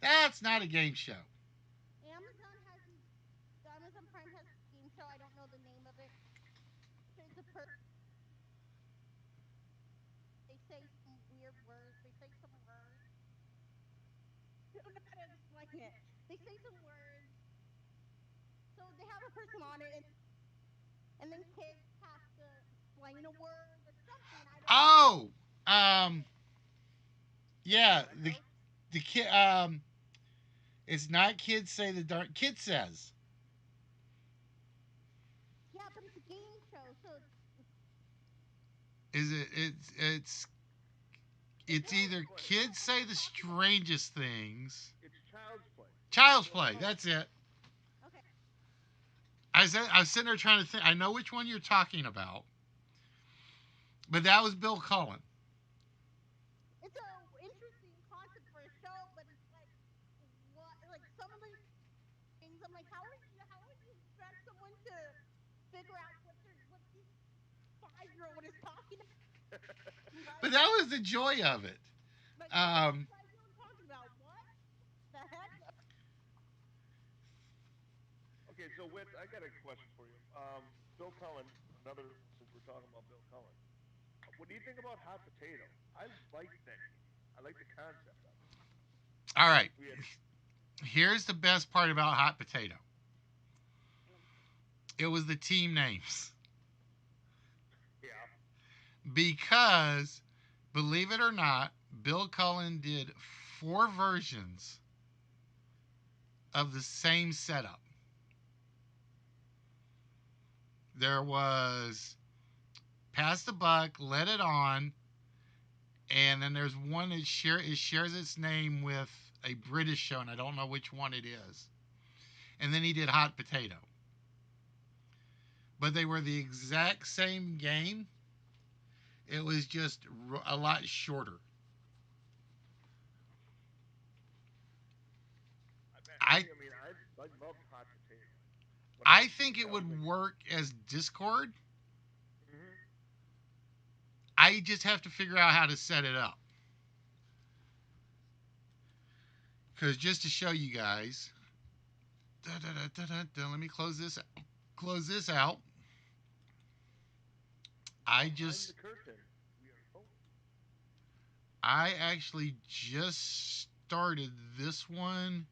That's not a game show. Amazon Prime has this game show. I don't know the name of it. It's a they say some weird words. They say some words. I don't know how to explain it. They say some words. So they have a person on it, and then kids have to explain a word or something. I don't know. Oh, um, yeah. The kid. It's not kids say the dark. Kid says. Yeah, but it's a game show, so Is it? It's It's either kids say the strangest things. It's Child's Play. Child's Play. That's it. Okay. I was sitting there trying to think. I know which one you're talking about, but that was Bill Cullen. It's a interesting concept for a show, but it's like what like some of the things I'm like, how would you expect someone to figure out what this 5-year-old is talking about? But Right? that was the joy of it. Like what is Um, this 5-year-old talking about? What the heck? Okay, so Wits, I got a question for you. Bill Cullen, another since we're talking about Bill Cullen. What do you think about hot potato? I like that game. I like the concept of it. all right. We had, Here's the best part about Hot Potato. It was the team names. yeah, Because, believe it or not, Bill Cullen did 4 versions of the same setup. There was Pass the Buck, Let It On, and then there's one that shares its name with a British show, and I don't know which one it is. And then he did Hot Potato. But they were the exact same game. It was just a lot shorter. I I love hot potato. I think it would work as Discord. Mm-hmm. I just have to figure out how to set it up. Because just to show you guys, let me close this out. Behind the curtain, we are home. I actually just started this one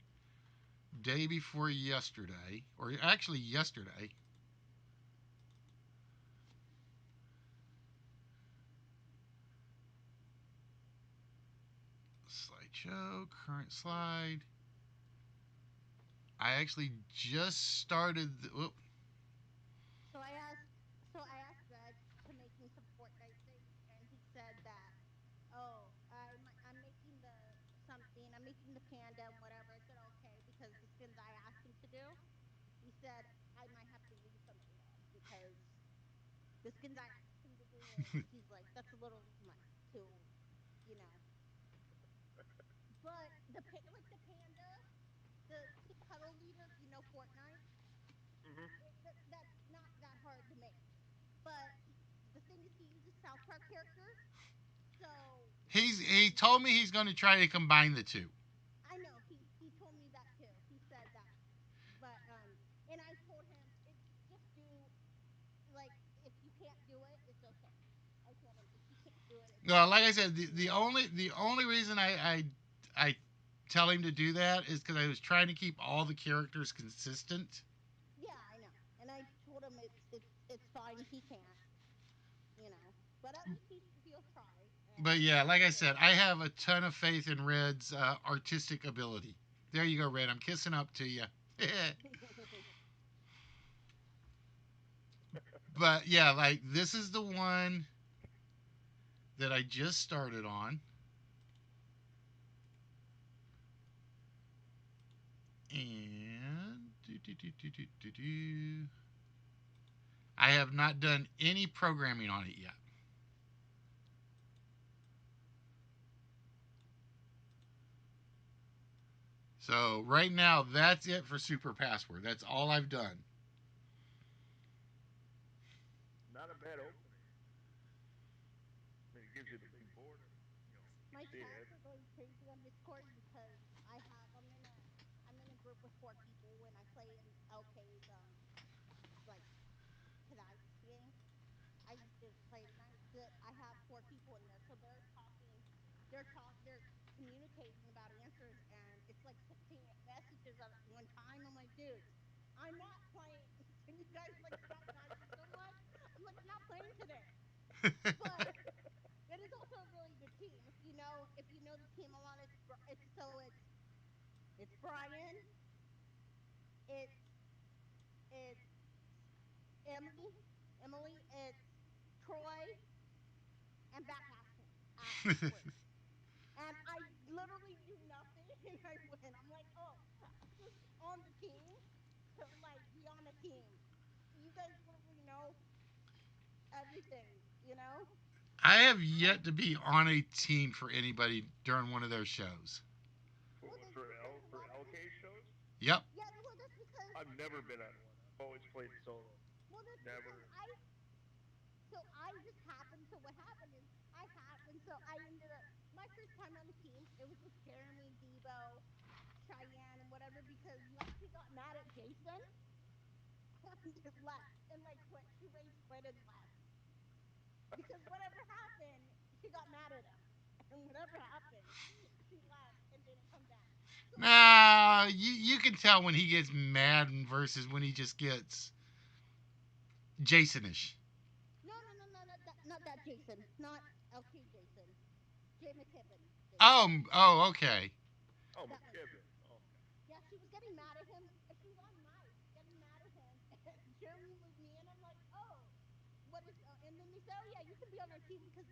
day before yesterday, or actually yesterday. Slideshow, current slide. I actually just started. So I asked Greg to make me some Fortnite things, and he said that, oh, I'm making the something, I'm making the panda and whatever. I said okay because the skins I asked him to do. He said I might have to leave something off because the skins I asked him to do, he's like that's a little much too, you know. But like the panda, the cuddle leader, Fortnite. Mm-hmm. That's not that hard to make. But the thing is, he uses South Park characters, so He told me he's going to try to combine the two. I know he told me that too. He said that, but and I told him it's just do like if you can't do it, it's okay. I told him if you can't do it, it's No, okay. like I said, the only reason I tell him to do that is because I was trying to keep all the characters consistent. Yeah, I know. And I told him it's fine if he can't, you know. But at least he'll try. And But yeah, like I said, I have a ton of faith in Red's artistic ability. There you go, Red. I'm kissing up to you. But yeah, like this is the one that I just started on. And I have not done any programming on it yet. So right now, that's it for Super Password. That's all I've done. Not a bad opening. I mean, it gives you the big border. You my see chats it. are going crazy on Discord because I'm in a group with 4 people when I play in LK's like tonight game. I used to play tonight. I have 4 people in there, so they're talking. They're communicating about answers, and it's like 16 messages at one time. I'm like, dudes, I'm not playing. Can you guys like stop typing so much? I'm like, I'm not playing today. But it is also a really good team. If you know the team a lot, it's Brian, it's it's Emily, it's Troy, and back Ashley. I win. I'm like, oh, I'm just on the team to like be on a team. You guys literally know everything, you know? I have I yet to be on a team for anybody during one of their shows. well, that's For because a lot of LK it. shows. Yep. Yeah, well, that's because I've never been on one. I've always played solo. well, that's because Never. I just happened. So what happened is I happened. So I ended up my first time on the team. It was with Jeremy, Debo, Cheyenne, and whatever because Lexi got mad at Jason and just left and like quit. She rage quit and left because whatever happened, she got mad at him, and whatever happened, she left and didn't come back. So Nah, you can tell when he gets mad versus when he just gets Jasonish. no, not that Jason, not LK Jason, Jay McKibben Jason. Oh, okay. Oh, That one. McKibben. Oh, okay. Yeah, she was getting mad at him. She was on mic, getting mad at him. And Jeremy moved me, and I'm like, oh, what is? And then they say, oh yeah, you can be on our team because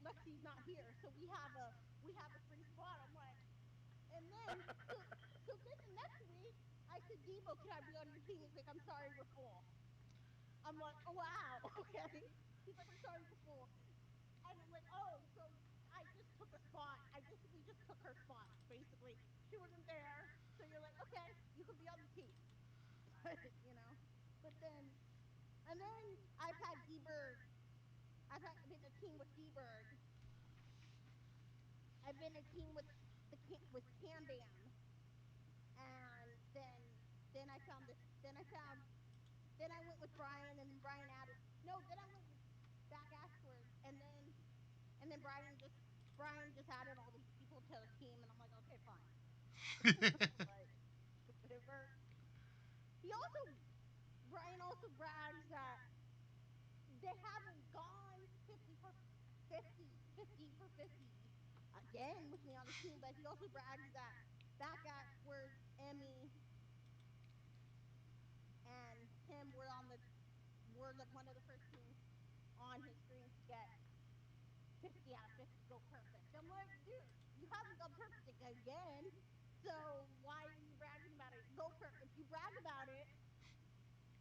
Lexi's not here, so we have a free spot. I'm like, and then so then the next week I said, Debo, can I be on your team? He's like, I'm sorry, we're full. I'm like, oh wow, okay. He's like, I'm sorry, we're full. And I'm like, oh, so I just took a spot. We just took her spot, basically. She wasn't there, so you're like, okay, you can be on the team. But you know, but then and then I've had D-Bird. Been a team with D-Bird. I've been a team with with Cam Bam, and then I found this. Then I went with Brian, and then Brian added. No, then I went with back Ashford, and then Brian just added all these people to the team, and I'm like, okay, fine. Like whatever. He also Brian also brags that they haven't gone 50 for 50 again with me on the team, but he also brags that back Ashford, Emmy, and him were one of the first teams on his stream to get 50 out of 50 go perfect. I'm like, dude, you haven't gone perfect again. So why are you bragging about it? If you brag about it,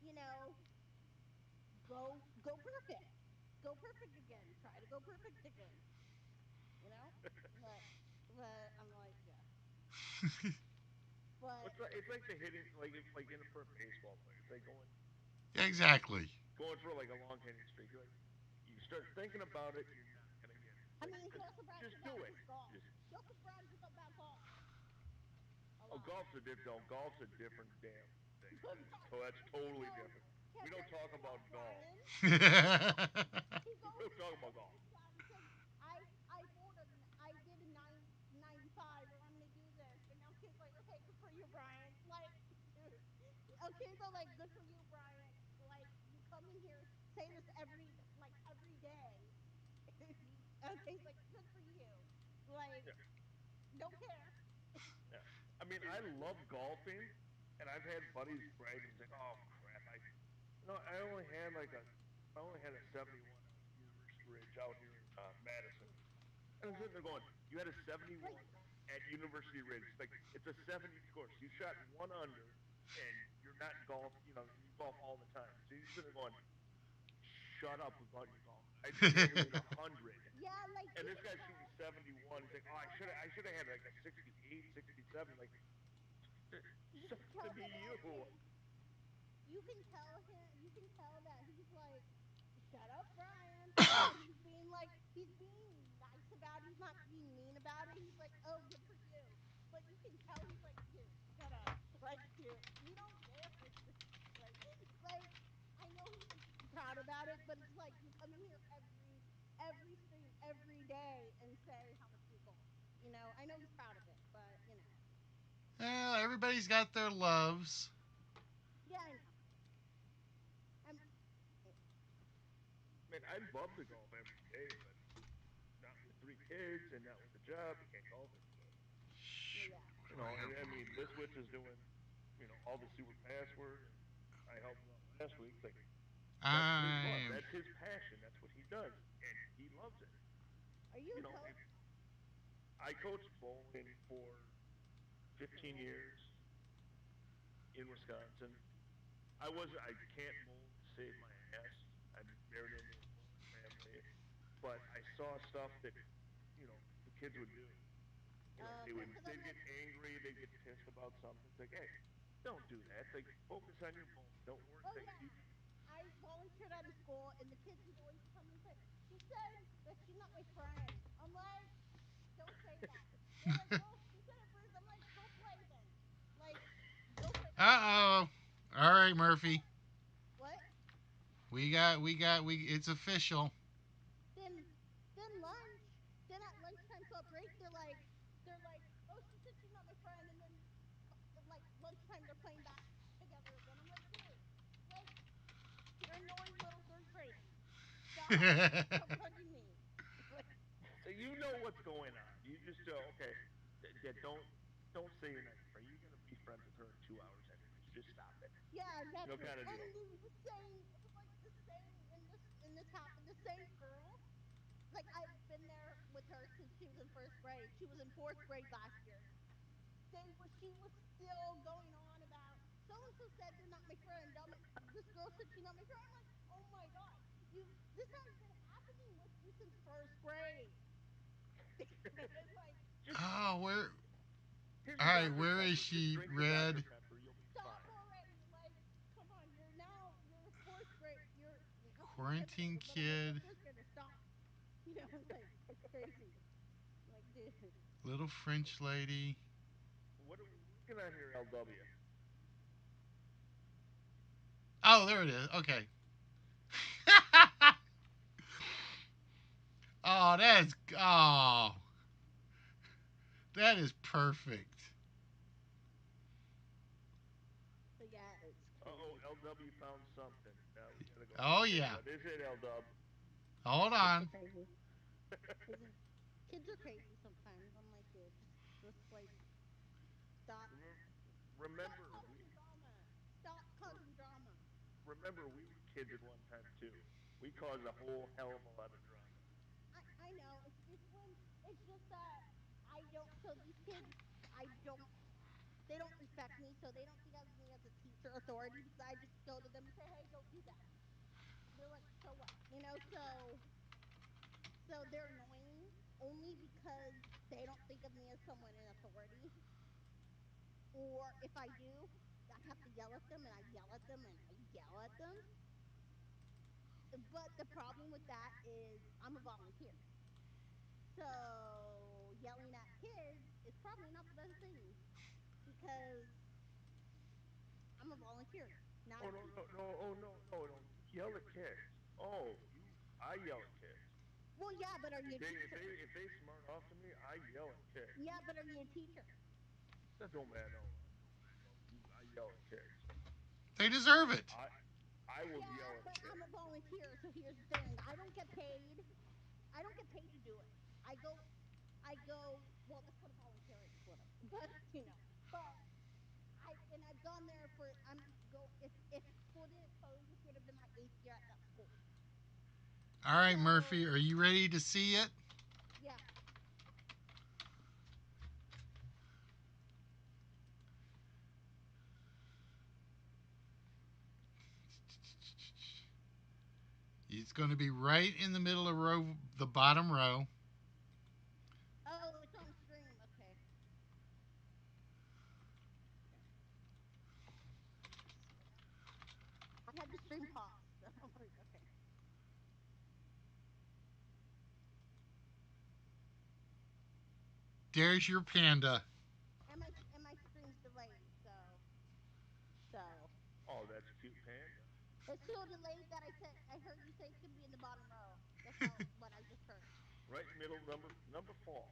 you know, go perfect. Go perfect again. Try to go perfect again. You know? But but I'm like, yeah. But It's like the hitting, like in for a baseball player. It's like Exactly. going for like a long hitting streak. Like you start thinking about it, you're not gonna get it. I Like mean, he also brags just do about it. his golf. Just He also brags about golf a oh, lot. golf's a different damn thing. But That's you totally know, different. We don't compare it talk to about golf, golf. Brian. We don't talk about golf. He proud. He says, I bowled I did a 95, and I'm gonna do this. And now kids like, okay, good for you, Brian. Like, dude, okay, they're like, good for you, Brian. Like, you come in here, say this every day. Okay, he's like, good for you. Like, Yeah, don't care. yeah. I mean, I love golfing, and I've had buddies bragging, like, "Oh crap, I only had a 71 on University Ridge out here in Madison." And I'm Yeah, sitting there going, "You had a like, 71 at University Ridge? Like it's a 70 course. You shot one under, and you're not golf. You know, you golf all the time. So you're sitting there going, shut up about your golf. I should be able to hit 100. yeah, like And you this can guy's shooting tell. 71. He's like, oh, I should have had like a 68, 67. Like, You sucks can to tell be that you. you can tell that he's like, shut up, Brian. But he's being nice about it. He's not being mean about it. He's like, oh, good for you. But you can tell he's like, dude, shut up. Like, dude, we don't care. Like, I know he's proud about it, but it's like you come in here every stream every day and say how much you golf. You know, I know he's proud of it, but you know, Well, everybody's got their loves. yeah, I know. I'm, Man, I'd love to golf every day, but not with three kids and not with a job. You can't golf every day. yeah. You know, and I mean, this witch is doing, all the super password, and I helped him out last week. Like, that's what he loves. I'm. That's his passion. That's what he does, and he loves it. Are you You a know, coach? I coached bowling for 15 years in Wisconsin. I can't mold to save my ass. I'm married into a Polish family, but I saw stuff that, the kids would do. They Okay, would because I'm they'd get like, angry, they'd get pissed about something. It's like, hey, don't do that. It's like focus on your bowling. Don't worry. oh Like yeah, you, I volunteered at a school, and the kids would always come and say, "She said that she's not my friend." I'm like, "Don't say that." They're like, "Well, she said it first." I'm like, "Go play then." Like, go play. Uh-oh. All right, Murphy. What? It's official. Then, then lunch. Then at lunchtime, so at break, they're like, "Oh, she said she's not my friend," and then, like lunchtime, they're playing back together again. I'm like, dude, like, you're annoying little third graders. Stop bugging me. Like, so you know what's going on. You just okay. Yeah, don't say you're not your friend. You're gonna be friends with her in 2 hours anyways. Just stop it. yeah, exactly. Kind of And deal. it was the same, like the same in this happened. The same girl, like I've been there with her since she was in first grade. She was in fourth grade last year. She was still going on about so and so said they're not my friend. This girl said she's not my friend. I'm like, oh my god, this has been happening with you since first grade. It's like, Just Oh, where? here's All a right, Dr where is Pepper. Just she, drink the Dr Red? Pepper. You'll be stop fine. already. Like, come on, you're fourth grade. You're still fifth Quarantine grader, but I'm like, you're kid, first grader. Stop. Like it's crazy. Like, dude. little French lady. What are we working on here, LW? Oh, there it is. Okay. Oh, that is perfect. But yeah, it's Oh, crazy. LW found something. Now we gotta go. Oh Okay, yeah. what is it, LW? Hold Kids are on. crazy. Kids are, kids are crazy sometimes. I'm like, dude, just like stop, stop Remember, we causing drama. Stop causing drama. remember we were kids at one time too. We caused a whole hell of a lot of drama. I know. It's just when it's just that I don't. So these kids, I don't. They don't respect me, so they don't think of me as a teacher authority because I just go to them and say, "Hey, don't do that." They're like, "So what?" So they're annoying only because they don't think of me as someone in authority. Or if I do, I have to yell at them and I yell at them and I yell at them. But the problem with that is I'm a volunteer. So yelling at kids is probably not the best thing because I'm a volunteer, not Oh a no no teacher. no oh no. You yell at kids. Oh, you I yell at kids. Well, yeah, but are you a teacher? If they smart off to me, I yell at kids. Yeah, but are you a teacher? That don't matter. No, don't matter. No, I yell at kids. They deserve it. I will Yeah, yell at but I'm kids. a volunteer, so here's the thing. I don't get paid. I don't get paid to do it. I go well, that's what a volunteer is, whatever. But, but I've gone there for I'm go if school didn't close, this would have been my 8th year at that school. All right, Murphy, So, are you ready to see it? yeah. It's going to be right in the middle of the bottom row. Oh, it's on stream. Okay. Okay. I had the stream paused. So I'm like, okay. There's your panda. And my stream's delayed, so Oh, that's cute panda. it's so delayed that I heard you say it's gonna be in the bottom row. That's how what I just heard. Right middle number four.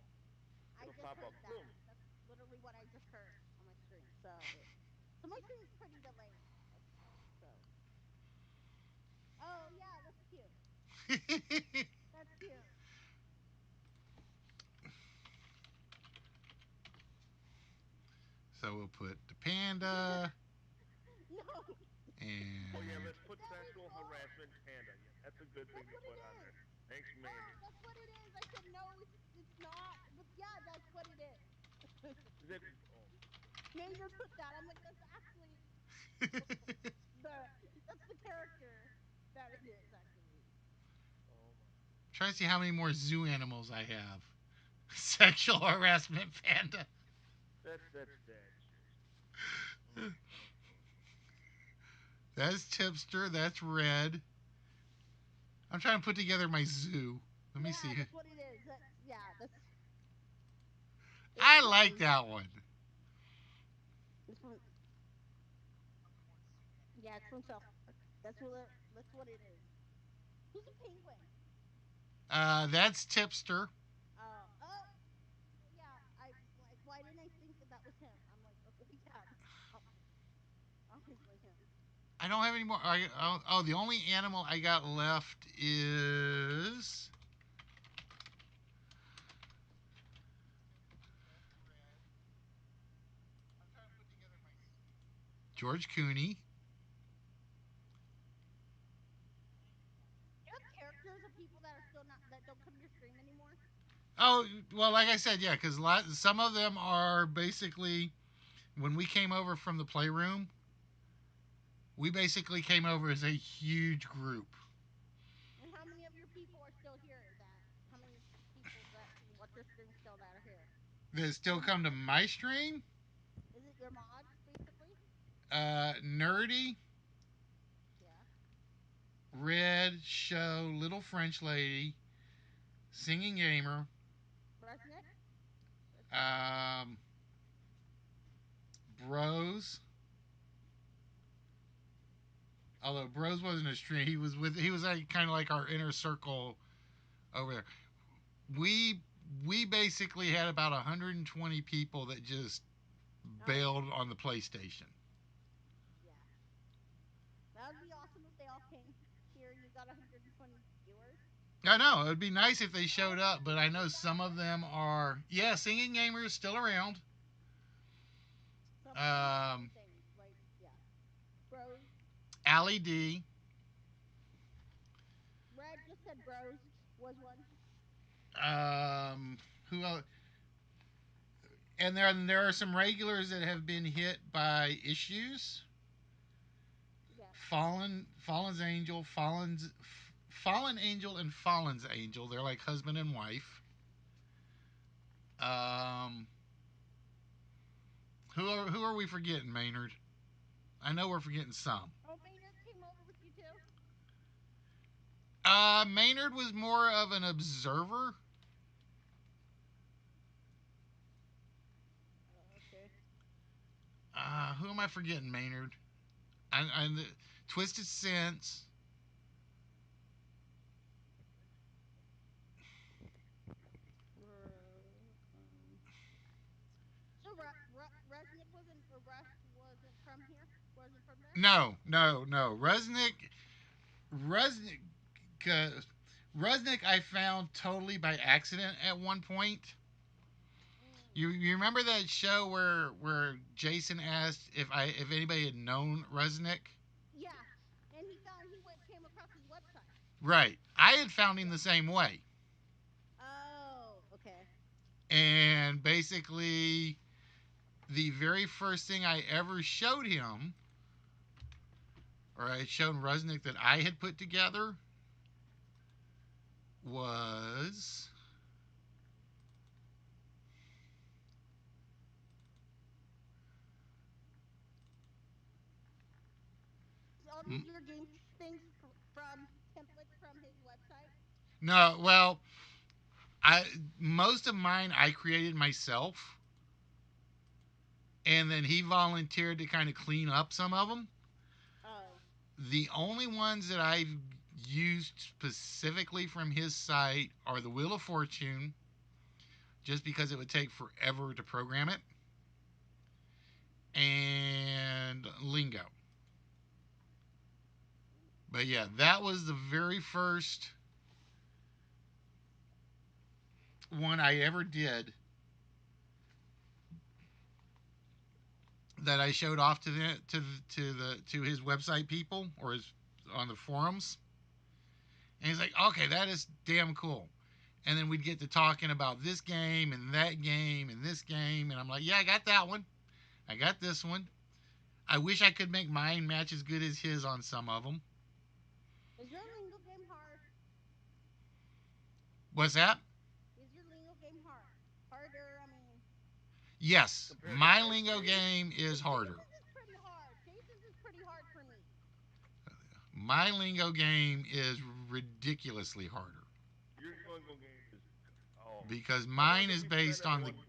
I It'll just pop up. heard that. Boom. That's literally what I just heard on my stream. So my stream's pretty delayed. So oh yeah, that's cute. That's cute. So we'll put the panda No, Oh yeah, and let's put there we sexual go. harassment panda. Yeah, that's a good thing That's to what it put on is. there. Thanks, Oh, Mandy. that's what it is. I said no, it's not. But yeah, that's what it is. Is it? Oh. Maynard put that. I'm like, that's actually the that's the character that it is actually. Oh my. Trying to see how many more zoo animals I have. Sexual harassment panda. That's bad shit. Mm, mm, mm. That's Tipster. That's Red. I'm trying to put together my zoo. Let me Yeah, see. that's what it is. That's yeah, that's it I like shows. that one. It's from yeah, it's from South Park. That's what it is. Who's a penguin? That's Tipster. Oh, yeah. I like. Why didn't I think that that was him? I'm like, okay, yeah, obviously him. I don't have any more. Oh, the only animal I got left is George Cooney. Do you have characters of people that are still not that don't come to your stream anymore? Oh, well, like I said, yeah, because some of them are basically when we came over from the playroom, we basically came over as a huge group. And how many of your people are still here? That how many people that watch your stream still that are here? That still Your come to my stream. is it your mods basically? Nerdy, Yeah. Red, Show, Little French Lady, Singing Gamer, Resnick? um, Bros. Although Bros wasn't a stream, he was like kind of like our inner circle over there. We we basically had about 120 people that just Oh, bailed on the PlayStation. yeah. That would be awesome if they all came here and you got 120 viewers. I know it would be nice if they Oh, showed wait, up, but I who's know that? some of them are. Yeah, Singing Gamer is still around. Some of them are doing Um, things like yeah. Bros. Allie D. Red just said bros was one. Who else? And there are some regulars that have been hit by issues. Yeah. Fallen's Angel, Fallen Angel, and Fallen's Angel. They're like husband and wife. Um, who are we forgetting, Maynard? I know we're forgetting some. Oh, Maynard came over with you too. Maynard was more of an observer. Okay. Who am I forgetting, Maynard? I Twisted Sense. So Resnick wasn't or Russ wasn't from here. Wasn't from there. No. Rusnik, uh, Rusnik, I found totally by accident at one point. Mm. You remember that show where Jason asked if anybody had known Rusnik? Yeah, and he went came across his website. Right. I had found him Yeah. the same way. Oh, okay. And basically, the very first thing I ever showed him, or I had shown Rusnik that I had put together, was. So all these your game things from templates from his website. No, well, I most of mine I created myself, and then he volunteered to kind of clean up some of them. Oh. The only ones that I've used specifically from his site are the Wheel of Fortune, just because it would take forever to program it, and Lingo. But yeah, that was the very first one I ever did that I showed off to his website people or his on the forums. And he's like, okay, that is damn cool. And then we'd get to talking about this game and that game and this game, and I'm like, yeah, I got that one. I got this one. I wish I could make mine match as good as his on some of them. Is your lingo game hard? What's that? Is your lingo game hard? Harder? I mean, Yes, Compared to my ours, lingo Dave? game is harder. Jason's is pretty hard. Jason's is pretty hard for me. My lingo game is ridiculously harder Your lingo game is. Oh. because I mine wonder is if you based said on the everyone-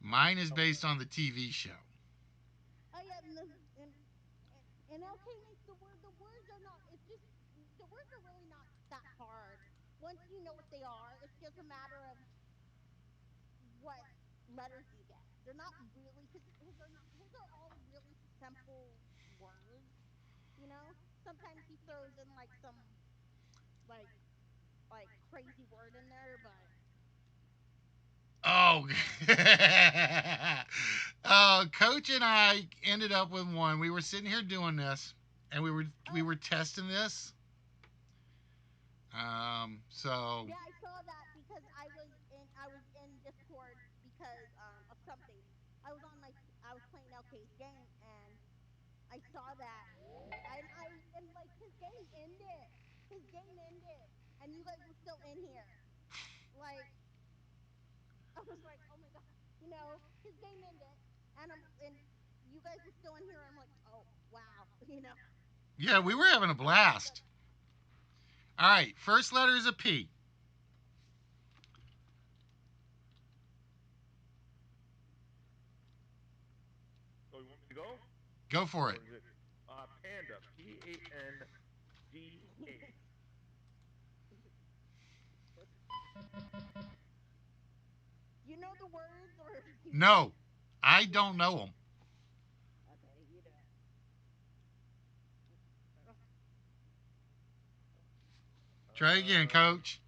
mine is based on the TV show. Oh yeah, and okay makes the word. The words are not. It's just the words are really not that hard. Once you know what they are, it's just a matter of what letters you get. They're not really because his are all really simple words. You know, sometimes he throws in like some like crazy word in there, but Oh, Coach and I ended up with one. We were sitting here doing this, and we were testing this. So yeah, I saw that because I was in Discord because of something. I was playing LK's game and I saw that and like his game ended. His game ended and you guys were still in here. Like I was like, "Oh my god." You know, his game ended and you guys were still in here. I'm like, "Oh, wow." You know. yeah, we were having a blast. All right, first letter is a P. So you want me to go? Go for Or it. is it Panda? PANDA. You know the words or No, I don't know them. Okay, you do it. Try again, Coach.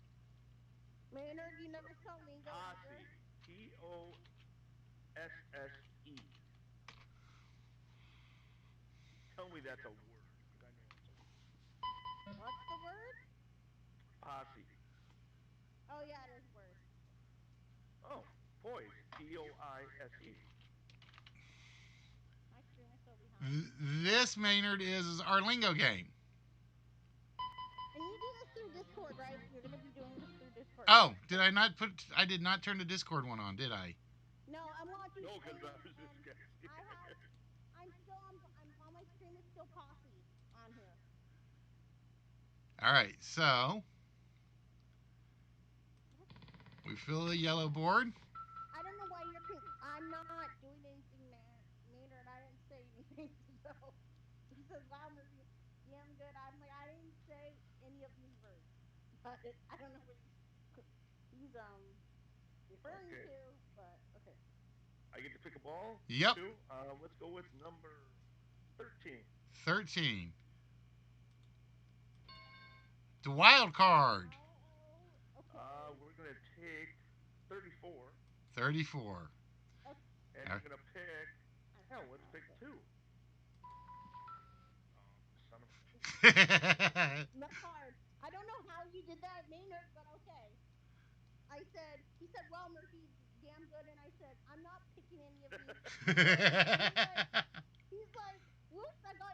Maynard, you never saw lingo either? Posse. POSSE. Tell me that's a word, because I know it's a word. What's the word? Posse. Oh yeah, it is a word. Oh, poise. POISE. My screen is so behind. This Maynard is our lingo game. And you do this through Discord, right? You're gonna be doing this through Discord. Oh, did I not put? I did not turn the Discord one on, did I? No, I'm watching. No, because stream I was just and guessing. I'm still I'm on my screen is still Posse on here. All right, so we fill the yellow board. I don't know why I'm not doing anything, man. Maynard, I didn't say anything. So he says, "Wow, Murphy, damn good." I'm like, I didn't say any of these words, but I don't know what he's referring Okay. to. But okay. I get to pick a ball? Yep. Two? Let's go with number 13. 13. The wild card. Oh, okay. We're going to take 34. 34. And Okay. we're going to pick. Hell, let's pick two. Son of a. That's hard. I don't know how you did that, Maynard, but okay. He said, "Well, Murphy's damn good," and I said, "I'm not picking any of these." He's like, "Whoops, I got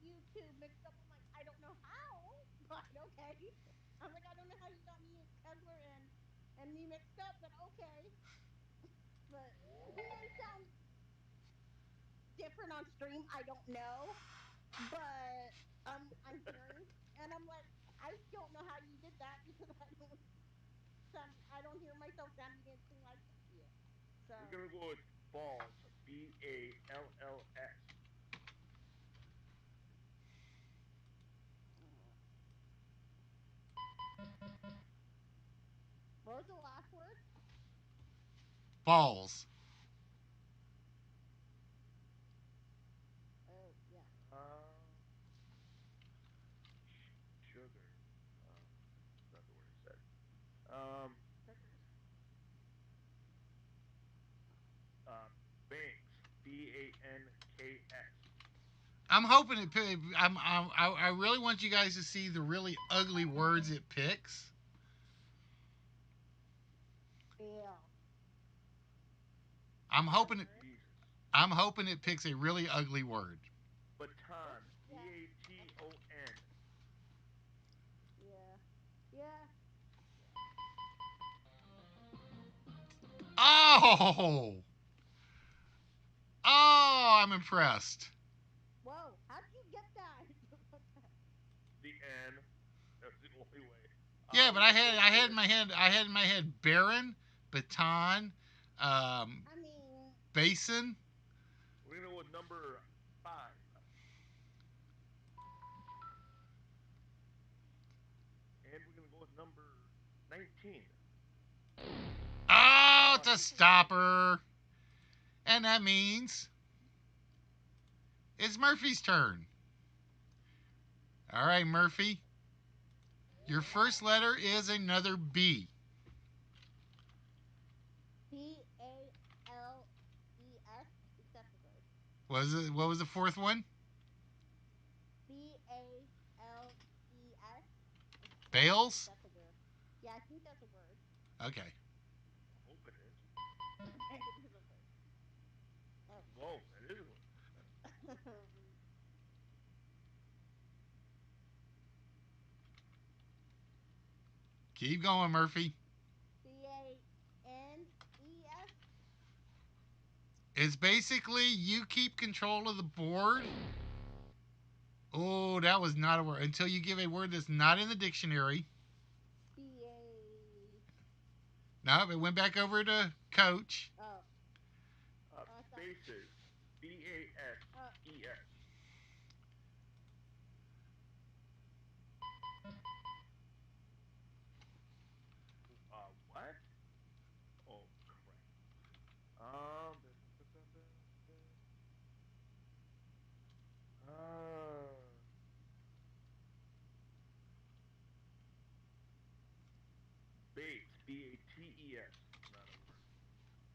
you two mixed up." I'm like, "I don't know how, but okay." I'm like, "I don't know how you got me and Kessler and me mixed up, but okay." But he may sound different on stream. I don't know, but I'm hearing, and I'm like, I don't know how you did that because I don't hear myself sounding anything like you. So We're going to go with balls. BALLS. what was the last word? Balls. Oh yeah. Sugar. That's not the word I said. Banks. BANKS. I'm hoping it. I really want you guys to see the really ugly words it picks. Yeah. I'm hoping it. Jesus. I'm hoping it picks a really ugly word. Baton. Yeah. B-A-T-O-N. Yeah. Yeah. Oh, oh, I'm impressed. Whoa. How'd you get that? The N. That's the only way. Yeah, but We're gonna go I had with, in my head baron, baton, I mean, basin. we're gonna go with number 5. And we're gonna go with number 19. Oh, it's a stopper, and that means it's Murphy's turn. All right, Murphy. Your first letter is another B. B-A-L-E-S. Except the word. What was the fourth one? B-A-L-E-S. Bales? That's a word. Yeah, I think that's a word. Okay. Hope it is. And it is a word. Oh. Whoa, that is one. Keep going, Murphy. C-A-N-E-S. It's basically you keep control of the board. Oh, that was not a word. Until you give a word that's not in the dictionary. B-A... No, it went back over to Coach. Oh. I thought... Bases. B-A-S-E-S. What? Oh, crap. Um, Bates. B-A-T-E-S. Not a word.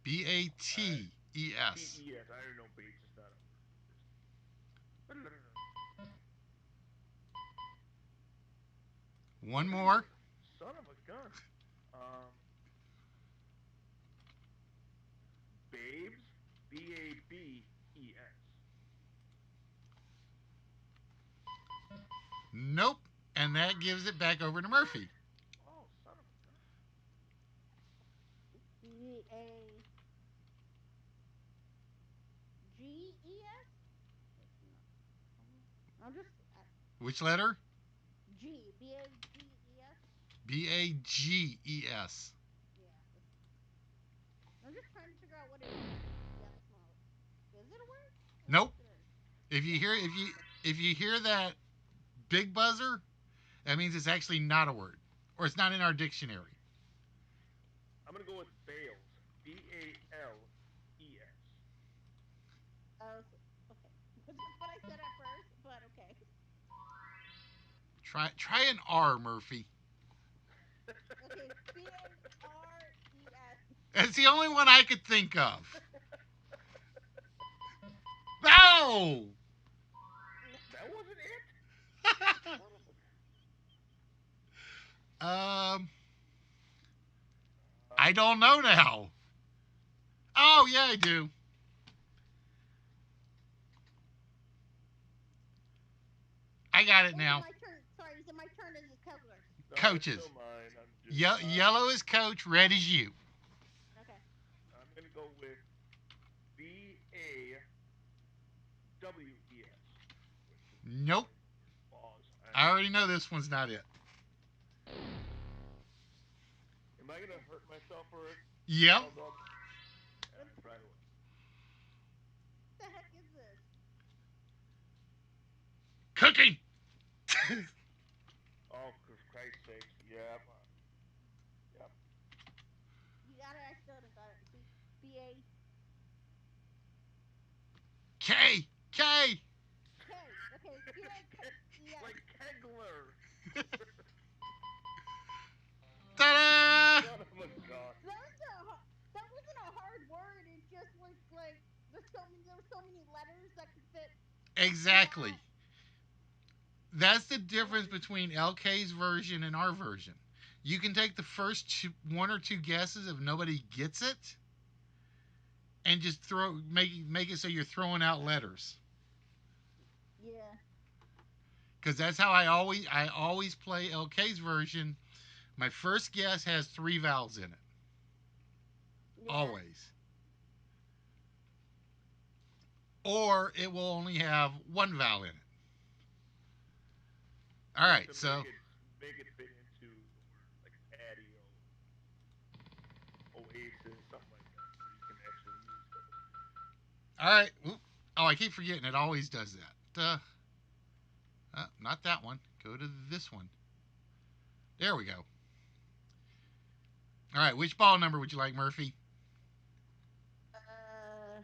Bates. T-E-S. I don't know Bates is not a word. One more. Son of a gun. Um, Babes. B-A-B-E-S. Nope. And that gives it back over to Murphy. Oh, son of a gun. B-A-G-E-S? I'm just... Which letter? G. B-A-G-E-S? Bages. Yeah. I'm just trying to figure out what it is. Yeah, that's not... Is it a word? Nope. It is. If you hear that big buzzer, that means it's actually not a word, or it's not in our dictionary. I'm gonna go with Bales. B-A-L-E-S. Oh, okay. That's what I said at first, but okay. Try an R, Murphy. Okay, B-A-R-E-S. It's the only one I could think of. No. That wasn't it? I don't know now. Oh yeah, I do. I got it now. My turn. Sorry, is it my turn? Is it Kessler? No, Coaches. It's still mine. I'm just, Yellow is Coach, red is you. Okay. I'm gonna go with B-A-W-E-S. Nope. Pause. I already know this one's not it. Am I gonna hurt myself for it? Yep. Hold up. Yeah, try it. What the heck is this? Cooking. Oh, for Christ's sake. Yeah. Yep. You got it. I still haven't got it. B-A... K. K. Okay. B-A-K-E-S. Like Kegler. Ta-da! Son of a gun. That wasn't a hard word. It just was like there were so many letters that could fit. Exactly. That's the difference between LK's version and our version. You can take the first one or two guesses if nobody gets it, and just make it so you're throwing out letters. Yeah. Because that's how I always play LK's version. My first guess has three vowels in it. Yeah. Always. Or it will only have one vowel in it. All right, To so make it fit into the word like patio, oasis, something like that, where you can actually use those. all right. Oop. Oh, I keep forgetting. It always does that. Not that one. Go to this one. There we go. All right. Which ball number would you like, Murphy? Uh.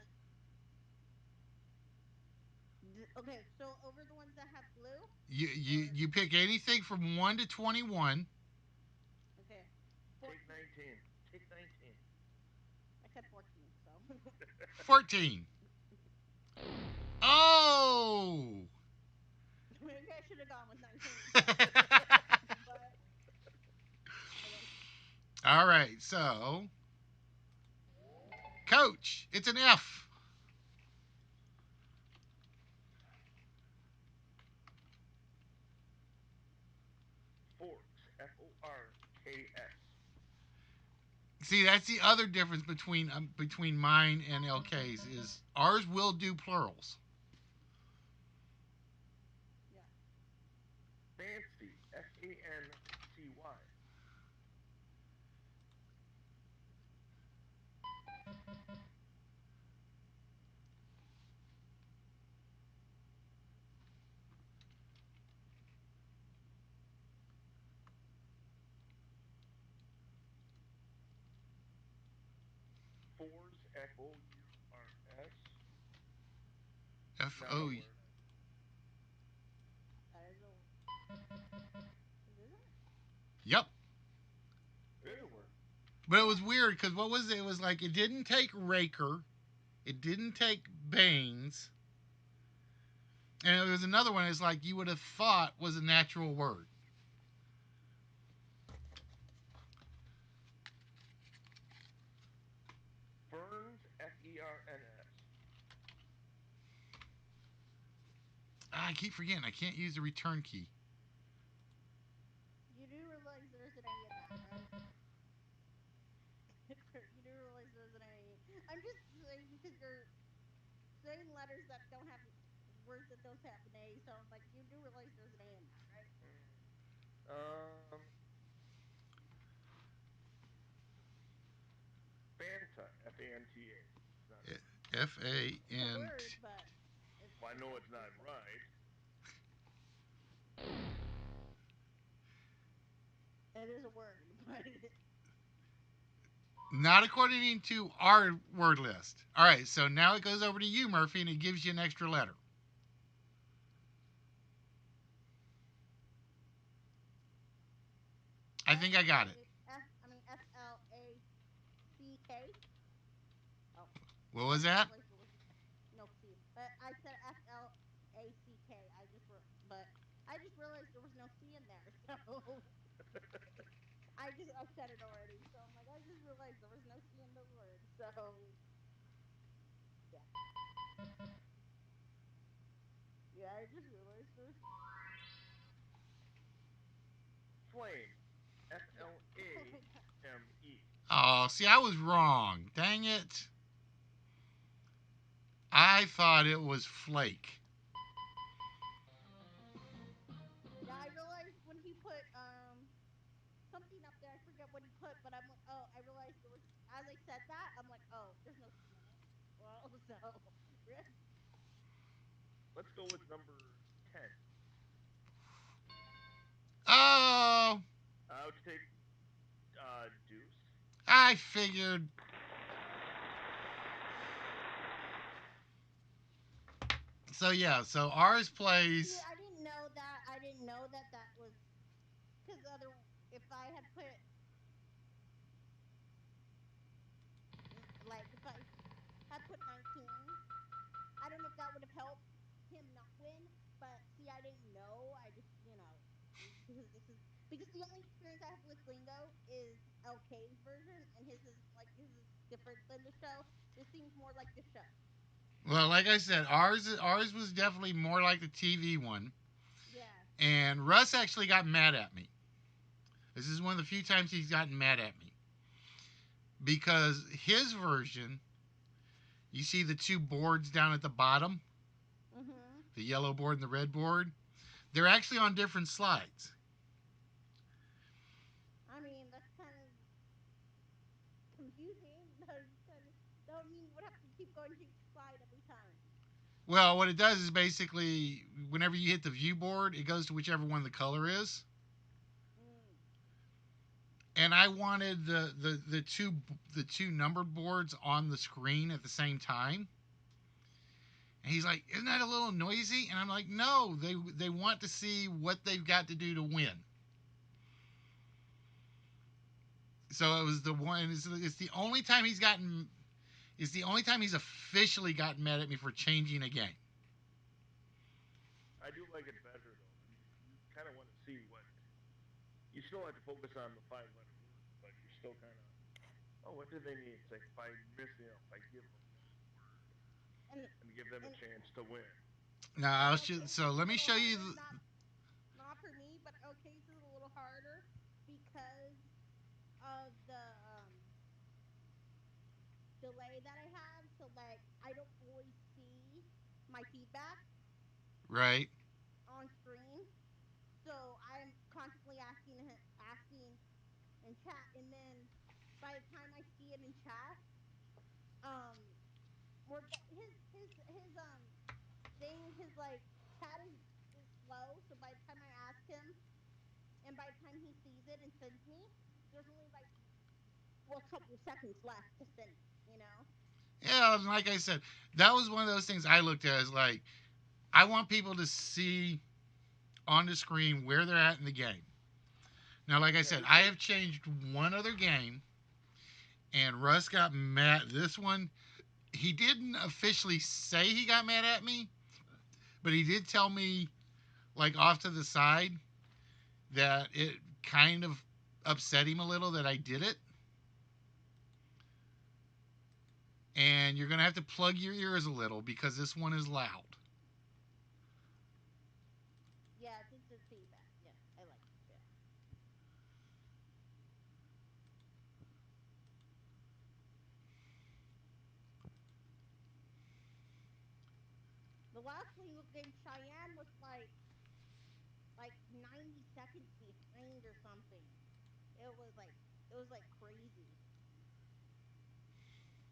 Okay. So over the ones that have blue. You pick anything from 1 to 21. Okay. Take 14. 19. Take 19. I said 14. So 14. Oh. maybe I should have gone with 19. But okay. All right. So, Coach, it's an F. Forks. Forks. See, that's the other difference between mine and LK's is ours will do plurals. Yeah. Fancy. Fancy. Fours. Fours. F Not a O. word. That is a. Is it? Yep. It is a word. But it was weird because what was it? It was like it didn't take raker, it didn't take Baines, and it was another one. It's like you would have thought was a natural word. Ferns. Ferns. I keep forgetting. I can't use the return key. You do realize there's an A in that, right? You do realize there's an A. I'm just saying because you're saying letters that don't have words that don't have an A. So I'm like, you do realize there's an A in that, right? Um. Fanta. Fanta. It's not. F A It's a N. word, but it's. Well, I know it's not right. It is a word, but Not according to our word list. All right, so now it goes over to you, Murphy, and it gives you an extra letter. I think I got it. FLACK. Oh, What was I just that? realized there was no C. But I said FLACK. But I just realized there was no C in there. So I said it already. So I'm like, I just realized there was no C in the word. So yeah, yeah, I just realized there's Flame. yeah. Oh my god. Flame. Oh, see, I was wrong. Dang it. I thought it was flake. Yeah, I realized when he put something up there. I forget what he put, but I'm like, oh, I realized there was. As I said that, I'm like, oh, there's no C in it. Well, so Let's go with number 10. Oh, I would take Deuce. I figured. So yeah, so ours see, plays. I didn't know that. I didn't know that that was because other. If I had put like if I had put 19, I don't know if that would have helped him not win. But see, I didn't know. I just because this is because the only experience I have with lingo is LK's version, and his is like his is different than the show. This seems more like the show. Well, like I said, ours was definitely more like the TV one. Yeah. And Russ actually got mad at me. This is one of the few times he's gotten mad at me because his version, you see the two boards down at the bottom, Mhm. the yellow board and the red board. They're actually on different slides. I mean, that's kind of confusing. That would mean you would have to keep going to each slide every time. Well, what it does is basically whenever you hit the view board, it goes to whichever one the color is. Mm. And I wanted the two numbered boards on the screen at the same time. And he's like, "Isn't that a little noisy?" And I'm like, "No, they want to see what they've got to do to win." So it was the one. It's the only time he's gotten. It's the only time he's officially gotten mad at me for changing a game. I do like it better though. I mean, you kind of want to see what you still have to focus on the five-letter word, but you're still kind of, oh, what do they mean? It's like if I miss, if I give them one word And and give them a and chance to win. Now, and okay, so this is let a me little show you. harder. Not for me, but okay, this is a little harder because of the delay that I have. So like, I don't always see my feedback Right, on screen. So I'm constantly asking in chat, and then by the time I see it in chat, um, his thing, his like chat is slow. So by the time I ask him, and by the time he sees it and sends me, there's only like a couple seconds left to send it. You know? yeah, and like I said, that was one of those things I looked at as like I want people to see on the screen where they're at in the game. Now, like I Yeah, said, I have changed one other game, and Russ got mad. This one, he didn't officially say he got mad at me, but he did tell me, like off to the side, that it kind of upset him a little that I did it. And you're gonna have to plug your ears a little because this one is loud. Yeah, it's instant feedback. Yeah, I like it. Yeah. The last one we game Cheyenne was like 90 seconds behind or something. It was like it was like crazy.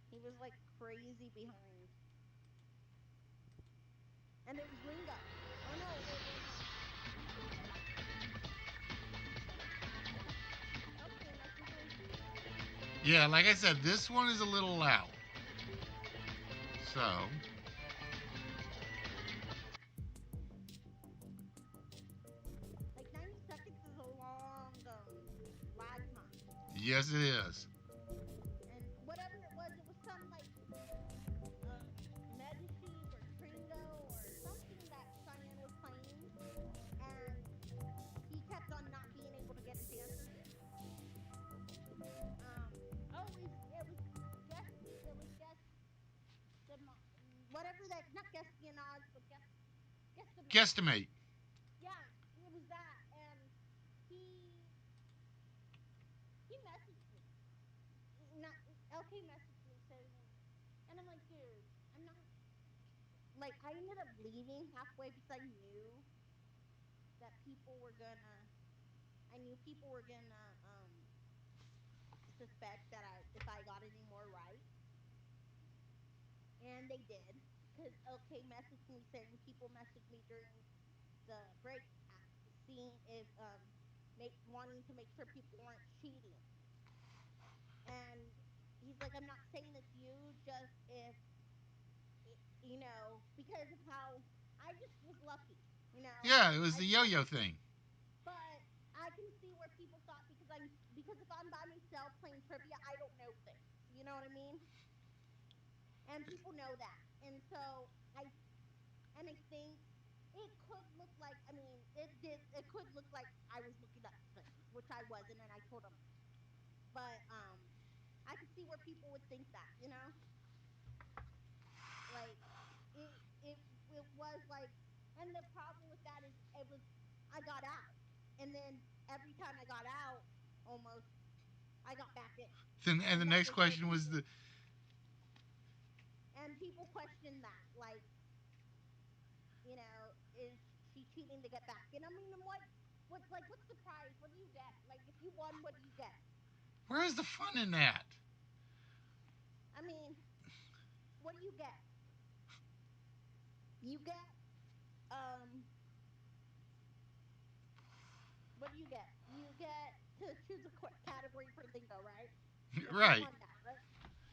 He was like crazy behind. And it was Ringo. Oh no, it was okay messengers. Yeah, like I said, this one is a little loud. So, Like 90 seconds is a long lag time. yes, it is. And whatever it was some like Medici or Tringo or something that Cheyenne was playing, and he kept on not being able to get his answers in. Um, oh, guess it was guess the whatever that not espionage but guesstimate. Guesstimate. Yeah, it was that, and he he messaged me. Not LK messaged me saying, and I'm like, dude, I'm not like I ended up leaving halfway because I knew that people were gonna. I knew people were gonna suspect that if I got any more right, and they did, because LK messaged me saying people messaged me during the break, seeing if make wanting to make sure people weren't cheating, and he's like, I'm not saying it's you, just if because of how I just was lucky, you know. Yeah, it was I the just got, yo-yo thing. but I can see where people thought because if I'm by myself playing trivia, I don't know things. You know what I mean? And people know that, and so I think it could look like it could look like I was looking up things, which I wasn't, and I told him. But I could see see where people would think that, you know? Like it it it was like, and the problem with that is it was, I got out, and then every time I got out, almost, I got back in, And the and that next was where question was people, the and people question that, like, is she cheating to get back in? I mean, and what's the prize? What do you get? Like, if you won, what do you get? where's the fun in that? I mean, what do you get? You get, um, what do you get? You get to choose a category for lingo, right? If you Right. won that, right?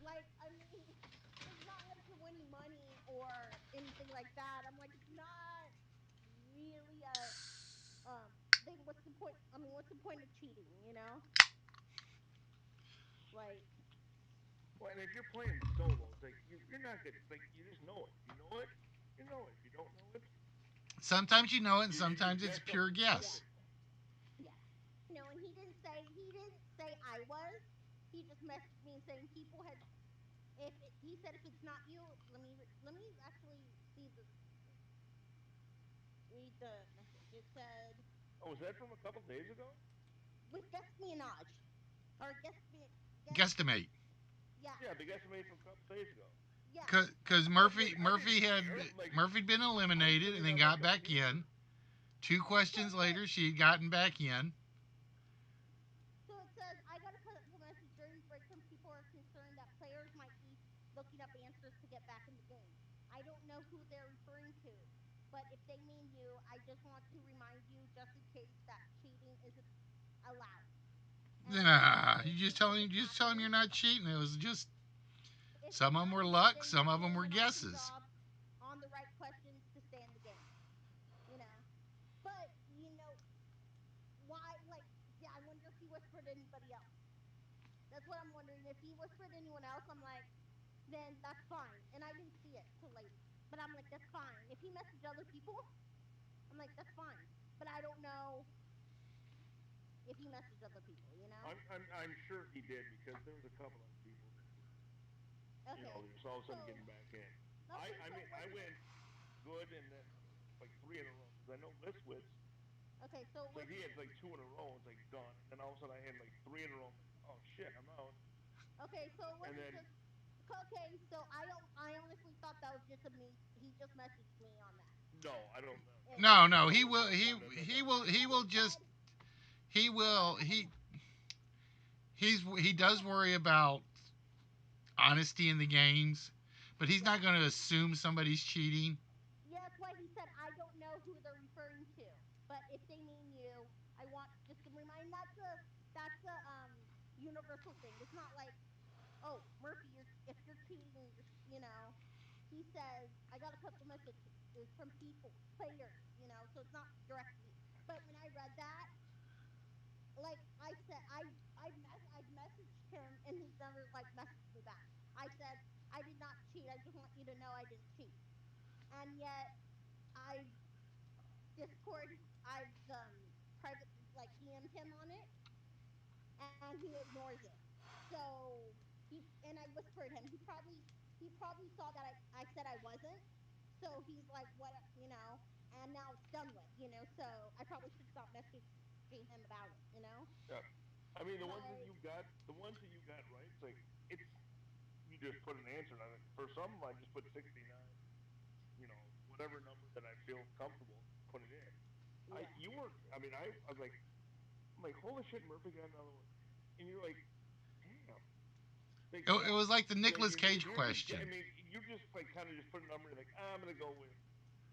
Like, I mean, it's not like you're winning money or anything like that. I'm like, it's not really a, um, then what's the point? I mean, what's the point of cheating, you know? Like, Well, and if you're playing solo, it's like you're not gonna like you just know it. If you know it, you know it. If you don't know it, Sometimes you know it, and you sometimes it's guess pure something guess. yeah, stupid. yeah. And he didn't say I was. He just messaged me saying people had. He said if it's not you, let me actually see the read the message. It said Oh, was that from a couple days ago? with espionage or guess Guesstimate. yeah, Yeah, big estimate from a couple days ago. yeah. Because I didn't care. Like Murphy'd been I'm eliminated and sitting then on my got back in. computer. 2 questions So later, she had gotten back in. it says I got a couple messages during break from people who are concerned that players might be looking up answers to get back in the game. I don't know who they're referring to, but if they mean you, I just want to remind you, just in case, that cheating isn't allowed. And if you Nah, think you it's just tell him you're happening, not cheating. It was just if it's some of them were happening, luck, then some you're of them doing were an awesome guesses. job on the right questions to stay in the game. You know, but why? Like, yeah, I wonder if he whispered to anybody else. That's what I'm wondering. If he whispered to anyone else, I'm like, then that's fine. And I didn't see it till later, but I'm like, that's fine. If he messaged other people, I'm like, that's fine. But I don't know if he messaged other people. You know? I'm sure he did because there was a couple other people that were Okay. just all of a So sudden getting back in. okay. I So mean I wasn't it? went good and then like three in a row because I know Wits. Okay. So It's like he wasn't had it? like two in a row. It's like done, and then all of a sudden I had like three in a row. I'm like, oh shit, I'm out. Okay. So it And wasn't then just. Okay. So I honestly thought that was just a me. He just messaged me on that. no, I don't know. It was. No, no, No, he no, will. no, no, no, no. He will He just. said He I got a will. couple. He does Okay. worry about honesty in the games, but he's not Yeah. going to assume somebody's cheating. Yeah, that's why he said I don't know who they're referring to, but if they mean you, I want just to remind. That's a universal thing. It's not like, oh, Murphy, if you're cheating, He says I got a couple messages from people, players, so it's not directly. But when I read that, like I said, I've messaged him and he's never like messaged me back. I said I did not cheat. I just want you to know I didn't cheat. And yet I Discord, I've private like DM'd him on it, and he ignores it. So and I whispered him. He probably saw that I said I wasn't. So he's like, what, and now it's done with, So I probably should stop messaging him about it, Yeah, I mean Like, the ones that you got right. It's like it's you just put an answer on it. For some, I just put 69. Whatever number that I feel comfortable, put it in. yeah, You were. I mean, I was like, I'm like, holy shit, Murphy got another one, and you're like, damn. Like, It was like the like Nicolas if Cage you're just, I question. mean, you just like kind of just put a number like I'm gonna go with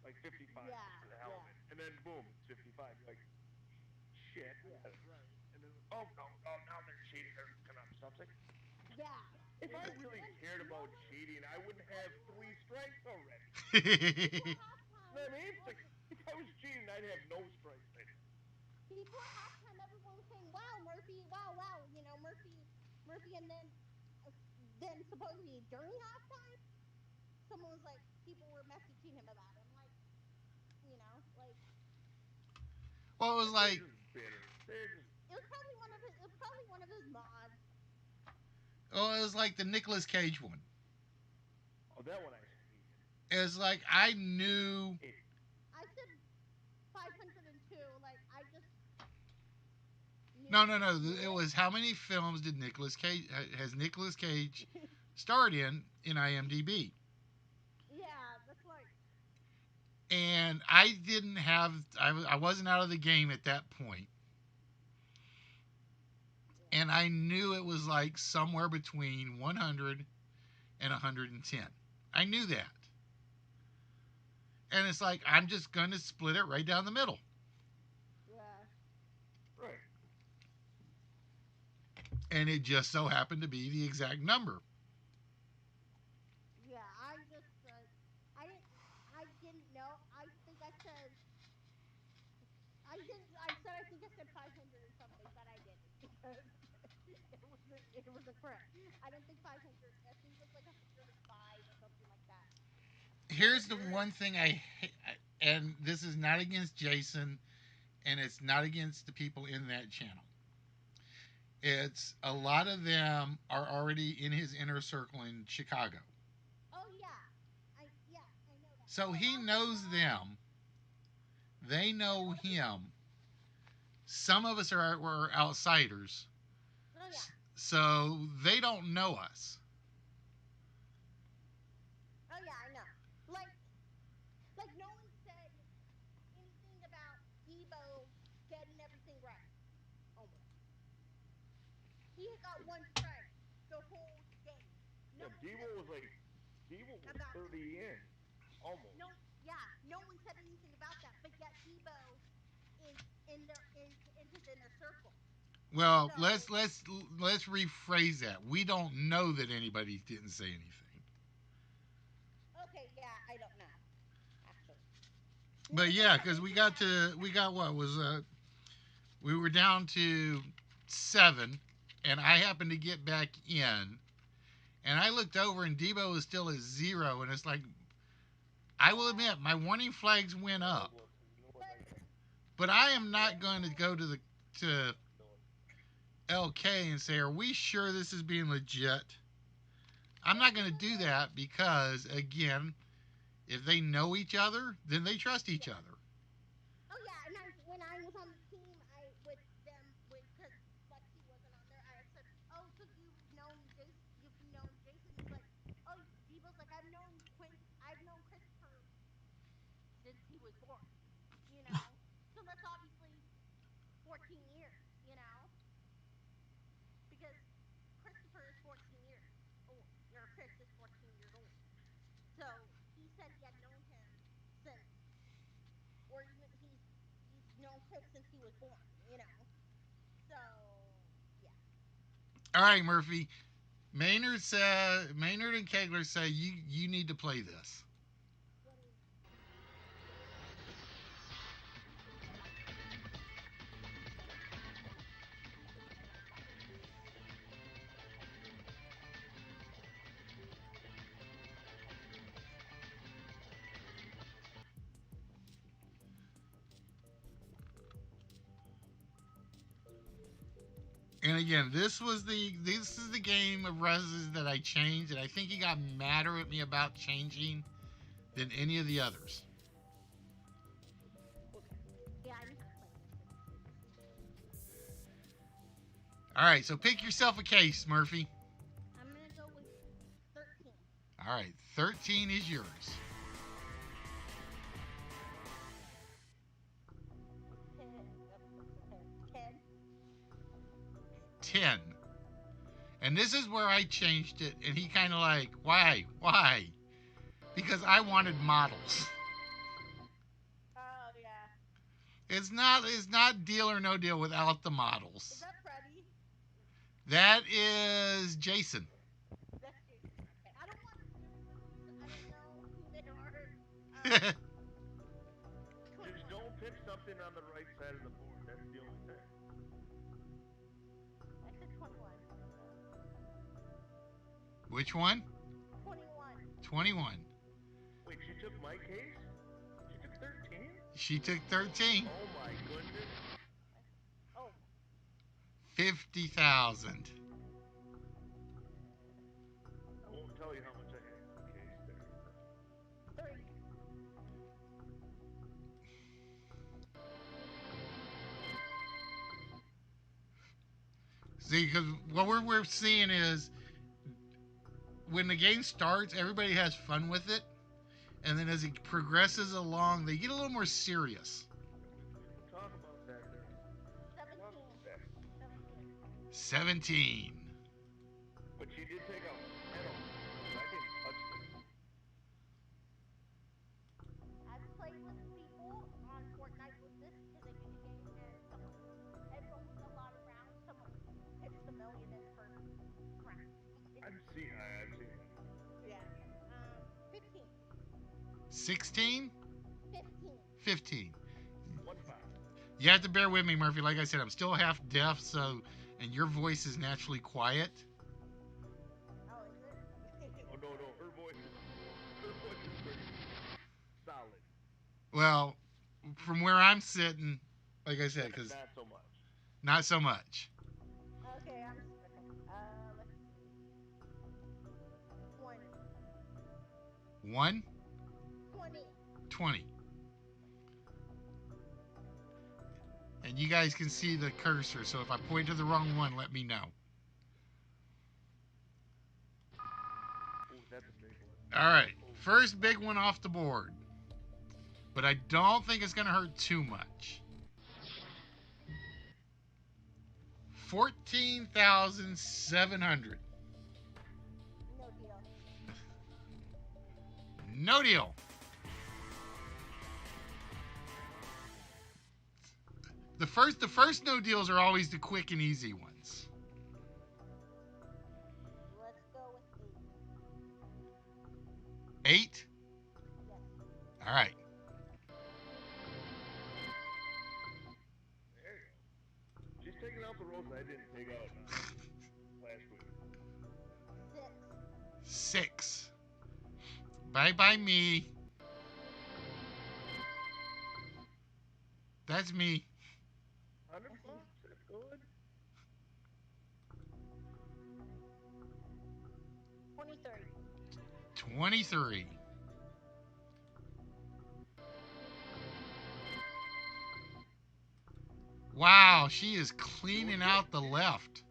like 55 just yeah, for the hell of yeah, it, and then boom, it's 55. You're like, shit, I yeah, got it right, and then oh no, oh now they're cheating, they're looking up stuff. It's like, yeah. if I When really when cared about nobody, cheating, I wouldn't have three everyone, strikes already. people at You know halftime, what I mean? It's like if I was cheating, I'd have no strikes right now. people at halftime, everyone was saying, "Wow, Murphy! Wow, wow!" Murphy, and then supposedly during halftime, someone was like, people were messaging him about it. I'm like, like Well, it was They're like just bitter. They're just it was probably one of his mods. Oh, it was like the Nicolas Cage one. Oh, that one I seen. It was like I knew. I said 502. Like I just knew. No. It was how many films did Nicolas Cage has Nicolas Cage starred in IMDb? Yeah, that's like. And I didn't have. I wasn't out of the game at that point. And I knew it was like somewhere between 100 and 110. I knew that. And it's like, I'm just going to split it right down the middle. Yeah. Right. And it just so happened to be the exact number. Yeah, I just I didn't know. I think I said I think I said 500 or something, but I didn't because it wasn't correct. I don't think 500. I think it was like 105 or something like that. Here's the one thing and this is not against Jason, and it's not against the people in that channel. It's a lot of them are already in his inner circle in Chicago. Oh yeah, I know that. So But he also knows now- them. They know him. Some of us were outsiders. Oh yeah. So they don't know us. Oh yeah, I know. Like no one said anything about Debo getting everything right. Almost. He got one strike the whole game. No Yeah, one Debo said was like, Debo was about 30 in, almost. no no one said anything about that, but yet Debo is in his inner circle. Well, So- let's rephrase that. We don't know that anybody didn't say anything. Okay, yeah, I don't know. Actually. But yeah, because we got what was we were down to 7, and I happened to get back in, and I looked over and Debo was still at 0, and it's like, I will admit my warning flags went up, but I am not going to go to LK and say, are we sure this is being legit? I'm not going to do that because, again, if they know each other, then they trust each other. Oh yeah, and when I was on the team, with them because Lexi wasn't on there, I said, "Oh, so you've known Jason? He's like, "Oh, Debo's like, I've known Christopher since he was born, you know. So that's obviously 14 years, you know, because Christopher is 14 years old. Or Chris is 14 years old. So he said he had known him since, or even he's known Chris since he was born, you know. So yeah. All right, Murphy. Maynard and Kegler say you need to play this. What is And again, this is the game of Rez's that I changed, and I think he got madder at me about changing than any of the others. yeah, I need to play this. All right, so pick yourself a case, Murphy. I'm gonna go with 13. All right, 13 is yours. 10. 10. And this is where I changed it, and he kind of like, why? Because I wanted models. Oh yeah. It's not Deal or No Deal without the models. Is that Freddy? That is Jason. That's Jason. Okay. I don't want to do I don't know who they are. Just don't pick something on the right side of the board. That's the only thing. I said 21. Which one? 21. 21. Wait, she took my case? She took 13? She took 13. Oh my goodness. Oh. 50,000. tell you how much I had in the case there. 3. See, because what we're seeing is when the game starts, everybody has fun with it, and then as it progresses along, they get a little more serious. We'll talk about that there. 17. Talk about that. 17. 17. But she did take out 10 of them. I didn't touch them. I've played with people on Fortnite with this because I do the game, and it's almost a lot of rounds. Someone hits the million in the first round. I've seen it. Yeah. 15. 16? 15. 15. 1-5. You have to bear with me, Murphy. Like I said, I'm still half deaf, so, and your voice is naturally quiet. Oh, is it? Oh no, her voice is pretty solid. Well, from where I'm sitting, like I said, because Not so much. not so much. Okay, let's see. 20. 1, 20. 20. And you guys can see the cursor, so if I point to the wrong one, let me know. Ooh, that's a big one. All right, first big one off the board. But I don't think it's going to hurt too much. 14,700. No deal. No deal. The first no deals are always the quick and easy ones. Let's go with 8? Yes. All right. There you go. She's taking out the roles I didn't take out last week. 6. 6. Bye-bye me. That's me. 100 bucks. That's good. 23. 23. Wow, she is cleaning out the left.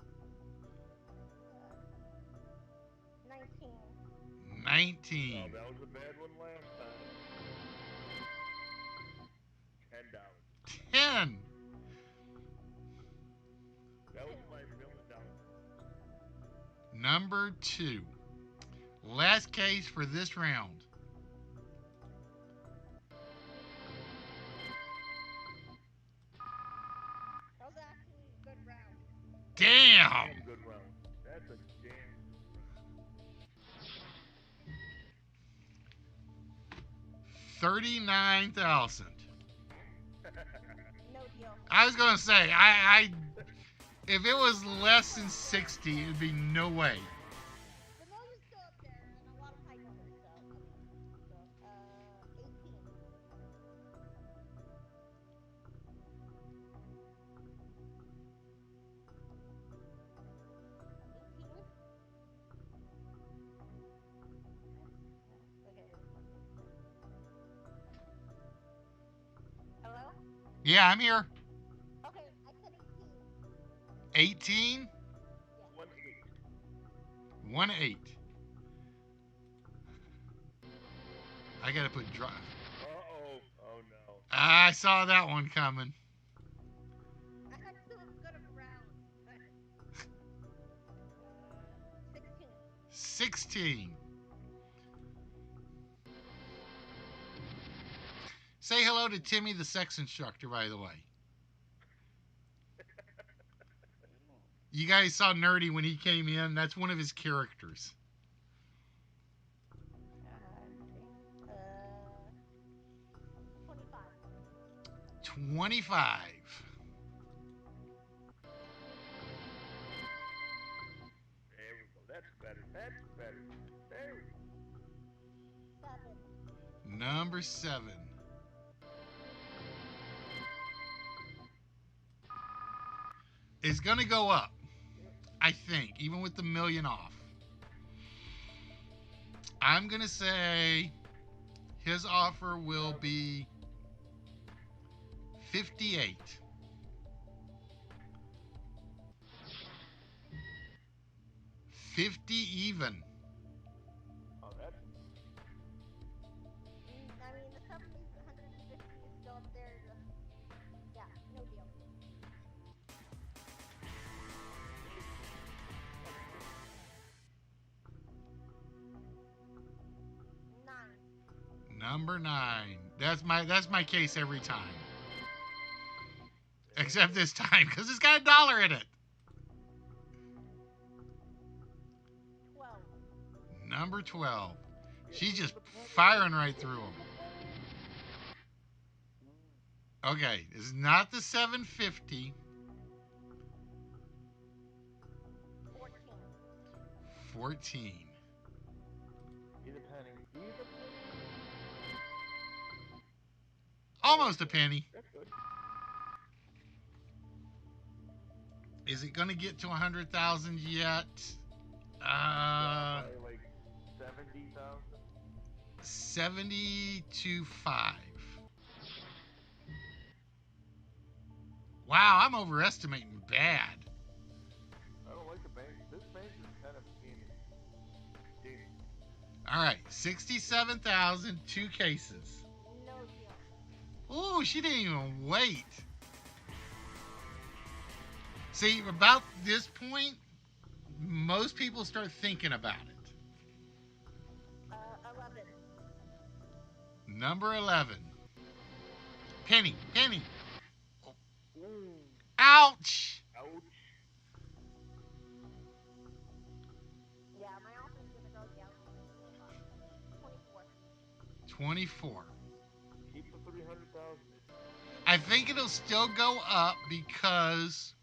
19. 19. Oh, that was a bad one last time. $10. 10. That was my $1 million. Number 2. Last case for this round. That was actually a good round. Damn. Damn good round. That's a damn. 39,000. No deal. I was gonna say, I if it was less than 60, it'd be no way. The million's still up there, and a lot of high numbers, so. 18. 18. Okay. Hello? Yeah, I'm here. Okay, I said 18. 18. 1-8. 1-8. I gotta put drive. Uh-oh. Oh no. I saw that one coming. I had too good of a round. 16. 16. Say hello to Timmy, the sex instructor, by the way. You guys saw Nerdy when he came in. That's one of his characters. 25. 25. There we go. That's better. That's better. There we go. 7. Number 7. It's going to go up, I think, even with the million off. I'm going to say his offer will be 58. 50 even. Oh, that's I mean, the company's 150 is still up there. Yeah, no deal. Nine. Number 9. That's my case every time. Except this time, because it's got $1 in it. 12. Number 12. She's just firing right through them. Okay, it's not the 750. 14. 14. he's a penny. He's a penny. Almost a penny. That's good. Is it going to get to 100,000 yet? Probably like 70,000. 70 to 5. Wow, I'm overestimating bad. I don't like the bank. This bank is kind of skinny. All right, 67,000, 2 cases. No deal. Ooh, she didn't even wait. See, about this point, most people start thinking about it. 11. Number 11. Penny. Ooh. Ouch. Ouch. Yeah, my offer's gonna go down. 24. 24. Keep the 300,000. I think it'll still go up because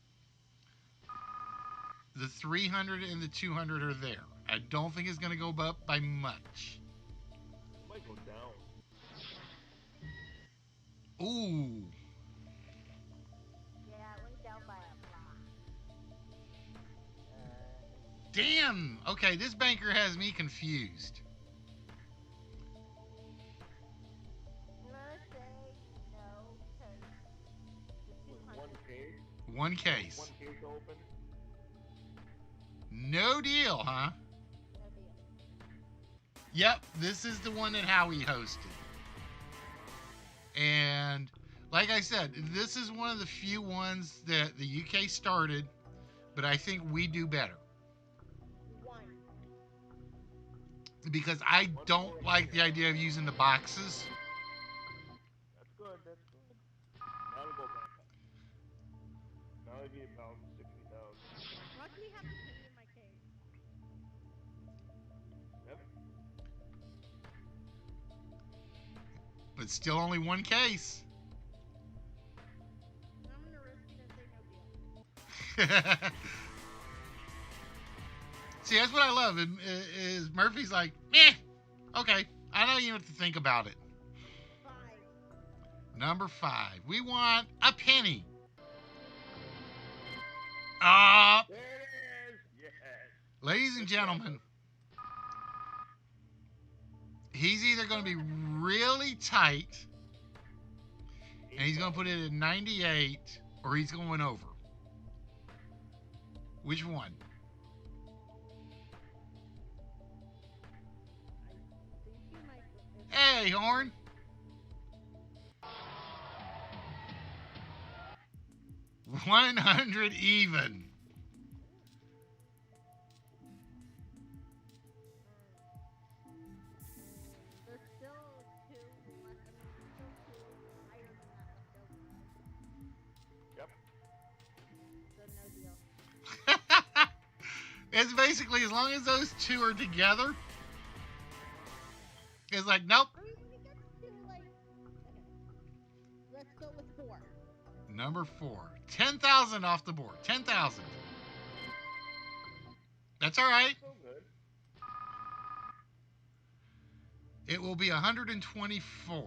the 300 and the 200 are there. I don't think it's going to go up by much. It might go down. Ooh. Yeah, it went down by a lot. Damn. Okay, this banker has me confused. I'm gonna say no because the 200. One case. One case. One case open. No deal, huh? No deal. Yep, this is the one that Howie hosted. And like I said, this is one of the few ones that the UK started, but I think we do better. 1. Because I don't like the idea of using the boxes. That's good. That's good. Now we go back up. Now I need about 60,000. Watch me have to penny in my case. Yep. But still only one case. I'm gonna risk it and say no deal. See, that's what I love. Is Murphy's like, meh, okay. I don't even have to think about it. 5. Number 5. We want a penny. There it is. Yes. Ladies and gentlemen, he's either going to be really tight and he's going to put it at 98 or he's going over. Which one? I think you might. Hey, Horn. $100 even. There's still 2 left. I mean, there's still 2 higher than that left over. Yep. So no deal. It's basically as long as those 2 are together, it's like, nope. I mean, when it gets to like, okay, let's go with 4. Number 4. 10,000 off the board. 10,000. That's all right. So good. It will be 124.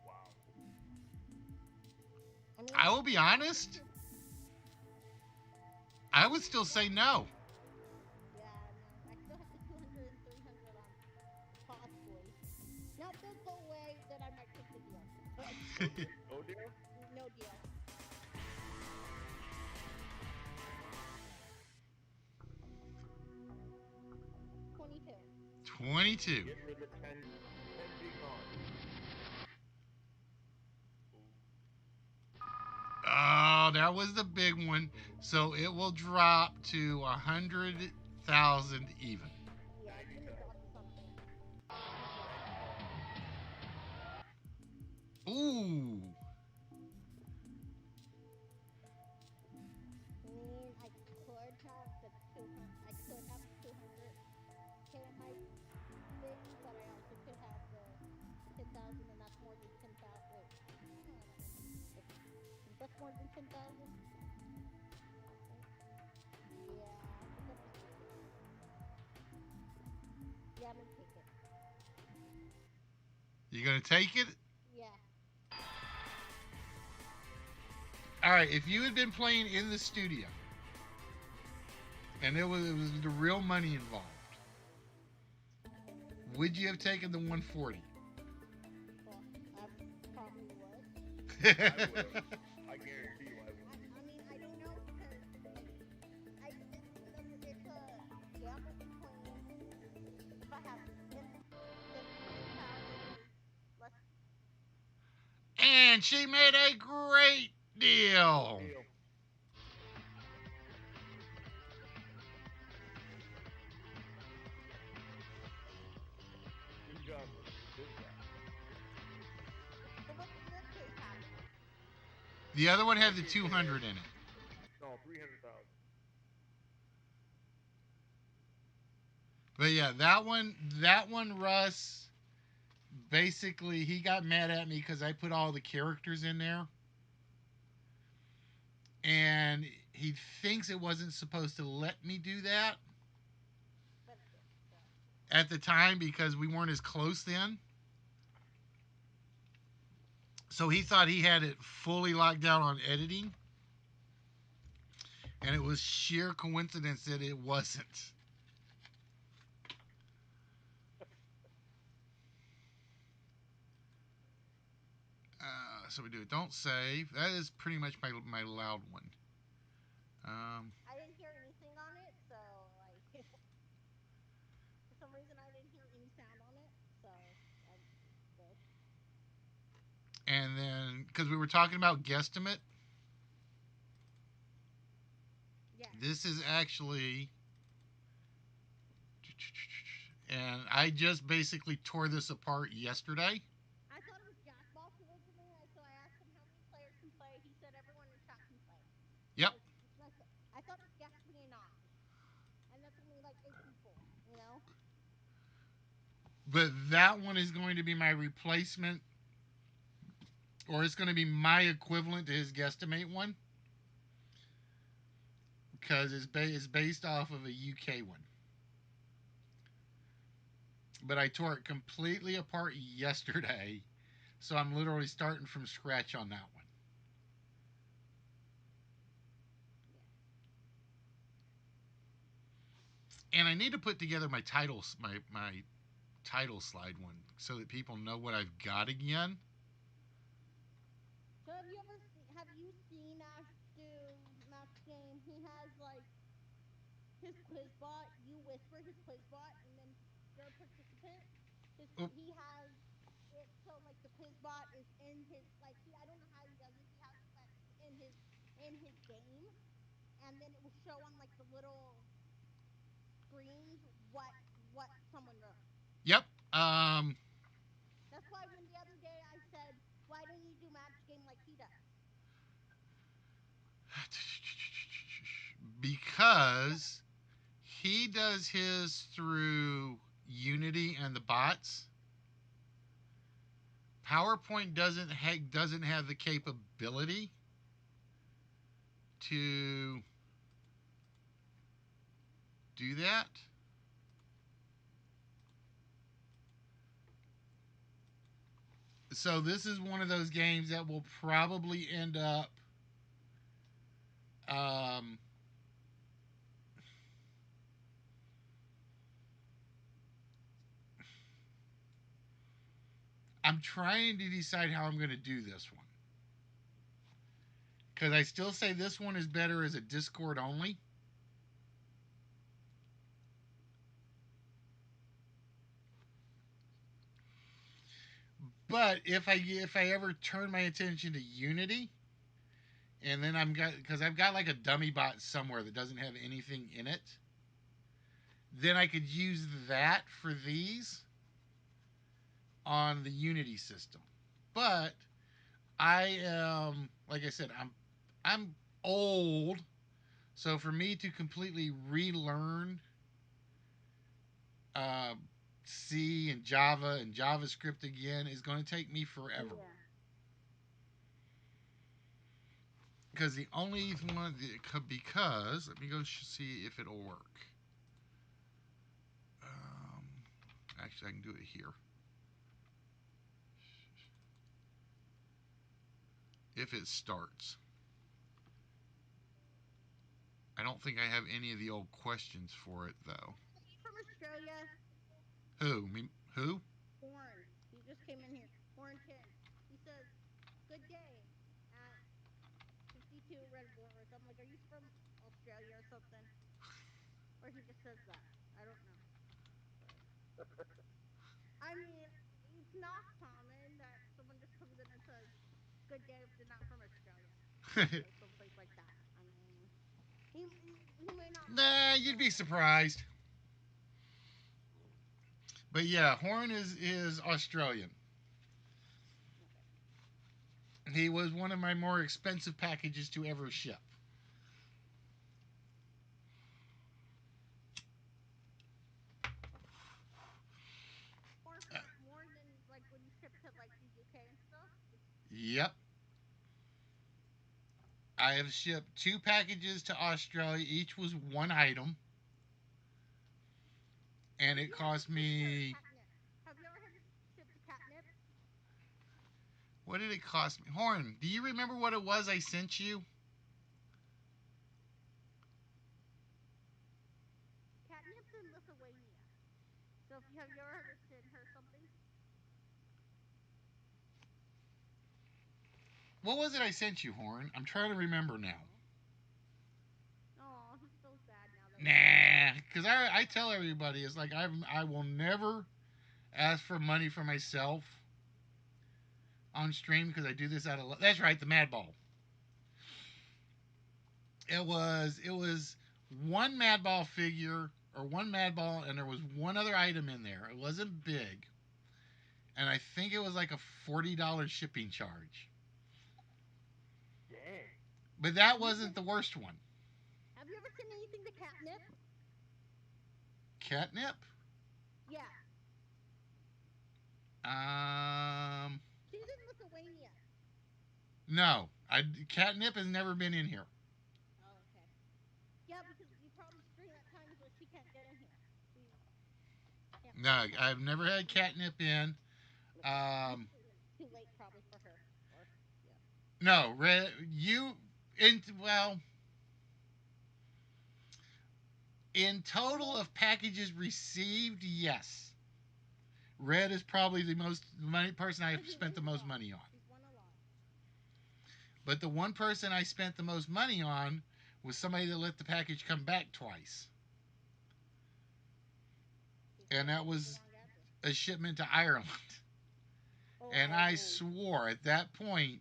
Wow. mean, I will be honest. I would still say no. Yeah, no, I still have the 200 and 300 on possibly. Now, if those go away, then I might take the deal. But No deal? no deal. $22. 22. Get rid of 10 be gone. Oh, that was the big one. So it will drop to 100,000 even. Yeah, it's gonna drop to something. Ooh. I mean, I could have the 200. I could have 200K in my thing, but I also could have the 10,000, and that's more than 10,000. Wait, no, I don't know. That's more than 10,000. Yeah, I think I'll just take it. Yeah, I'm gonna take it. You gonna take it? Yeah. All right. If you had been playing in the studio, and it was the real money involved, would you have taken the 140? Well, I probably would. I would have. I guarantee you I would. I mean, I don't know because like, it's a gamble between if I have then less. And she made a great deal. Deal. Good job. Good job. So what's your case happening? The other one had the 200 in it. No, 300,000. But yeah, that one, Russ, basically he got mad at me because I put all the characters in there. And he thinks it wasn't supposed to let me do that But it is, so. at the time because we weren't as close then. So he thought he had it fully locked down on editing. And it was sheer coincidence that it wasn't. So we do it. Don't save. That is pretty much my loud one. I didn't hear anything on it, so like for some reason I didn't hear any sound on it, so I'm good. And then, because we were talking about guesstimate, Yeah. this is actually, and I just basically tore this apart yesterday. I thought it was Jackbox originally, so I asked him how many players can play. He said everyone in chat can play. Yep. I thought it was guess me or not, and that's only like 8 people, you know. But that one is going to be my replacement, or it's going to be my equivalent to his guesstimate one, because it's based off of a UK one. But I tore it completely apart yesterday, so I'm literally starting from scratch on that one. And I need to put together my titles, my title slide one, so that people know what I've got again. So have you seen Ash do match game? He has like his quiz bot. You whisper his quiz bot, and then you're a participant. Oh. He has it so like the quiz bot is in his like I don't know how he does it. He has it in his game, and then it will show on like the little screens what someone wrote. Yep. That's why when the other day I said, why don't you do match game like he does? Because he does his through Unity and the bots. PowerPoint doesn't have the capability to do that. So this is one of those games that will probably end up um, I'm trying to decide how I'm going to do this one. Because I still say this one is better as a Discord only. But if I ever turn my attention to Unity, and then because I've got like a dummy bot somewhere that doesn't have anything in it, then I could use that for these on the Unity system. But I am, like I said, I'm old, so for me to completely relearn uh, C and Java and JavaScript again is going to take me forever. Yeah. Because the only one because let me go see if it'll work. Um, Actually, I can do it here. If it starts. I don't think I have any of the old questions for it though. He's from Australia. Who? Me? Who? Horn. He just came in here. Horn 10. He says, "Good day," at 52 red borders. I'm like, "Are you from Australia or something?" Or he just says that. I don't know. But I mean, it's not common that someone just comes in and says, "Good day" if they're not from Australia or someplace like that. I mean, he may not like Nah, it, you'd but be surprised. But yeah, Horn is Australian. okay. He was one of my more expensive packages to ever ship. More than like when you ship to like the UK and stuff. Yep. I have shipped 2 packages to Australia. Each was one item. And it cost me. Catnip. Have you ever had to ship the catnip? What did it cost me? Horn, do you remember what it was I sent you? Catnip's in Lithuania. So have you ever had to send her something? What was it I sent you, Horn? I'm trying to remember now. Oh, he feels bad now that. Nah, because I tell everybody it's like I will never ask for money for myself on stream because I do this out of. That's right, the Mad Ball. It was one Mad Ball figure or one Mad Ball, and there was one other item in there. It wasn't big, and I think it was like a $40 shipping charge. Dang. But that wasn't the worst one. Have you ever sent anything to Catnip? Catnip. Yeah. She's in Lithuania. No, Catnip has never been in here. Oh, okay. Yeah, because you probably stream at times where she can't get in here. She can't. No, I've never had Catnip in. Too late probably for her. Or yeah. No, well, in total of packages received, yes. Red is probably the most money person I've spent the most money on. He's won a lot. But the one person I spent the most money on was somebody that let the package come back twice. And that was a shipment to Ireland. And I swore at that point,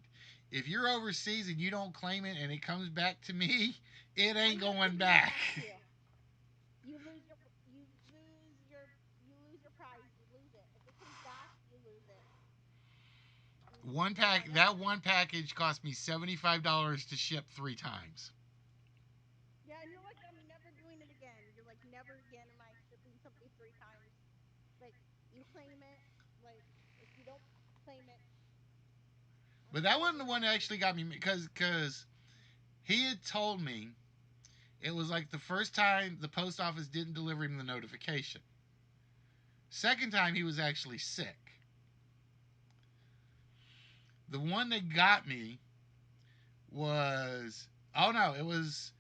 if you're overseas and you don't claim it and it comes back to me, it ain't going back. You lose your prize. You lose it. If it comes back, you lose it. That one package cost me $75 to ship 3 times. Yeah, and you're like, I'm never doing it again. You're like, never again am I shipping something 3 times. Like, you claim it. Like, if you don't claim it. But that wasn't the one that actually got me because he had told me it was like the first time the post office didn't deliver him the notification. Second time he was actually sick. The one that got me was, oh no, it was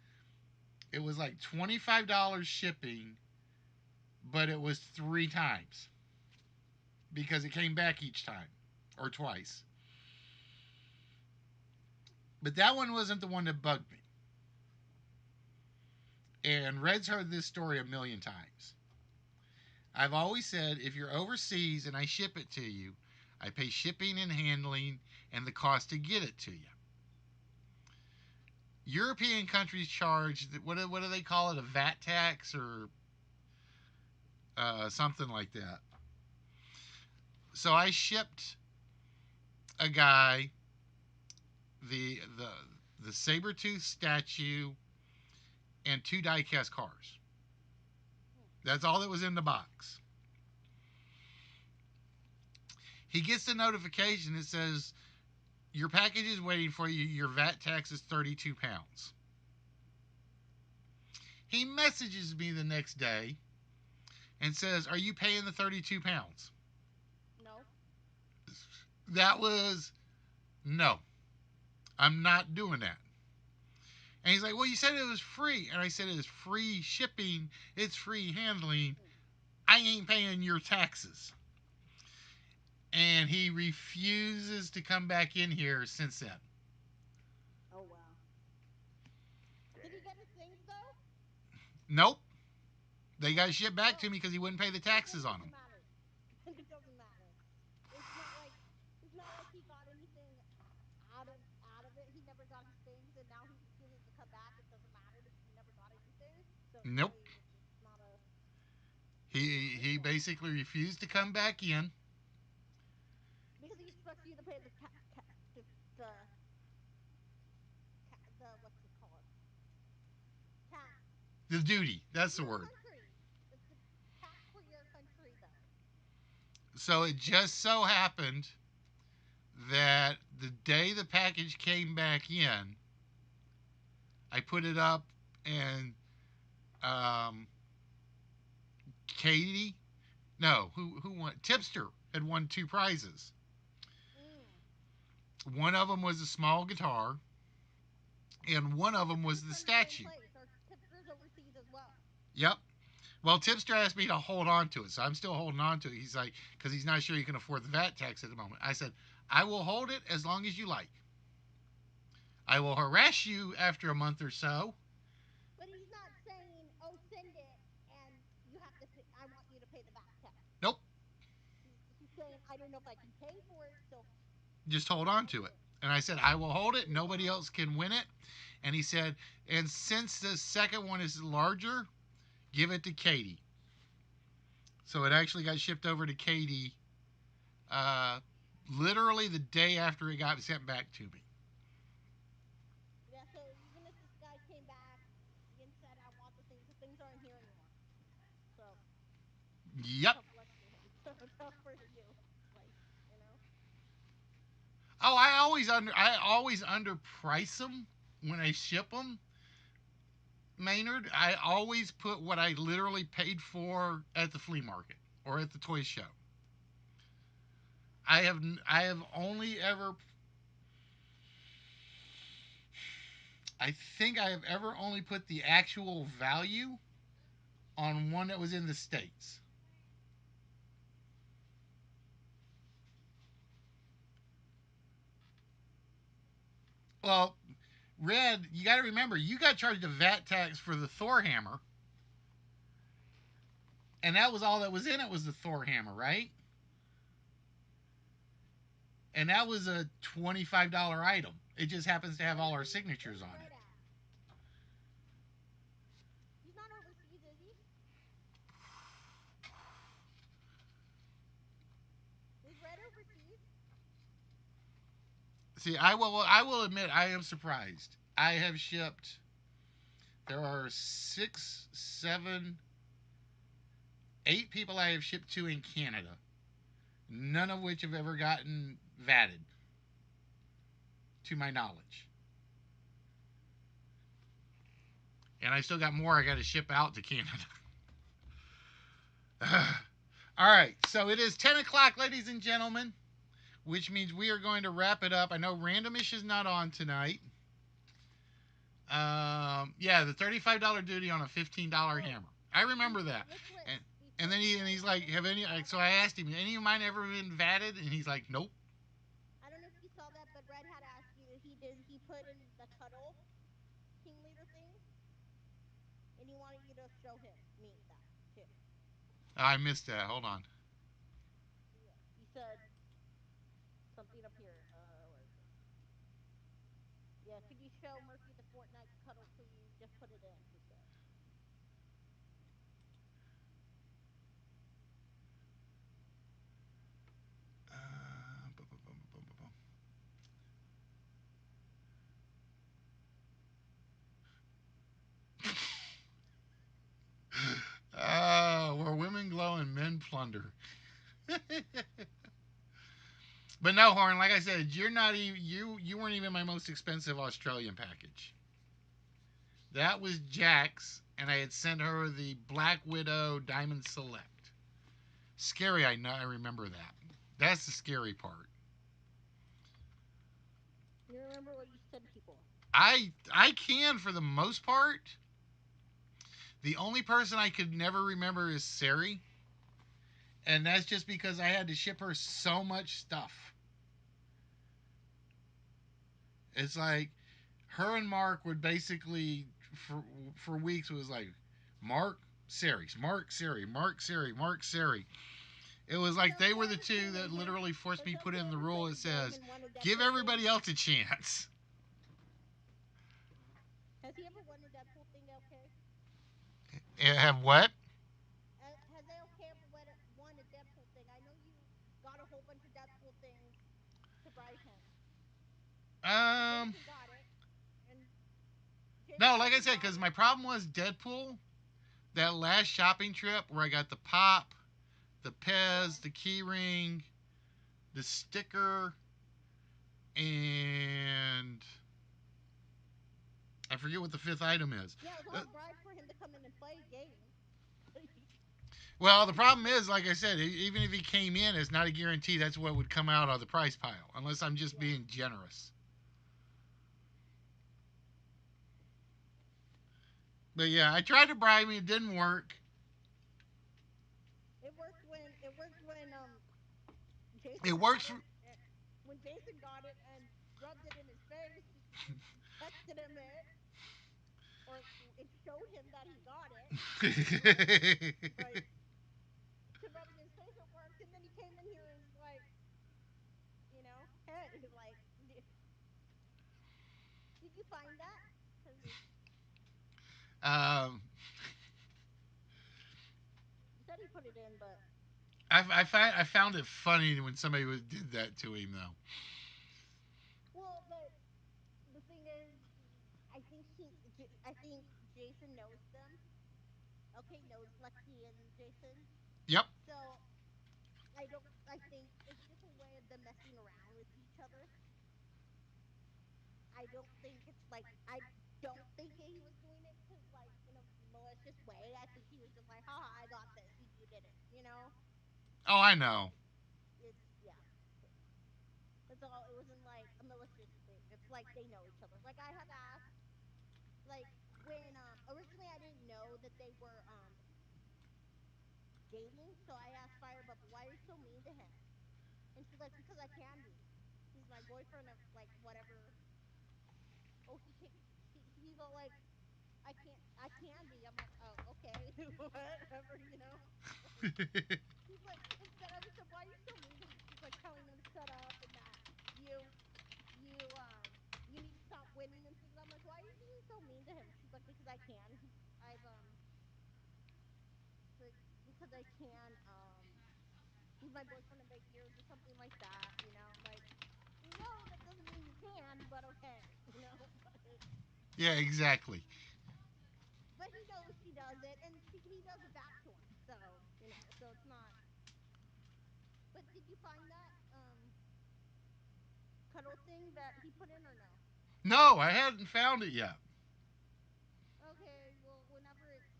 like $25 shipping, but it was 3 times because it came back each time or twice. But that one wasn't the one that bugged me. And Red's heard this story a million times. I've always said if you're overseas and I ship it to you, I pay shipping and handling and the cost to get it to you. European countries charge, what do they call it, a VAT tax or something like that. So I shipped a guy the saber-tooth statue and 2 die-cast cars. That's all that was in the box. He gets the notification that says, your package is waiting for you. Your VAT tax is 32 pounds. He messages me the next day and says, are you paying the 32 pounds? No. That was, no, I'm not doing that. And he's like, well, you said it was free. And I said, it's free shipping. It's free handling. I ain't paying your taxes. And he refuses to come back in here since then. Oh, wow. Did he get his things, though? Nope. They got shipped back to me because he wouldn't pay the taxes on them. It doesn't matter. It's not like he got anything out of it. He never got his things, and now he refuses to come back. It doesn't matter because he never got anything. So Nope. really, it's not a. He basically refused to come back in. Because he expects you to pay the what's it called? Tax. The duty. That's the Your word. country. It's the tax for your country, though. So it just so happened that the day the package came back in, I put it up and Katie, no, who won? Tipster had won 2 prizes. One of them was a small guitar, and one of them was the statue. Our tipsters overseas as well. Yep. Well, Tipster asked me to hold on to it, so I'm still holding on to it. He's like, because he's not sure he can afford the VAT tax at the moment. I said, I will hold it as long as you like. I will harass you after a month or so. But he's not saying, oh, send it, and you have to pay, I want you to pay the VAT tax. Nope. He's saying, I don't know if I can pay for it, so. Just hold on to it. And I said, I will hold it. Nobody else can win it. And he said, and since the second one is larger, give it to Katie. So it actually got shipped over to Katie literally the day after it got sent back to me. Yeah, so even if this guy came back and said, I want the things aren't here anymore. So. Yep. Tough for you. Like, you know? Oh, I always underprice them when I ship them. Maynard, I always put what I literally paid for at the flea market or at the toy show. I have only ever, I think I have ever only put the actual value on one that was in the States. Well, Red, you got to remember, you got charged a VAT tax for the Thor hammer. And that was all that was in it was the Thor hammer, right? And that was a $25 item. It just happens to have all our signatures on it. He's not overseas, is he? Is Red overseas? See, I will admit I am surprised. I have shipped. There are 6, 7, 8 people I have shipped to in Canada, none of which have ever gotten vatted, to my knowledge. And I still got more I got to ship out to Canada. All right, so it is 10 o'clock, ladies and gentlemen. which means we are going to wrap it up. I know Randomish is not on tonight. Yeah, the $35 duty on a $15 hammer. I remember that. And, he's like, have any? Like, so I asked him, any of mine ever been vatted? And he's like, nope. I don't know if you saw that, but Red had asked you. He put in the cuddle team leader thing, and he wanted you to show me that too. I missed that. Hold on. Yeah. You said something up here. Where is it? Yeah. Could you show Murphy the Fortnite cuddle, please? Just put it in. He said. Where women glow and men plunder. But no, Horn. Like I said, you're not even you weren't even my most expensive Australian package. That was Jack's, and I had sent her the Black Widow Diamond Select. Scary, I know. I remember that. That's the scary part. You remember what you said, people? I can for the most part. The only person I could never remember is Sari, and that's just because I had to ship her so much stuff. It's like her and Mark would basically for weeks it was like Mark, Sari, Mark, Sari, Mark, Sari, Mark, Sari. It was like they were the two that literally forced me to put in the rule that says give everybody else a chance. Has he ever won a Deadpool thing, okay? Have what? Has AOK ever won a Deadpool thing? I know you got a whole bunch of Deadpool things to bribe him. Um, Jason got it. And no, like I said, because my problem was Deadpool. That last shopping trip where I got the pop, the Pez, the key ring, the sticker, and I forget what the fifth item is. Yeah, it was all bribe for him to come in and play a game. Well, the problem is, like I said, even if he came in, it's not a guarantee that's what would come out of the prize pile, unless I'm just being generous. But yeah, I tried to bribe him, it didn't work. It worked when Jason It works. when Jason got it and rubbed it in his face, texted him it, or it showed him that he got it. Like, to rub it in his face, it worked, and then he came in here and was like, hey, like, did you find that? um, You said he put it in, but I found it funny when somebody did that to him, though. well, but the thing is, I think Jason knows them. Okay, knows Lexi and Jason. Yep. So I think it's just a way of them messing around with each other. I don't think it's like I don't think he was doing it because like in a malicious way. I think he was just like, haha, I got this, you did it, Oh, I know. It's yeah. That's all. It wasn't like a malicious thing. It's like they know each other. Like I have asked, like when originally I didn't know that they were dating, so I asked Firebubble, why are you so mean to him? And she's like, because I can be. He's my boyfriend of like whatever. Oh, he's all like, I can be. I'm like, oh, okay, whatever. He's like, instead I said, why are you so mean to him? She's like telling him to shut up and that you need to stop winning and things. I'm like, why are you being so mean to him? She's like, because I can. I've like because I can. He's my boyfriend of 8 years or something like that. I'm like, no, that doesn't mean you can, but okay, Yeah, exactly. But he knows she does it, and he does it back to him. So it's not. But did you find that cuddle thing that he put in or no? No, I hadn't found it yet. Okay, well, whenever it's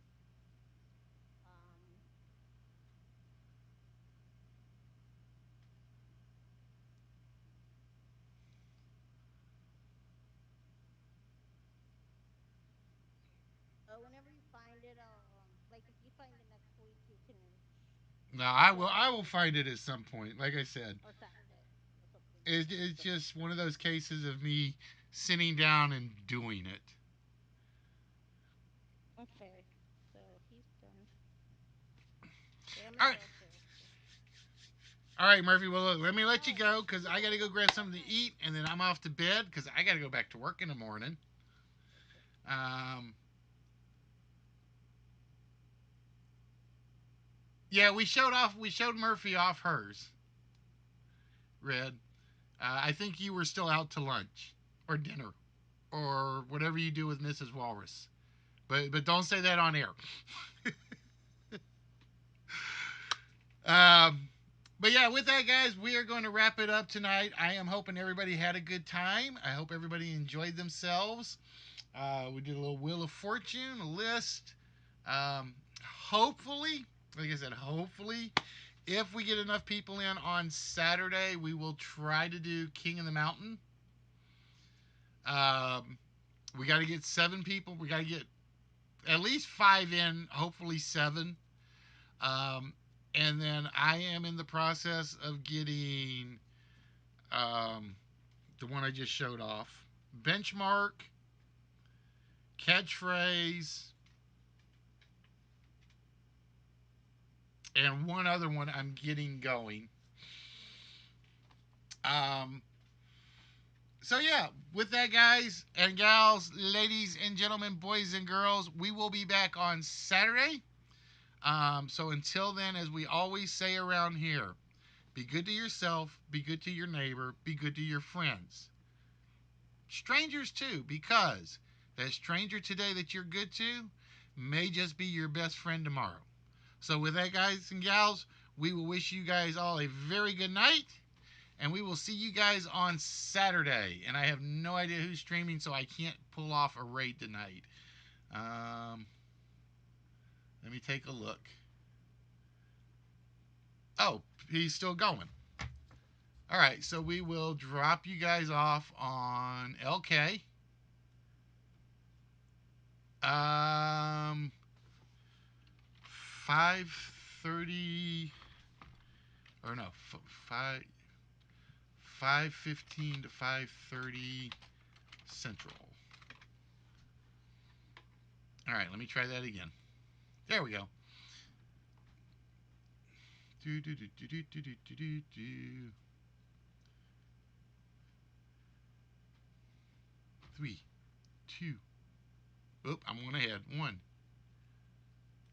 No, I will find it at some point. Like I said, or Saturday or something. it's just one of those cases of me sitting down and doing it. Okay, so he's done. Okay, I'm All gonna right, go upstairs. all right, Murphy. Well, look, let me let you go because I got to go grab something to eat, and then I'm off to bed because I got to go back to work in the morning. Okay. Um, yeah, we showed Murphy off hers. Red. I think you were still out to lunch or dinner or whatever you do with Mrs. Walrus. But don't say that on air. Um, but yeah, with that, guys, we are going to wrap it up tonight. I am hoping everybody had a good time. I hope everybody enjoyed themselves. We did a little Wheel of Fortune, a list. Um, hopefully, like I said, hopefully, if we get enough people in on Saturday, we will try to do King of the Mountain. Um, we got to get 7 people. We got to get at least 5 in, hopefully 7. Um, and then I am in the process of getting the one I just showed off. Benchmark, catchphrase, and one other one I'm getting going. Um, so yeah, with that, guys and gals, ladies and gentlemen, boys and girls, we will be back on Saturday. So until then, as we always say around here, be good to yourself, be good to your neighbor, be good to your friends. Strangers too, because that stranger today that you're good to may just be your best friend tomorrow. So with that, guys and gals, we will wish you guys all a very good night, and we will see you guys on Saturday. And I have no idea who's streaming, so I can't pull off a raid tonight. Um, Let me take a look. Oh, he's still going. All right, so we will drop you guys off on LK. 5:30 or no, 5:15 to 5:30 Central. All right, let me try that again. There we go. Do do do do do do do do do. 3, 2. Oop, I'm one ahead. 1.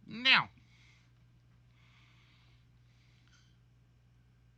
Now.